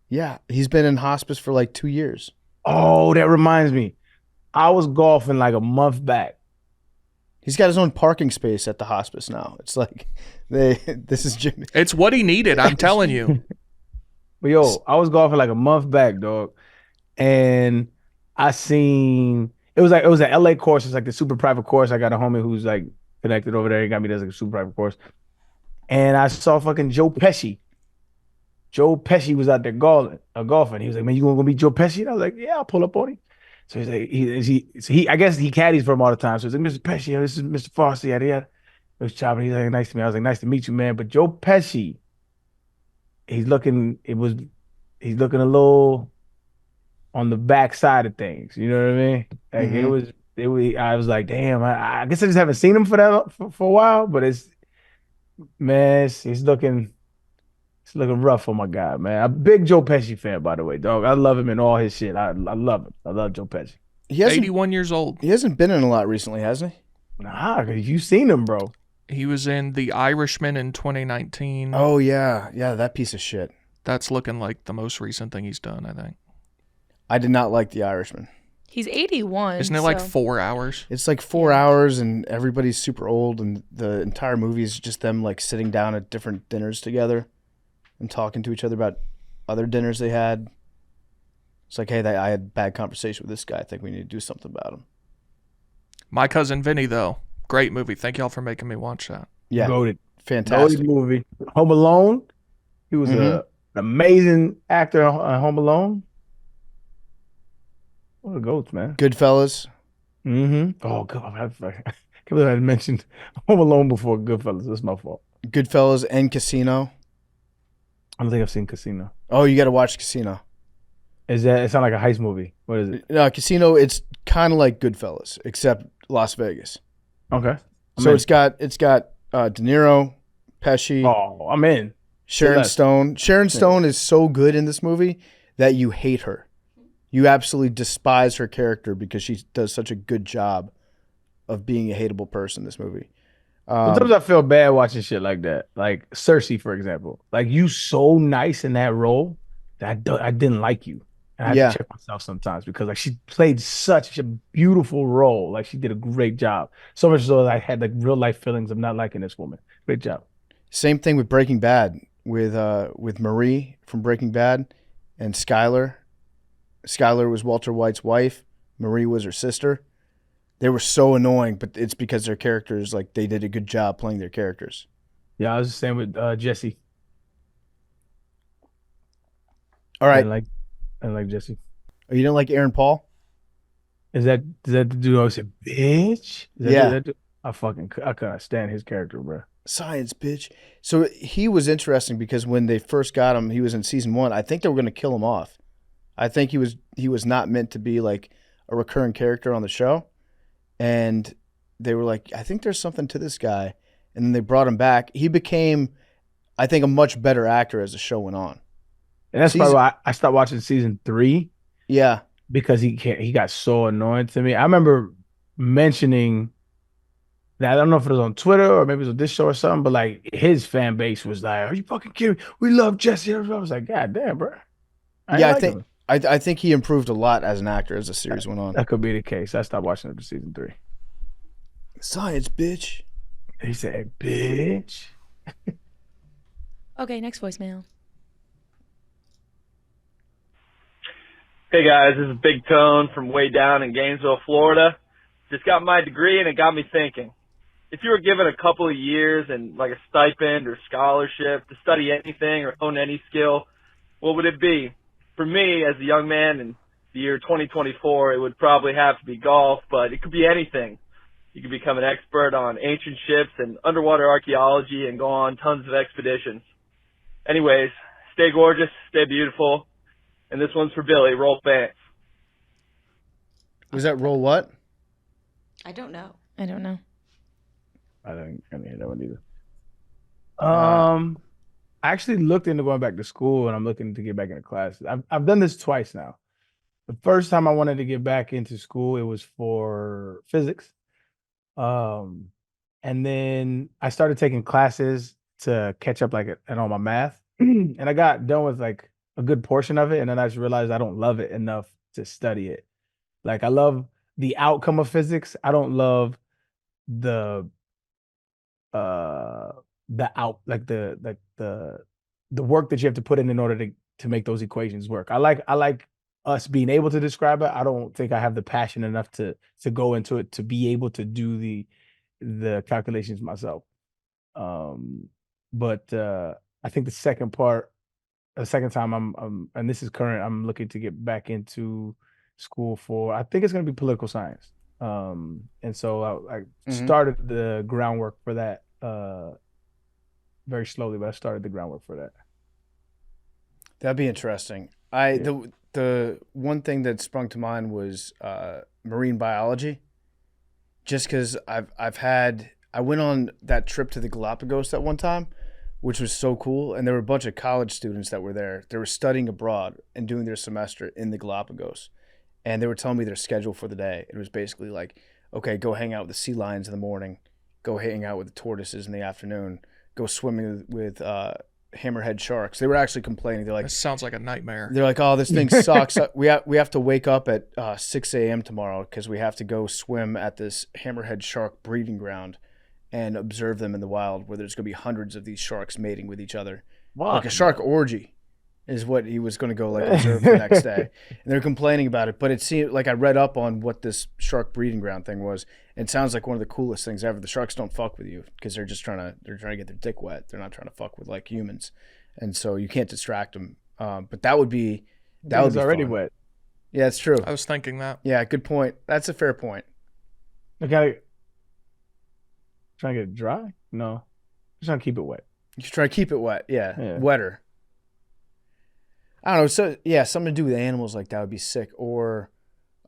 [SPEAKER 2] Yeah. He's been in hospice for like 2 years.
[SPEAKER 1] Oh, that reminds me. I was golfing like a month back.
[SPEAKER 2] He's got his own parking space at the hospice now. It's like this is Jimmy.
[SPEAKER 3] It's what he needed, I'm telling you.
[SPEAKER 1] But yo, I was golfing like a month back, dog. And I seen it was an LA course. It's like the super private course. I got a homie who's like connected over there. He got me, does like a super private course. And I saw fucking Joe Pesci. Joe Pesci was out there golfing. He was like, "Man, you gonna meet Joe Pesci?" And I was like, "Yeah, I'll pull up on him." So he's like, he I guess he caddies for him all the time. So he's like, "Mr. Pesci, this is Mr. Foster, yada yada." It was chopping. He's like, "Nice to meet me." I was like, "Nice to meet you, man." But Joe Pesci, he's looking a little on the back side of things. You know what I mean? Like it was. I was like, damn. I guess I just haven't seen him for a while. But he's looking rough for my guy, man. I'm a big Joe Pesci fan, by the way, dog. I love him in all his shit. I love him. I love Joe Pesci.
[SPEAKER 2] He hasn't
[SPEAKER 3] 81 years old.
[SPEAKER 2] He hasn't been in a lot recently, hasn't he?
[SPEAKER 1] Nah, cause you seen him, bro.
[SPEAKER 3] He was in The Irishman in 2019.
[SPEAKER 2] Oh yeah, that piece of shit.
[SPEAKER 3] That's looking like the most recent thing he's done, I think.
[SPEAKER 2] I did not like The Irishman.
[SPEAKER 4] He's 81.
[SPEAKER 3] Isn't it like 4 hours?
[SPEAKER 2] It's like 4 hours, and everybody's super old, and the entire movie is just them like sitting down at different dinners together and talking to each other about other dinners they had. It's like, hey, I had a bad conversation with this guy. I think we need to do something about him.
[SPEAKER 3] My Cousin Vinny, though. Great movie. Thank y'all for making me watch that.
[SPEAKER 2] Yeah,
[SPEAKER 1] Goated.
[SPEAKER 2] fantastic.
[SPEAKER 1] Goated movie. Home Alone. He was an amazing actor on Home Alone. What a goats, man.
[SPEAKER 2] Goodfellas.
[SPEAKER 1] Mm-hmm. Oh God, I can't believe I mentioned Home Alone before Goodfellas. That's my fault.
[SPEAKER 2] Goodfellas and Casino.
[SPEAKER 1] I don't think I've seen Casino.
[SPEAKER 2] Oh, you got to watch Casino.
[SPEAKER 1] It sound like a heist movie? What is it?
[SPEAKER 2] No, Casino. It's kind of like Goodfellas, except Las Vegas.
[SPEAKER 1] Okay.
[SPEAKER 2] It's got De Niro, Pesci,
[SPEAKER 1] Oh, I'm in.
[SPEAKER 2] Sharon
[SPEAKER 1] Celeste.
[SPEAKER 2] Stone. Sharon Stone is so good in this movie that you hate her. You absolutely despise her character because she does such a good job of being a hateable person in this movie.
[SPEAKER 1] Sometimes I feel bad watching shit like that. Like Cersei, for example. Like you so nice in that role that I didn't like you. And I have to check myself sometimes because like she played such a beautiful role. Like she did a great job. So much so that I had like real life feelings of not liking this woman. Great job.
[SPEAKER 2] Same thing with Breaking Bad with Marie from Breaking Bad and Skyler. Skyler was Walter White's wife. Marie was her sister. They were so annoying, but it's because their characters, like, they did a good job playing their characters.
[SPEAKER 1] Yeah, I was the same with Jesse.
[SPEAKER 2] All right.
[SPEAKER 1] I didn't like Jesse.
[SPEAKER 2] Oh, you didn't like Aaron Paul?
[SPEAKER 1] Is that the dude I said, bitch?
[SPEAKER 2] Yeah.
[SPEAKER 1] I couldn't stand his character, bro.
[SPEAKER 2] Science, bitch. So he was interesting because when they first got him, he was in season 1. I think they were going to kill him off. I think he was not meant to be like a recurring character on the show. And they were like, I think there's something to this guy. And then they brought him back. He became, I think, a much better actor as the show went on.
[SPEAKER 1] And that's probably why I stopped watching season 3.
[SPEAKER 2] Yeah.
[SPEAKER 1] Because he got so annoying to me. I remember mentioning that, I don't know if it was on Twitter or maybe it was on this show or something, but like his fan base was like, "Are you fucking kidding me? We love Jesse." I was like, "God damn, bro."
[SPEAKER 2] I think he improved a lot as an actor as the series went on.
[SPEAKER 1] That could be the case. I stopped watching it for season 3.
[SPEAKER 2] Science, bitch.
[SPEAKER 1] He said, "Bitch."
[SPEAKER 4] Okay, next voicemail.
[SPEAKER 7] Hey guys, this is Big Tone from way down in Gainesville, Florida. Just got my degree and it got me thinking. If you were given a couple of years and like a stipend or scholarship to study anything or own any skill, what would it be? For me, as a young man in the year 2024, it would probably have to be golf, but it could be anything. You could become an expert on ancient ships and underwater archaeology and go on tons of expeditions. Anyways, stay gorgeous, stay beautiful. And this one's for Billy. Roll Vance.
[SPEAKER 2] Was that roll what?
[SPEAKER 6] I don't know.
[SPEAKER 4] I don't know.
[SPEAKER 1] didn't hear that one either.
[SPEAKER 2] Uh,
[SPEAKER 1] I actually looked into going back to school, and I'm looking to get back into classes. I've done this twice now. The first time I wanted to get back into school, it was for physics. Um, and then I started taking classes to catch up and all my math. And I got done with like a good portion of it, and then I just realized I don't love it enough to study it. Like I love the outcome of physics. I don't love the uh the out like the work that you have to put in order to make those equations work. I like us being able to describe it. I don't think I have the passion enough to go into it to be able to do the calculations myself. Um but I think the second time and this is current, I'm looking to get back into school for, I think it's going to be political science. And so I
[SPEAKER 2] mhm.
[SPEAKER 1] started the groundwork for that very slowly, but I started the groundwork for that.
[SPEAKER 2] That'd be interesting.
[SPEAKER 1] Yeah.
[SPEAKER 2] The one thing that sprung to mind was marine biology. Just because I went on that trip to the Galapagos that one time, which was so cool, and there were a bunch of college students that were there. They were studying abroad and doing their semester in the Galapagos, and they were telling me their schedule for the day. It was basically like, okay, go hang out with the sea lions in the morning, go hang out with the tortoises in the afternoon, go swimming with hammerhead sharks. They were actually complaining.
[SPEAKER 3] That sounds like a nightmare.
[SPEAKER 2] They're like, oh, this thing sucks. We have to wake up at 6 a.m. tomorrow because we have to go swim at this hammerhead shark breeding ground and observe them in the wild, where there's going to be hundreds of these sharks mating with each other. Like a shark orgy is what he was going to go like observe the next day. And they're complaining about it, but it seemed like I read up on what this shark breeding ground thing was, and it sounds like one of the coolest things ever. The sharks don't fuck with you because they're trying to get their dick wet. They're not trying to fuck with like humans, and so you can't distract them. But that would be
[SPEAKER 1] Already
[SPEAKER 2] fun.
[SPEAKER 1] wet.
[SPEAKER 2] Yeah, it's true.
[SPEAKER 3] I was thinking that.
[SPEAKER 2] Yeah, good point. That's a fair point.
[SPEAKER 1] I gotta trying to get it dry. No, just trying to keep it wet.
[SPEAKER 2] You should try to keep it wet. Yeah,
[SPEAKER 1] Yeah.
[SPEAKER 2] wetter. I don't know. So yeah, something to do with animals like that would be sick. Or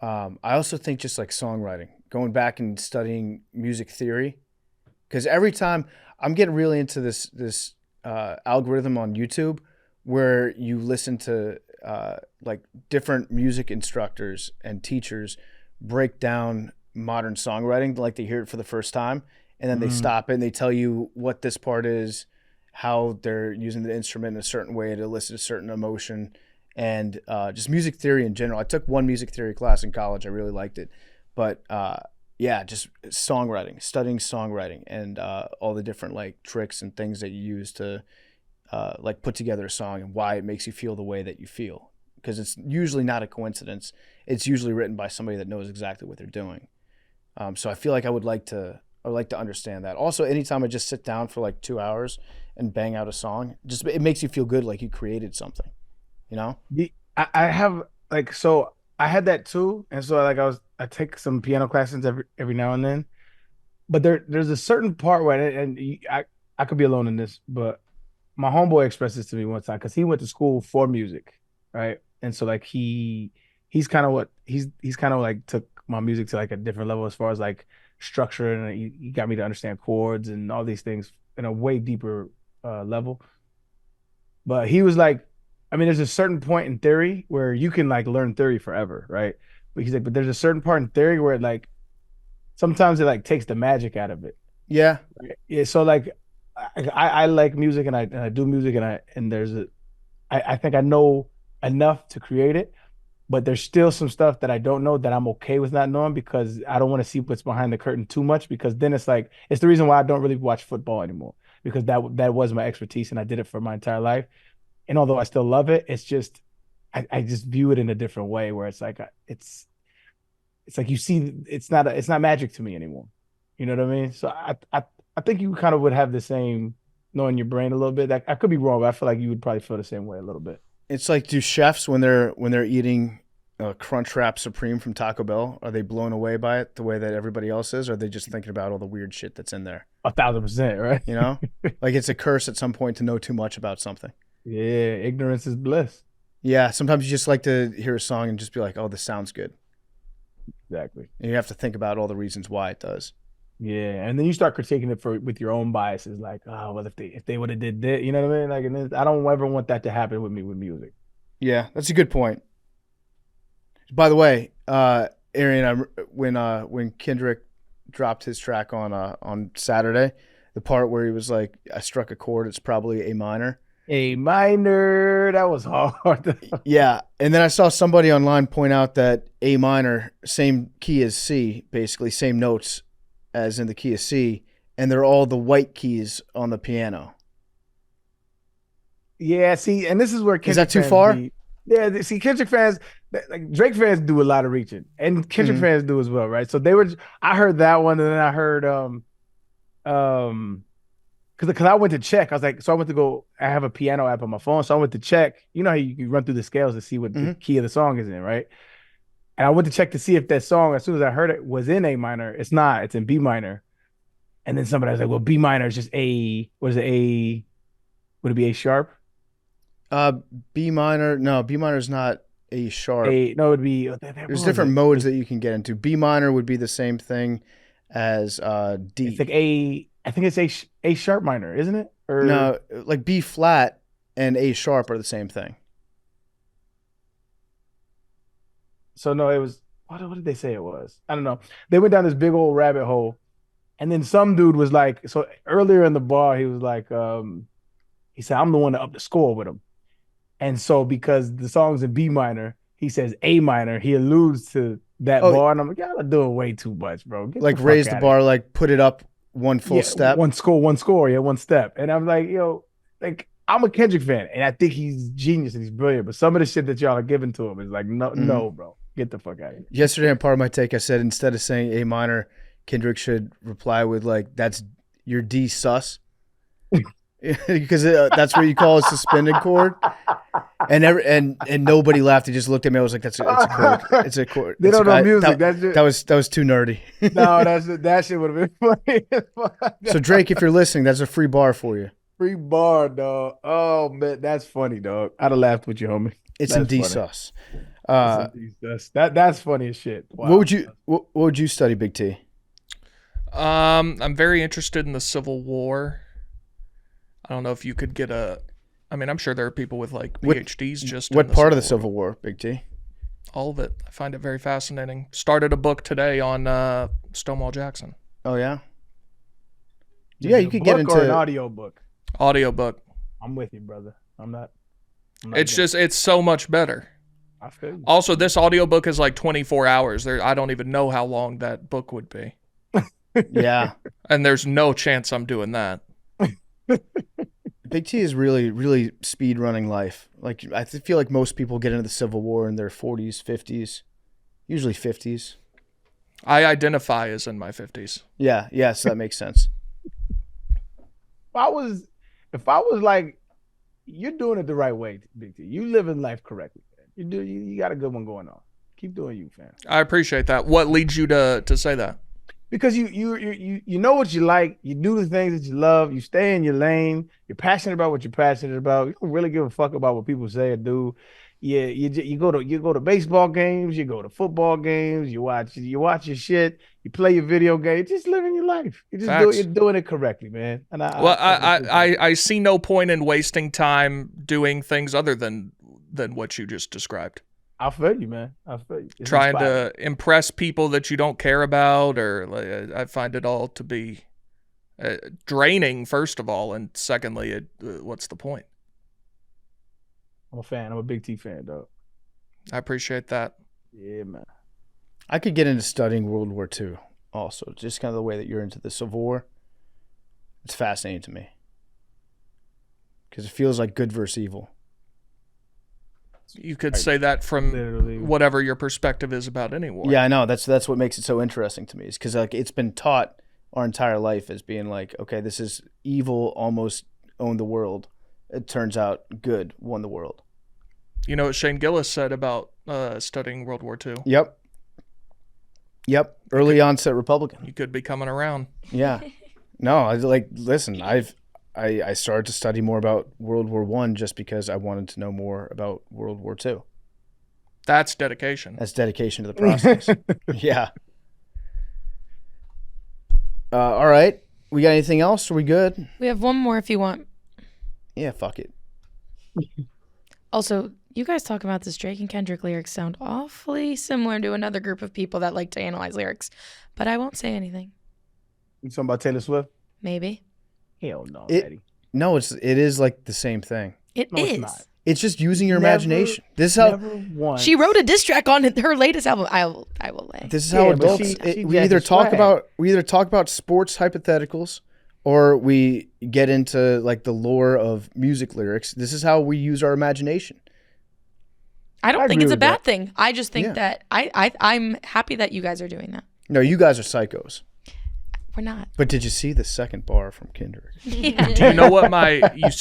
[SPEAKER 2] I also think just like songwriting, going back and studying music theory, because every time I'm getting really into this algorithm on YouTube where you listen to like different music instructors and teachers break down modern songwriting, like they hear it for the first time, and then they stop it and they tell you what this part is, how they're using the instrument in a certain way to elicit a certain emotion, and just music theory in general. I took one music theory class in college. I really liked it. But yeah, just songwriting, studying songwriting, and all the different like tricks and things that you use to like put together a song and why it makes you feel the way that you feel. Because it's usually not a coincidence. It's usually written by somebody that knows exactly what they're doing. So I feel like I would like to understand that. Also, anytime I just sit down for like 2 hours and bang out a song, just it makes you feel good, like you created something, you know?
[SPEAKER 1] I have like, so I had that too, and so like I take some piano classes every now and then, but there's a certain part where, I could be alone in this, but my homeboy expressed this to me one time because he went to school for music, right? And so like he's kind of what he's kind of like took my music to like a different level as far as like structure, and he got me to understand chords and all these things in a way deeper level. But he was like, I mean, there's a certain point in theory where you can like learn theory forever, right? But he's like, but there's a certain part in theory where it like sometimes it like takes the magic out of it.
[SPEAKER 2] Yeah.
[SPEAKER 1] Right? Yeah. So like I like music, and I do music, and I think I know enough to create it, but there's still some stuff that I don't know that I'm okay with not knowing because I don't want to see what's behind the curtain too much, because then it's like it's the reason why I don't really watch football anymore, because that was my expertise and I did it for my entire life. And although I still love it, it's just I just view it in a different way where it's like it's like you see it's not magic to me anymore. You know what I mean? So I think you kind of would have the same knowing your brain a little bit. I could be wrong, but I feel like you would probably feel the same way a little bit.
[SPEAKER 2] It's like, do chefs when they're eating Crunchwrap Supreme from Taco Bell, are they blown away by it the way that everybody else is, or are they just thinking about all the weird shit that's in there?
[SPEAKER 1] 1,000%, right?
[SPEAKER 2] You know, like it's a curse at some point to know too much about something.
[SPEAKER 1] Yeah, ignorance is bliss.
[SPEAKER 2] Yeah, sometimes you just like to hear a song and just be like, oh, this sounds good.
[SPEAKER 1] Exactly.
[SPEAKER 2] And you have to think about all the reasons why it does.
[SPEAKER 1] Yeah, and then you start critiquing it with your own biases, like, oh well, if they would have did that, you know what I mean? Like, and then I don't ever want that to happen with me with music.
[SPEAKER 2] Yeah, that's a good point. By the way, Arian, when Kendrick dropped his track on Saturday, the part where he was like, "I struck a chord, it's probably A minor."
[SPEAKER 1] A minor, that was hard.
[SPEAKER 2] Yeah, and then I saw somebody online point out that A minor, same key as C, basically same notes as in the key of C, and they're all the white keys on the piano.
[SPEAKER 1] Yeah, see, and this is where Kendrick
[SPEAKER 2] Is that too
[SPEAKER 1] fans
[SPEAKER 2] far?
[SPEAKER 1] yeah, see, Kendrick fans, like Drake fans do a lot of reaching, and Kendrick fans do as well, right? So I heard that one, and then I heard because I went to check. I was like, so I went to go. I have a piano app on my phone, so I went to check. You know how you run through the scales to see what the key of the song is in, right? And I went to check to see if that song, as soon as I heard it, was in A minor. It's not. It's in B minor. And then somebody was like, well, B minor is just A. What is it? A? Would it be A sharp?
[SPEAKER 2] B minor. No, B minor is not A sharp.
[SPEAKER 1] No, it would be.
[SPEAKER 2] There's different modes that you can get into. B minor would be the same thing as D.
[SPEAKER 1] It's like A. I think it's A sharp minor, isn't it? Or
[SPEAKER 2] no, like B flat and A sharp are the same thing.
[SPEAKER 1] So no, it was what did they say it was? I don't know. They went down this big old rabbit hole, and then some dude was like, so earlier in the bar, he was like, he said, I'm the one to up the score with him. And so because the song's in B minor, he says A minor, he alludes to that bar, and I'm like, y'all are doing way too much, bro. Get
[SPEAKER 2] like
[SPEAKER 1] the
[SPEAKER 2] raise the bar, like put it up one full step.
[SPEAKER 1] One score, yeah, one step. And I'm like, like I'm a Kendrick fan, and I think he's genius and he's brilliant. But some of the shit that y'all are giving to him is like, no, bro. Get the fuck out of here.
[SPEAKER 2] Yesterday, on part of my take, I said instead of saying A minor, Kendrick should reply with like, "That's your D sus," because that's what you call a suspended chord. And nobody laughed. They just looked at me. I was like, "That's it's a chord. It's a chord."
[SPEAKER 1] They don't know music.
[SPEAKER 2] That was too nerdy.
[SPEAKER 1] No, that shit would have been funny.
[SPEAKER 2] So Drake, if you're listening, that's a free bar for you.
[SPEAKER 1] Free bar, dog. Oh man, that's funny, dog. I'd have laughed with you, homie.
[SPEAKER 2] It's in D sus.
[SPEAKER 1] That's funny as shit. Wow.
[SPEAKER 2] What would you study, Big T?
[SPEAKER 3] I'm very interested in the Civil War. I don't know if you could get I'm sure there are people with like PhDs
[SPEAKER 2] What part of the Civil War, Big T?
[SPEAKER 3] All of it. I find it very fascinating. Started a book today on Stonewall Jackson.
[SPEAKER 2] Oh yeah. Yeah, you could get into
[SPEAKER 1] an audio book.
[SPEAKER 3] Audiobook.
[SPEAKER 1] I'm with you, brother. I'm not
[SPEAKER 3] It's so much better.
[SPEAKER 1] I feel you.
[SPEAKER 3] Also, this audiobook is like 24 hours. I don't even know how long that book would be.
[SPEAKER 2] Yeah.
[SPEAKER 3] And there's no chance I'm doing that.
[SPEAKER 2] Big T is really, really speed running life. Like I feel like most people get into the Civil War in their 40s, 50s, usually 50s.
[SPEAKER 3] I identify as in my 50s.
[SPEAKER 2] Yeah, yes, that makes sense.
[SPEAKER 1] If I was like, you're doing it the right way, Big T. You living life correctly. You got a good one going on. Keep doing you, fam.
[SPEAKER 3] I appreciate that. What leads you to say that?
[SPEAKER 1] Because you know what you like. You do the things that you love. You stay in your lane. You're passionate about what you're passionate about. You don't really give a fuck about what people say or do. Yeah, you go to baseball games. You go to football games. You watch your shit. You play your video game. Just living your life. You're doing it correctly, man. And
[SPEAKER 3] I see no point in wasting time doing things other than what you just described.
[SPEAKER 1] I feel you, man. I feel you. It's
[SPEAKER 3] trying
[SPEAKER 1] inspiring.
[SPEAKER 3] to impress people that you don't care about, or I find it all to be draining, first of all, and secondly, what's the point?
[SPEAKER 1] I'm a fan. I'm a Big T fan, dog.
[SPEAKER 3] I appreciate that.
[SPEAKER 1] Yeah, man.
[SPEAKER 2] I could get into studying World War II also, just kind of the way that you're into the Civil War. It's fascinating to me because it feels like good versus evil.
[SPEAKER 3] You could say that from literally whatever your perspective is about any war.
[SPEAKER 2] Yeah, I know. That's what makes it so interesting to me. Is because like it's been taught our entire life as being like, okay, this is evil, almost owned the world. It turns out good won the world.
[SPEAKER 3] You know what Shane Gillis said about studying World War II?
[SPEAKER 2] Yep. Early onset Republican.
[SPEAKER 3] You could be coming around.
[SPEAKER 2] Yeah. No, listen, I started to study more about World War I just because I wanted to know more about World War II.
[SPEAKER 3] That's dedication.
[SPEAKER 2] That's dedication to the process. Yeah. All right. We got anything else? Are we good?
[SPEAKER 4] We have one more if you want.
[SPEAKER 2] Yeah, fuck it.
[SPEAKER 4] Also, you guys talking about this Drake and Kendrick lyrics sound awfully similar to another group of people that like to analyze lyrics, but I won't say anything.
[SPEAKER 1] You talking about Taylor Swift?
[SPEAKER 4] Maybe.
[SPEAKER 1] Hell no, Eddie.
[SPEAKER 2] No, it is like the same thing.
[SPEAKER 4] It
[SPEAKER 1] No,
[SPEAKER 4] is.
[SPEAKER 1] it's not.
[SPEAKER 2] It's just using your imagination. This is how
[SPEAKER 1] Never once.
[SPEAKER 4] She wrote a diss track on her latest album. I will lay.
[SPEAKER 2] this is how
[SPEAKER 1] Yeah, but
[SPEAKER 2] adults.
[SPEAKER 1] she
[SPEAKER 2] We either
[SPEAKER 1] jacked
[SPEAKER 2] talk
[SPEAKER 1] swag.
[SPEAKER 2] about sports hypotheticals, or we get into like the lore of music lyrics. This is how we use our imagination.
[SPEAKER 4] I don't
[SPEAKER 1] I
[SPEAKER 4] think
[SPEAKER 1] agree
[SPEAKER 4] it's a
[SPEAKER 1] with
[SPEAKER 4] bad
[SPEAKER 1] that.
[SPEAKER 4] thing. I just think
[SPEAKER 2] Yeah.
[SPEAKER 4] that I'm happy that you guys are doing that.
[SPEAKER 2] No, you guys are psychos.
[SPEAKER 4] We're not.
[SPEAKER 2] But did you see the second bar from Kendrick?
[SPEAKER 4] Yeah.
[SPEAKER 3] Do you know what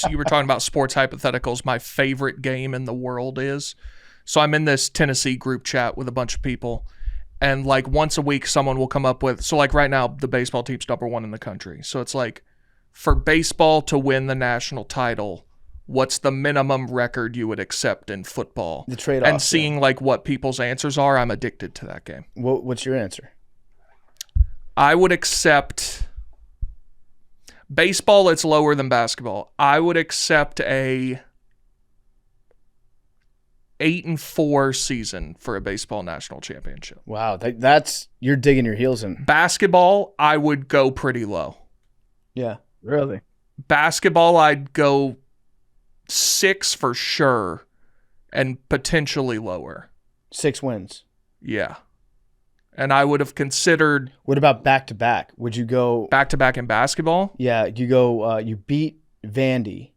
[SPEAKER 3] you were talking about sports hypotheticals, my favorite game in the world is? So I'm in this Tennessee group chat with a bunch of people, and like once a week someone will come up with, so like right now the baseball team's #1 in the country. So it's like, for baseball to win the national title, what's the minimum record you would accept in football?
[SPEAKER 2] The trade-off.
[SPEAKER 3] And seeing like what people's answers are, I'm addicted to that game.
[SPEAKER 2] What's your answer?
[SPEAKER 3] I would accept baseball. It's lower than basketball. I would accept a 8-4 season for a baseball national championship.
[SPEAKER 2] Wow, that's you're digging your heels in.
[SPEAKER 3] Basketball, I would go pretty low.
[SPEAKER 2] Yeah.
[SPEAKER 1] Really?
[SPEAKER 3] Basketball, I'd go 6 for sure, and potentially lower.
[SPEAKER 2] 6 wins.
[SPEAKER 3] Yeah. And I would have considered
[SPEAKER 2] What about back to back? Would you go?
[SPEAKER 3] back-to-back in basketball.
[SPEAKER 2] Yeah, you go. You beat Vandy,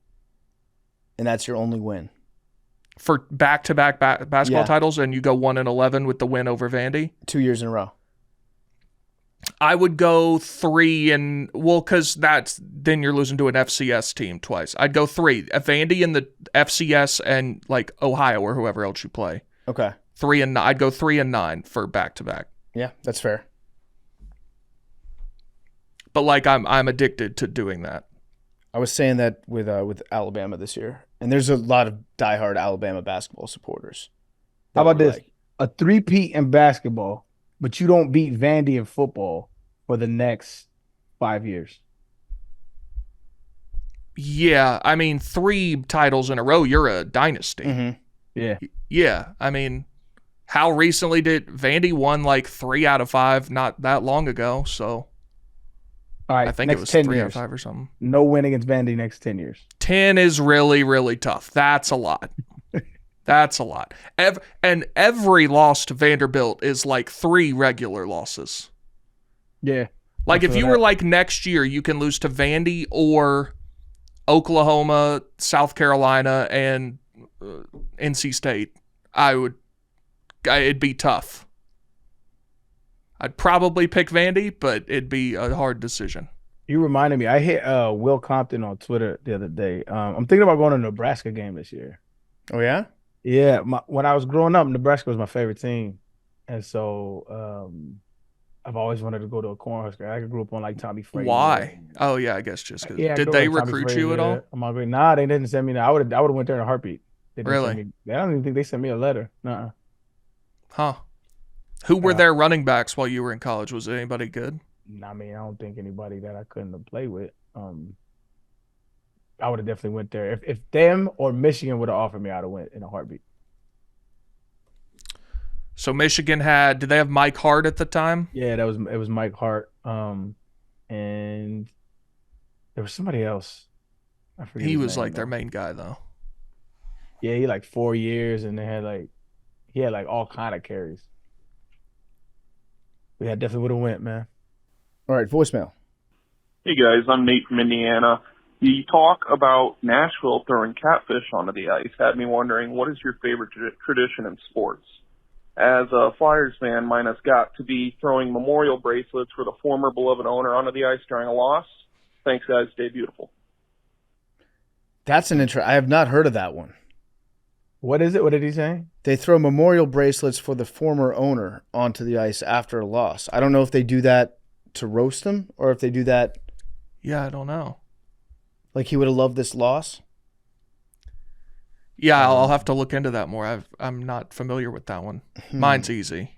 [SPEAKER 2] and that's your only win.
[SPEAKER 3] For back-to-back basketball
[SPEAKER 2] Yeah.
[SPEAKER 3] titles, and you go 1-11 with the win over Vandy.
[SPEAKER 2] 2 years in a row.
[SPEAKER 3] I would go 3 and because then you're losing to an FCS team twice. I'd go 3. Vandy in the FCS and like Ohio or whoever else you play.
[SPEAKER 2] Okay.
[SPEAKER 3] 3 and 9. I'd go 3 and 9 for back-to-back.
[SPEAKER 2] Yeah, that's fair.
[SPEAKER 3] But like I'm addicted to doing that.
[SPEAKER 2] I was saying that with Alabama this year, and there's a lot of diehard Alabama basketball supporters.
[SPEAKER 1] How about
[SPEAKER 2] that were
[SPEAKER 1] this? A three-peat in basketball, but you don't beat Vandy in football for the next 5 years.
[SPEAKER 3] Yeah, I mean 3 titles in a row. You're a dynasty.
[SPEAKER 2] Mhm.
[SPEAKER 1] Yeah.
[SPEAKER 3] Yeah, I mean, how recently did Vandy won like 3 out of 5 not that long ago? So
[SPEAKER 1] All right.
[SPEAKER 3] I think
[SPEAKER 1] next
[SPEAKER 3] it was
[SPEAKER 1] 10
[SPEAKER 3] 3 out
[SPEAKER 1] years.
[SPEAKER 3] of 5 or something.
[SPEAKER 1] No win against Vandy next 10 years.
[SPEAKER 3] 10 is really, really tough. That's a lot. That's a lot. And every loss to Vanderbilt is like 3 regular losses.
[SPEAKER 1] Yeah.
[SPEAKER 3] Like if
[SPEAKER 1] feel
[SPEAKER 3] you
[SPEAKER 1] that.
[SPEAKER 3] were like next year, you can lose to Vandy or Oklahoma, South Carolina, and NC State. It'd be tough. I'd probably pick Vandy, but it'd be a hard decision.
[SPEAKER 1] You reminded me. I hit Will Compton on Twitter the other day. I'm thinking about going to a Nebraska game this year.
[SPEAKER 2] Oh yeah.
[SPEAKER 1] Yeah, when I was growing up, Nebraska was my favorite team, and so I've always wanted to go to a Cornhusker. I grew up on like Tommy Frazier.
[SPEAKER 3] Why? Oh yeah, I guess just because.
[SPEAKER 1] Yeah, I
[SPEAKER 3] Did
[SPEAKER 1] grew
[SPEAKER 3] they
[SPEAKER 1] up on Tommy
[SPEAKER 3] recruit you at
[SPEAKER 1] Frazier.
[SPEAKER 3] all?
[SPEAKER 1] I'm all great. Nah, they didn't send me. I would have went there in a heartbeat. They didn't
[SPEAKER 3] Really?
[SPEAKER 1] send me, I don't even think they sent me a letter. Nuh-uh.
[SPEAKER 3] Huh. Who were their running backs while you were in college? Was it anybody good?
[SPEAKER 1] I mean, I don't think anybody that I couldn't have played with. I would have definitely went there. If them or Michigan would have offered me, I'd have went in a heartbeat.
[SPEAKER 3] So Michigan did they have Mike Hart at the time?
[SPEAKER 1] Yeah, it was Mike Hart. And there was somebody else. I forget.
[SPEAKER 3] He
[SPEAKER 1] his
[SPEAKER 3] was
[SPEAKER 1] name,
[SPEAKER 3] like their
[SPEAKER 1] though.
[SPEAKER 3] main guy though.
[SPEAKER 1] Yeah, he like 4 years, and he had like all kind of carries. We had definitely would have went, man.
[SPEAKER 2] All right, voicemail.
[SPEAKER 8] Hey guys, I'm Nate from Indiana. The talk about Nashville throwing catfish onto the ice had me wondering, what is your favorite tradition in sports? As a Flyers fan, mine has got to be throwing memorial bracelets for the former beloved owner onto the ice during a loss. Thanks, guys. Stay beautiful.
[SPEAKER 2] That's an I have not heard of that one.
[SPEAKER 1] What is it? What did he say?
[SPEAKER 2] They throw memorial bracelets for the former owner onto the ice after a loss. I don't know if they do that to roast him or if they do that
[SPEAKER 3] Yeah, I don't know.
[SPEAKER 2] like he would have loved this loss.
[SPEAKER 3] Yeah, I'll have to look into that more. I'm not familiar with that one. Mine's easy.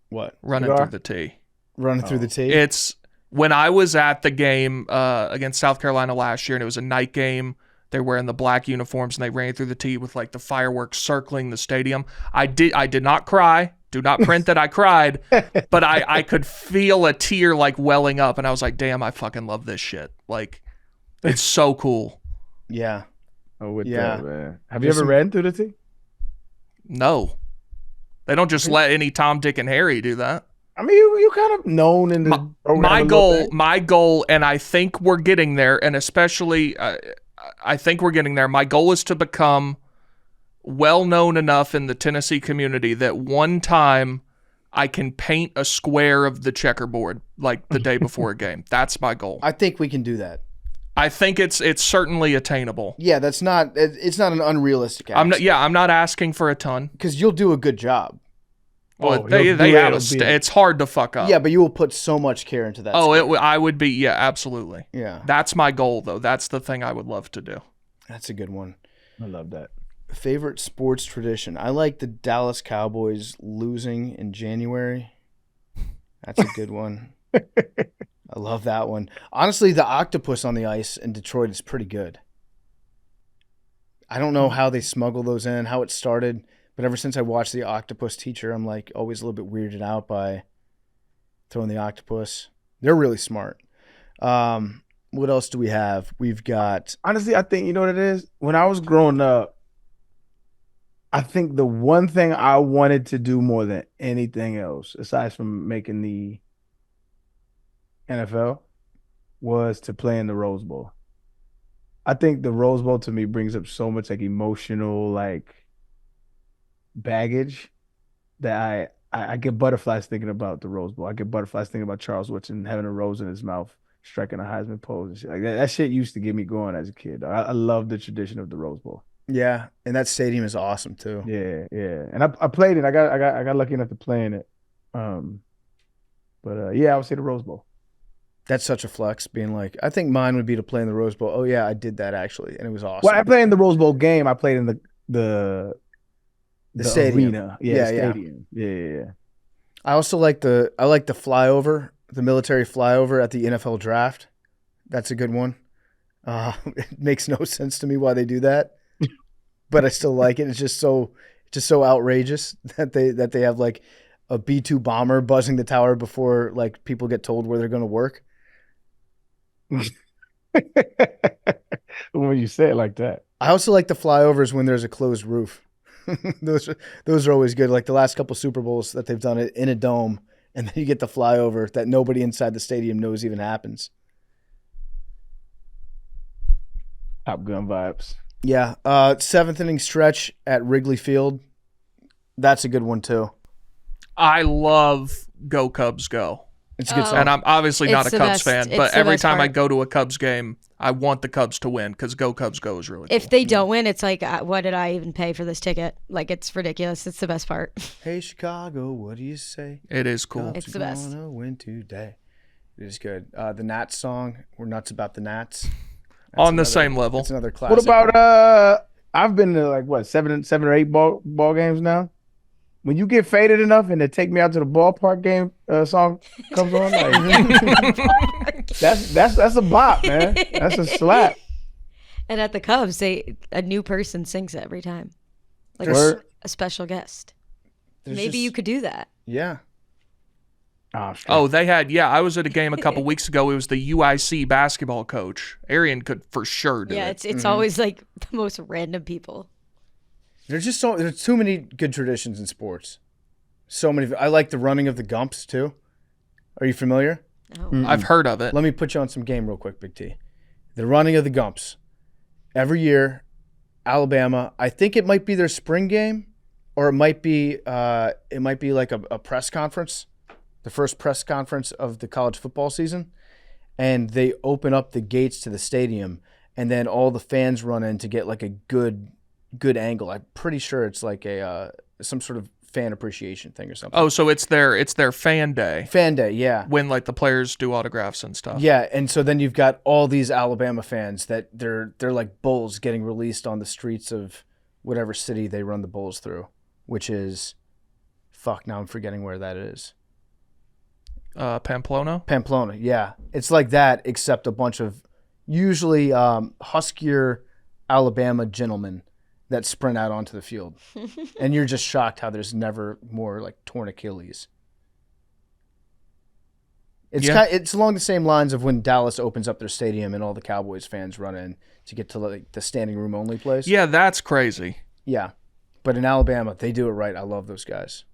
[SPEAKER 2] What?
[SPEAKER 3] Running
[SPEAKER 1] Cigar?
[SPEAKER 3] through the tee.
[SPEAKER 2] Running through the tee?
[SPEAKER 3] It's When I was at the game against South Carolina last year, and it was a night game, they're wearing the black uniforms and they ran through the tee with like the fireworks circling the stadium. I did not cry. Do not print that I cried, but I could feel a tear like welling up, and I was like, damn, I fucking love this shit. Like, it's so cool.
[SPEAKER 2] Yeah.
[SPEAKER 1] Oh, with
[SPEAKER 2] Yeah.
[SPEAKER 1] that, man. Have you ever ran through the tee?
[SPEAKER 3] No. They don't just let any Tom, Dick, and Harry do that.
[SPEAKER 1] I mean, you kind of known in the program
[SPEAKER 3] my goal, and I think we're getting there, and especially I think we're getting there. My goal is to become well-known enough in the Tennessee community that one time I can paint a square of the checkerboard like the day before a game. That's my goal.
[SPEAKER 2] I think we can do that.
[SPEAKER 3] I think it's certainly attainable.
[SPEAKER 2] Yeah, it's not an unrealistic ask.
[SPEAKER 3] I'm not asking for a ton.
[SPEAKER 2] Because you'll do a good job.
[SPEAKER 3] Well, they have it's hard to fuck up.
[SPEAKER 2] Yeah, but you will put so much care into that.
[SPEAKER 3] I would be, yeah, absolutely.
[SPEAKER 2] Yeah.
[SPEAKER 3] That's my goal, though. That's the thing I would love to do.
[SPEAKER 2] That's a good one.
[SPEAKER 1] I love that.
[SPEAKER 2] Favorite sports tradition? I like the Dallas Cowboys losing in January. That's a good one. I love that one. Honestly, the octopus on the ice in Detroit is pretty good. I don't know how they smuggle those in, how it started, but ever since I watched The Octopus Teacher, I'm like always a little bit weirded out by throwing the octopus. They're really smart. What else do we have? We've got...
[SPEAKER 1] Honestly, I think, you know what it is? When I was growing up, I think the one thing I wanted to do more than anything else, aside from making the NFL, was to play in the Rose Bowl. I think the Rose Bowl to me brings up so much like emotional like baggage that I get butterflies thinking about the Rose Bowl. I get butterflies thinking about Charles Woodson having a rose in his mouth, striking a Heisman pose and shit. Like that shit used to get me going as a kid. I love the tradition of the Rose Bowl.
[SPEAKER 2] Yeah, and that stadium is awesome too.
[SPEAKER 1] Yeah. And I played it. I got lucky enough to play in it. But yeah, I would say the Rose Bowl.
[SPEAKER 2] That's such a flex, being like, I think mine would be to play in the Rose Bowl. Oh yeah, I did that actually, and it was awesome.
[SPEAKER 1] Well, I played in the Rose Bowl game. I played in the
[SPEAKER 2] stadium.
[SPEAKER 1] Arena. Yeah, stadium. Yeah.
[SPEAKER 2] I also like the flyover, the military flyover at the NFL draft. That's a good one. It makes no sense to me why they do that, but I still like it. It's just so outrageous that they have like a B-2 bomber buzzing the tower before like people get told where they're going to work.
[SPEAKER 1] When you say it like that.
[SPEAKER 2] I also like the flyovers when there's a closed roof. Those are always good. Like the last couple Super Bowls that they've done it in a dome, and then you get the flyover that nobody inside the stadium knows even happens.
[SPEAKER 1] Top Gun vibes.
[SPEAKER 2] Yeah. 7th inning stretch at Wrigley Field. That's a good one too.
[SPEAKER 3] I love Go Cubs Go.
[SPEAKER 2] It's a good song.
[SPEAKER 3] And I'm obviously not
[SPEAKER 4] It's
[SPEAKER 3] a
[SPEAKER 4] the
[SPEAKER 3] Cubs
[SPEAKER 4] best.
[SPEAKER 3] fan,
[SPEAKER 4] It's
[SPEAKER 3] but
[SPEAKER 4] the
[SPEAKER 3] every
[SPEAKER 4] best
[SPEAKER 3] time I
[SPEAKER 4] part.
[SPEAKER 3] go to a Cubs game, I want the Cubs to win because Go Cubs Go is really cool.
[SPEAKER 6] If they don't win, it's like, what did I even pay for this ticket? Like, it's ridiculous. It's the best part.
[SPEAKER 2] Hey Chicago, what do you say?
[SPEAKER 3] It is cool.
[SPEAKER 6] It's the best.
[SPEAKER 2] Gonna win today. It is good. The Nats song, "We're Nuts About the Nats."
[SPEAKER 3] On the same level.
[SPEAKER 2] That's another classic.
[SPEAKER 1] What about I've been to like what seven or eight ball games now. When you get faded enough and they take me out to the ballpark game song comes on, like, that's a bop, man. That's a slap.
[SPEAKER 6] And at the Cubs, a new person sings it every time. Like
[SPEAKER 1] Word.
[SPEAKER 6] a special guest.
[SPEAKER 2] There's
[SPEAKER 6] Maybe
[SPEAKER 2] just-
[SPEAKER 6] you could do that.
[SPEAKER 2] Yeah.
[SPEAKER 3] Oh, they had, I was at a game a couple weeks ago. It was the UIC basketball coach. Arian could for sure do
[SPEAKER 6] Yeah,
[SPEAKER 3] it.
[SPEAKER 6] it's always like the most random people.
[SPEAKER 2] There's too many good traditions in sports. So many. I like the running of the Gumps too. Are you familiar?
[SPEAKER 6] Oh.
[SPEAKER 3] I've heard of it.
[SPEAKER 2] Let me put you on some game real quick, Big T. The running of the Gumps. Every year, Alabama, I think it might be their spring game, or it might be like a press conference, the first press conference of the college football season, and they open up the gates to the stadium, and then all the fans run in to get like a good angle. I'm pretty sure it's like a some sort of fan appreciation thing or something.
[SPEAKER 3] Oh, so it's their fan day
[SPEAKER 2] Fan day, yeah.
[SPEAKER 3] when like the players do autographs and stuff.
[SPEAKER 2] Yeah, and so then you've got all these Alabama fans that they're like bulls getting released on the streets of whatever city they run the bulls through, which is, now I'm forgetting where that is.
[SPEAKER 3] Pamplona.
[SPEAKER 2] Pamplona, yeah. It's like that, except a bunch of usually huskier Alabama gentlemen that sprint out onto the field. And you're just shocked how there's never more like torn Achilles. It's along the same lines of when Dallas opens up their stadium and all the Cowboys fans run in to get to like the standing room only place.
[SPEAKER 3] Yeah, that's crazy.
[SPEAKER 2] Yeah. But in Alabama, they do it right. I love those guys.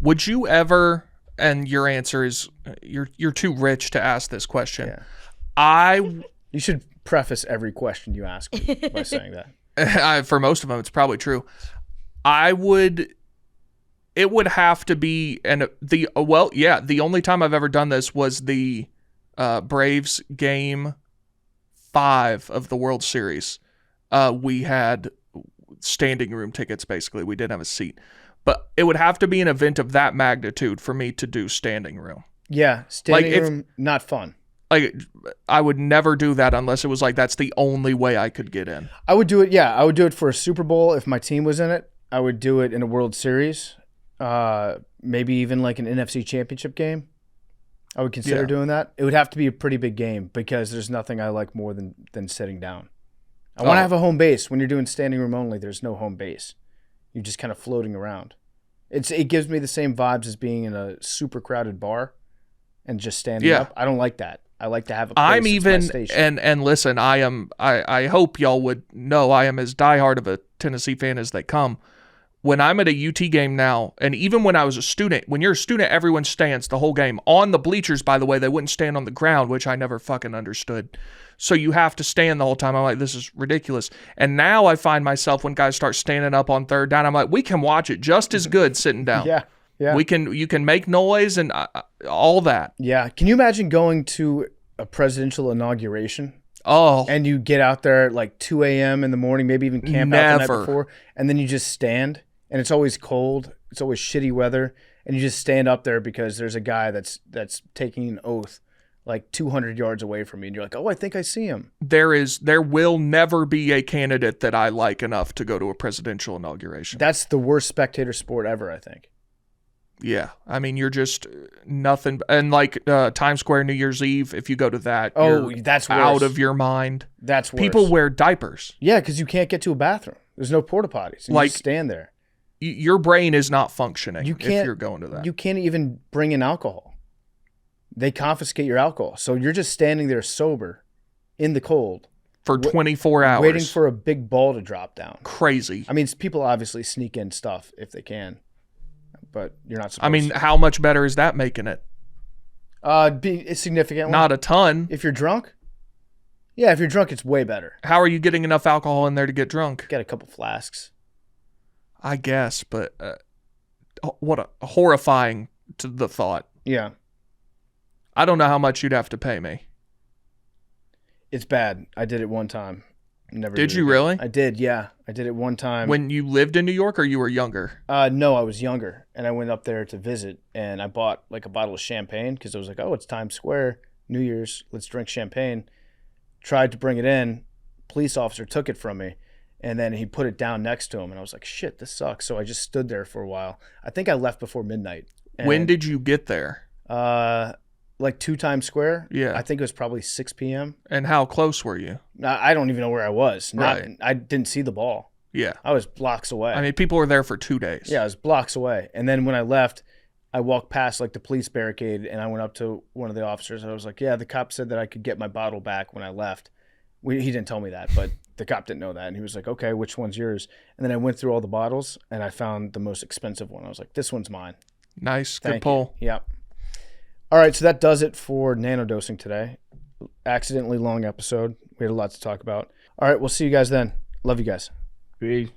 [SPEAKER 3] Would you ever, and your answer is you're too rich to ask this question.
[SPEAKER 2] Yeah. You should preface every question you ask me by saying that.
[SPEAKER 3] For most of them, it's probably true. It would have to be, the only time I've ever done this was the Braves game 5 of the World Series. We had standing room tickets, basically. We didn't have a seat. But it would have to be an event of that magnitude for me to do standing room.
[SPEAKER 2] Yeah, standing room, not fun.
[SPEAKER 3] Like, I would never do that unless it was like that's the only way I could get in.
[SPEAKER 2] I would do it, I would do it for a Super Bowl if my team was in it. I would do it in a World Series. Maybe even like an NFC Championship game. I would consider doing that. It would have to be a pretty big game because there's nothing I like more than sitting down. I want to have a home base. When you're doing standing room only, there's no home base. You're just kind of floating around. It gives me the same vibes as being in a super crowded bar and just standing up. I don't like that. I like to have a place.
[SPEAKER 3] I'm even and listen, I hope y'all would know I am as diehard of a Tennessee fan as they come. When I'm at a UT game now, and even when I was a student, when you're a student, everyone stands the whole game. On the bleachers, by the way, they wouldn't stand on the ground, which I never fucking understood. So you have to stand the whole time. I'm like, this is ridiculous. And now I find myself when guys start standing up on third down, I'm like, we can watch it just as good sitting down.
[SPEAKER 2] Yeah.
[SPEAKER 3] You can make noise and all that.
[SPEAKER 2] Yeah. Can you imagine going to a presidential inauguration?
[SPEAKER 3] Oh.
[SPEAKER 2] And you get out there at like 2 a.m. in the morning, maybe even camp out the night before, and then you just stand. And it's always cold. It's always shitty weather. And you just stand up there because there's a guy that's taking an oath like 200 yards away from me. And you're like, oh, I think I see him.
[SPEAKER 3] There will never be a candidate that I like enough to go to a presidential inauguration.
[SPEAKER 2] That's the worst spectator sport ever, I think.
[SPEAKER 3] Yeah. I mean, you're just nothing. And like Times Square New Year's Eve, if you go to that,
[SPEAKER 2] that's worse.
[SPEAKER 3] Out of your mind.
[SPEAKER 2] That's worse.
[SPEAKER 3] People wear diapers.
[SPEAKER 2] Yeah, because you can't get to a bathroom. There's no porta potties. You just stand there.
[SPEAKER 3] Your brain is not functioning if you're going to that.
[SPEAKER 2] You can't even bring in alcohol. They confiscate your alcohol. So you're just standing there sober in the cold.
[SPEAKER 3] For 24 hours.
[SPEAKER 2] Waiting for a big ball to drop down.
[SPEAKER 3] Crazy.
[SPEAKER 2] I mean, people obviously sneak in stuff if they can. But you're not supposed
[SPEAKER 3] I mean,
[SPEAKER 2] to.
[SPEAKER 3] how much better is that making it?
[SPEAKER 2] It's significantly.
[SPEAKER 3] Not a ton.
[SPEAKER 2] If you're drunk? Yeah, if you're drunk, it's way better.
[SPEAKER 3] How are you getting enough alcohol in there to get drunk?
[SPEAKER 2] Got a couple flasks.
[SPEAKER 3] I guess, but what a horrifying to the thought.
[SPEAKER 2] Yeah.
[SPEAKER 3] I don't know how much you'd have to pay me.
[SPEAKER 2] It's bad. I did it one time. Never
[SPEAKER 3] did you really?
[SPEAKER 2] I did, yeah. I did it one time.
[SPEAKER 3] When you lived in New York or you were younger?
[SPEAKER 2] No, I was younger. And I went up there to visit and I bought like a bottle of champagne because I was like, oh, it's Times Square, New Year's, let's drink champagne. Tried to bring it in. Police officer took it from me. And then he put it down next to him. And I was like, shit, this sucks. So I just stood there for a while. I think I left before midnight.
[SPEAKER 3] When did you get there?
[SPEAKER 2] Like 2 Times Square.
[SPEAKER 3] Yeah.
[SPEAKER 2] I think it was probably 6 p.m.
[SPEAKER 3] And how close were you?
[SPEAKER 2] I don't even know where I was.
[SPEAKER 3] Right.
[SPEAKER 2] I didn't see the ball.
[SPEAKER 3] Yeah.
[SPEAKER 2] I was blocks away.
[SPEAKER 3] I mean, people were there for 2 days.
[SPEAKER 2] Yeah, I was blocks away. And then when I left, I walked past like the police barricade and I went up to one of the officers. I was like, yeah, the cop said that I could get my bottle back when I left. He didn't tell me that, but the cop didn't know that. And he was like, okay, which one's yours? And then I went through all the bottles and I found the most expensive one. I was like, this one's mine.
[SPEAKER 3] Nice.
[SPEAKER 2] Thank
[SPEAKER 3] Good pull.
[SPEAKER 2] you. Yep. All right, so that does it for nanodosing today. Accidentally long episode. We had a lot to talk about. All right, we'll see you guys then. Love you guys.
[SPEAKER 1] Peace.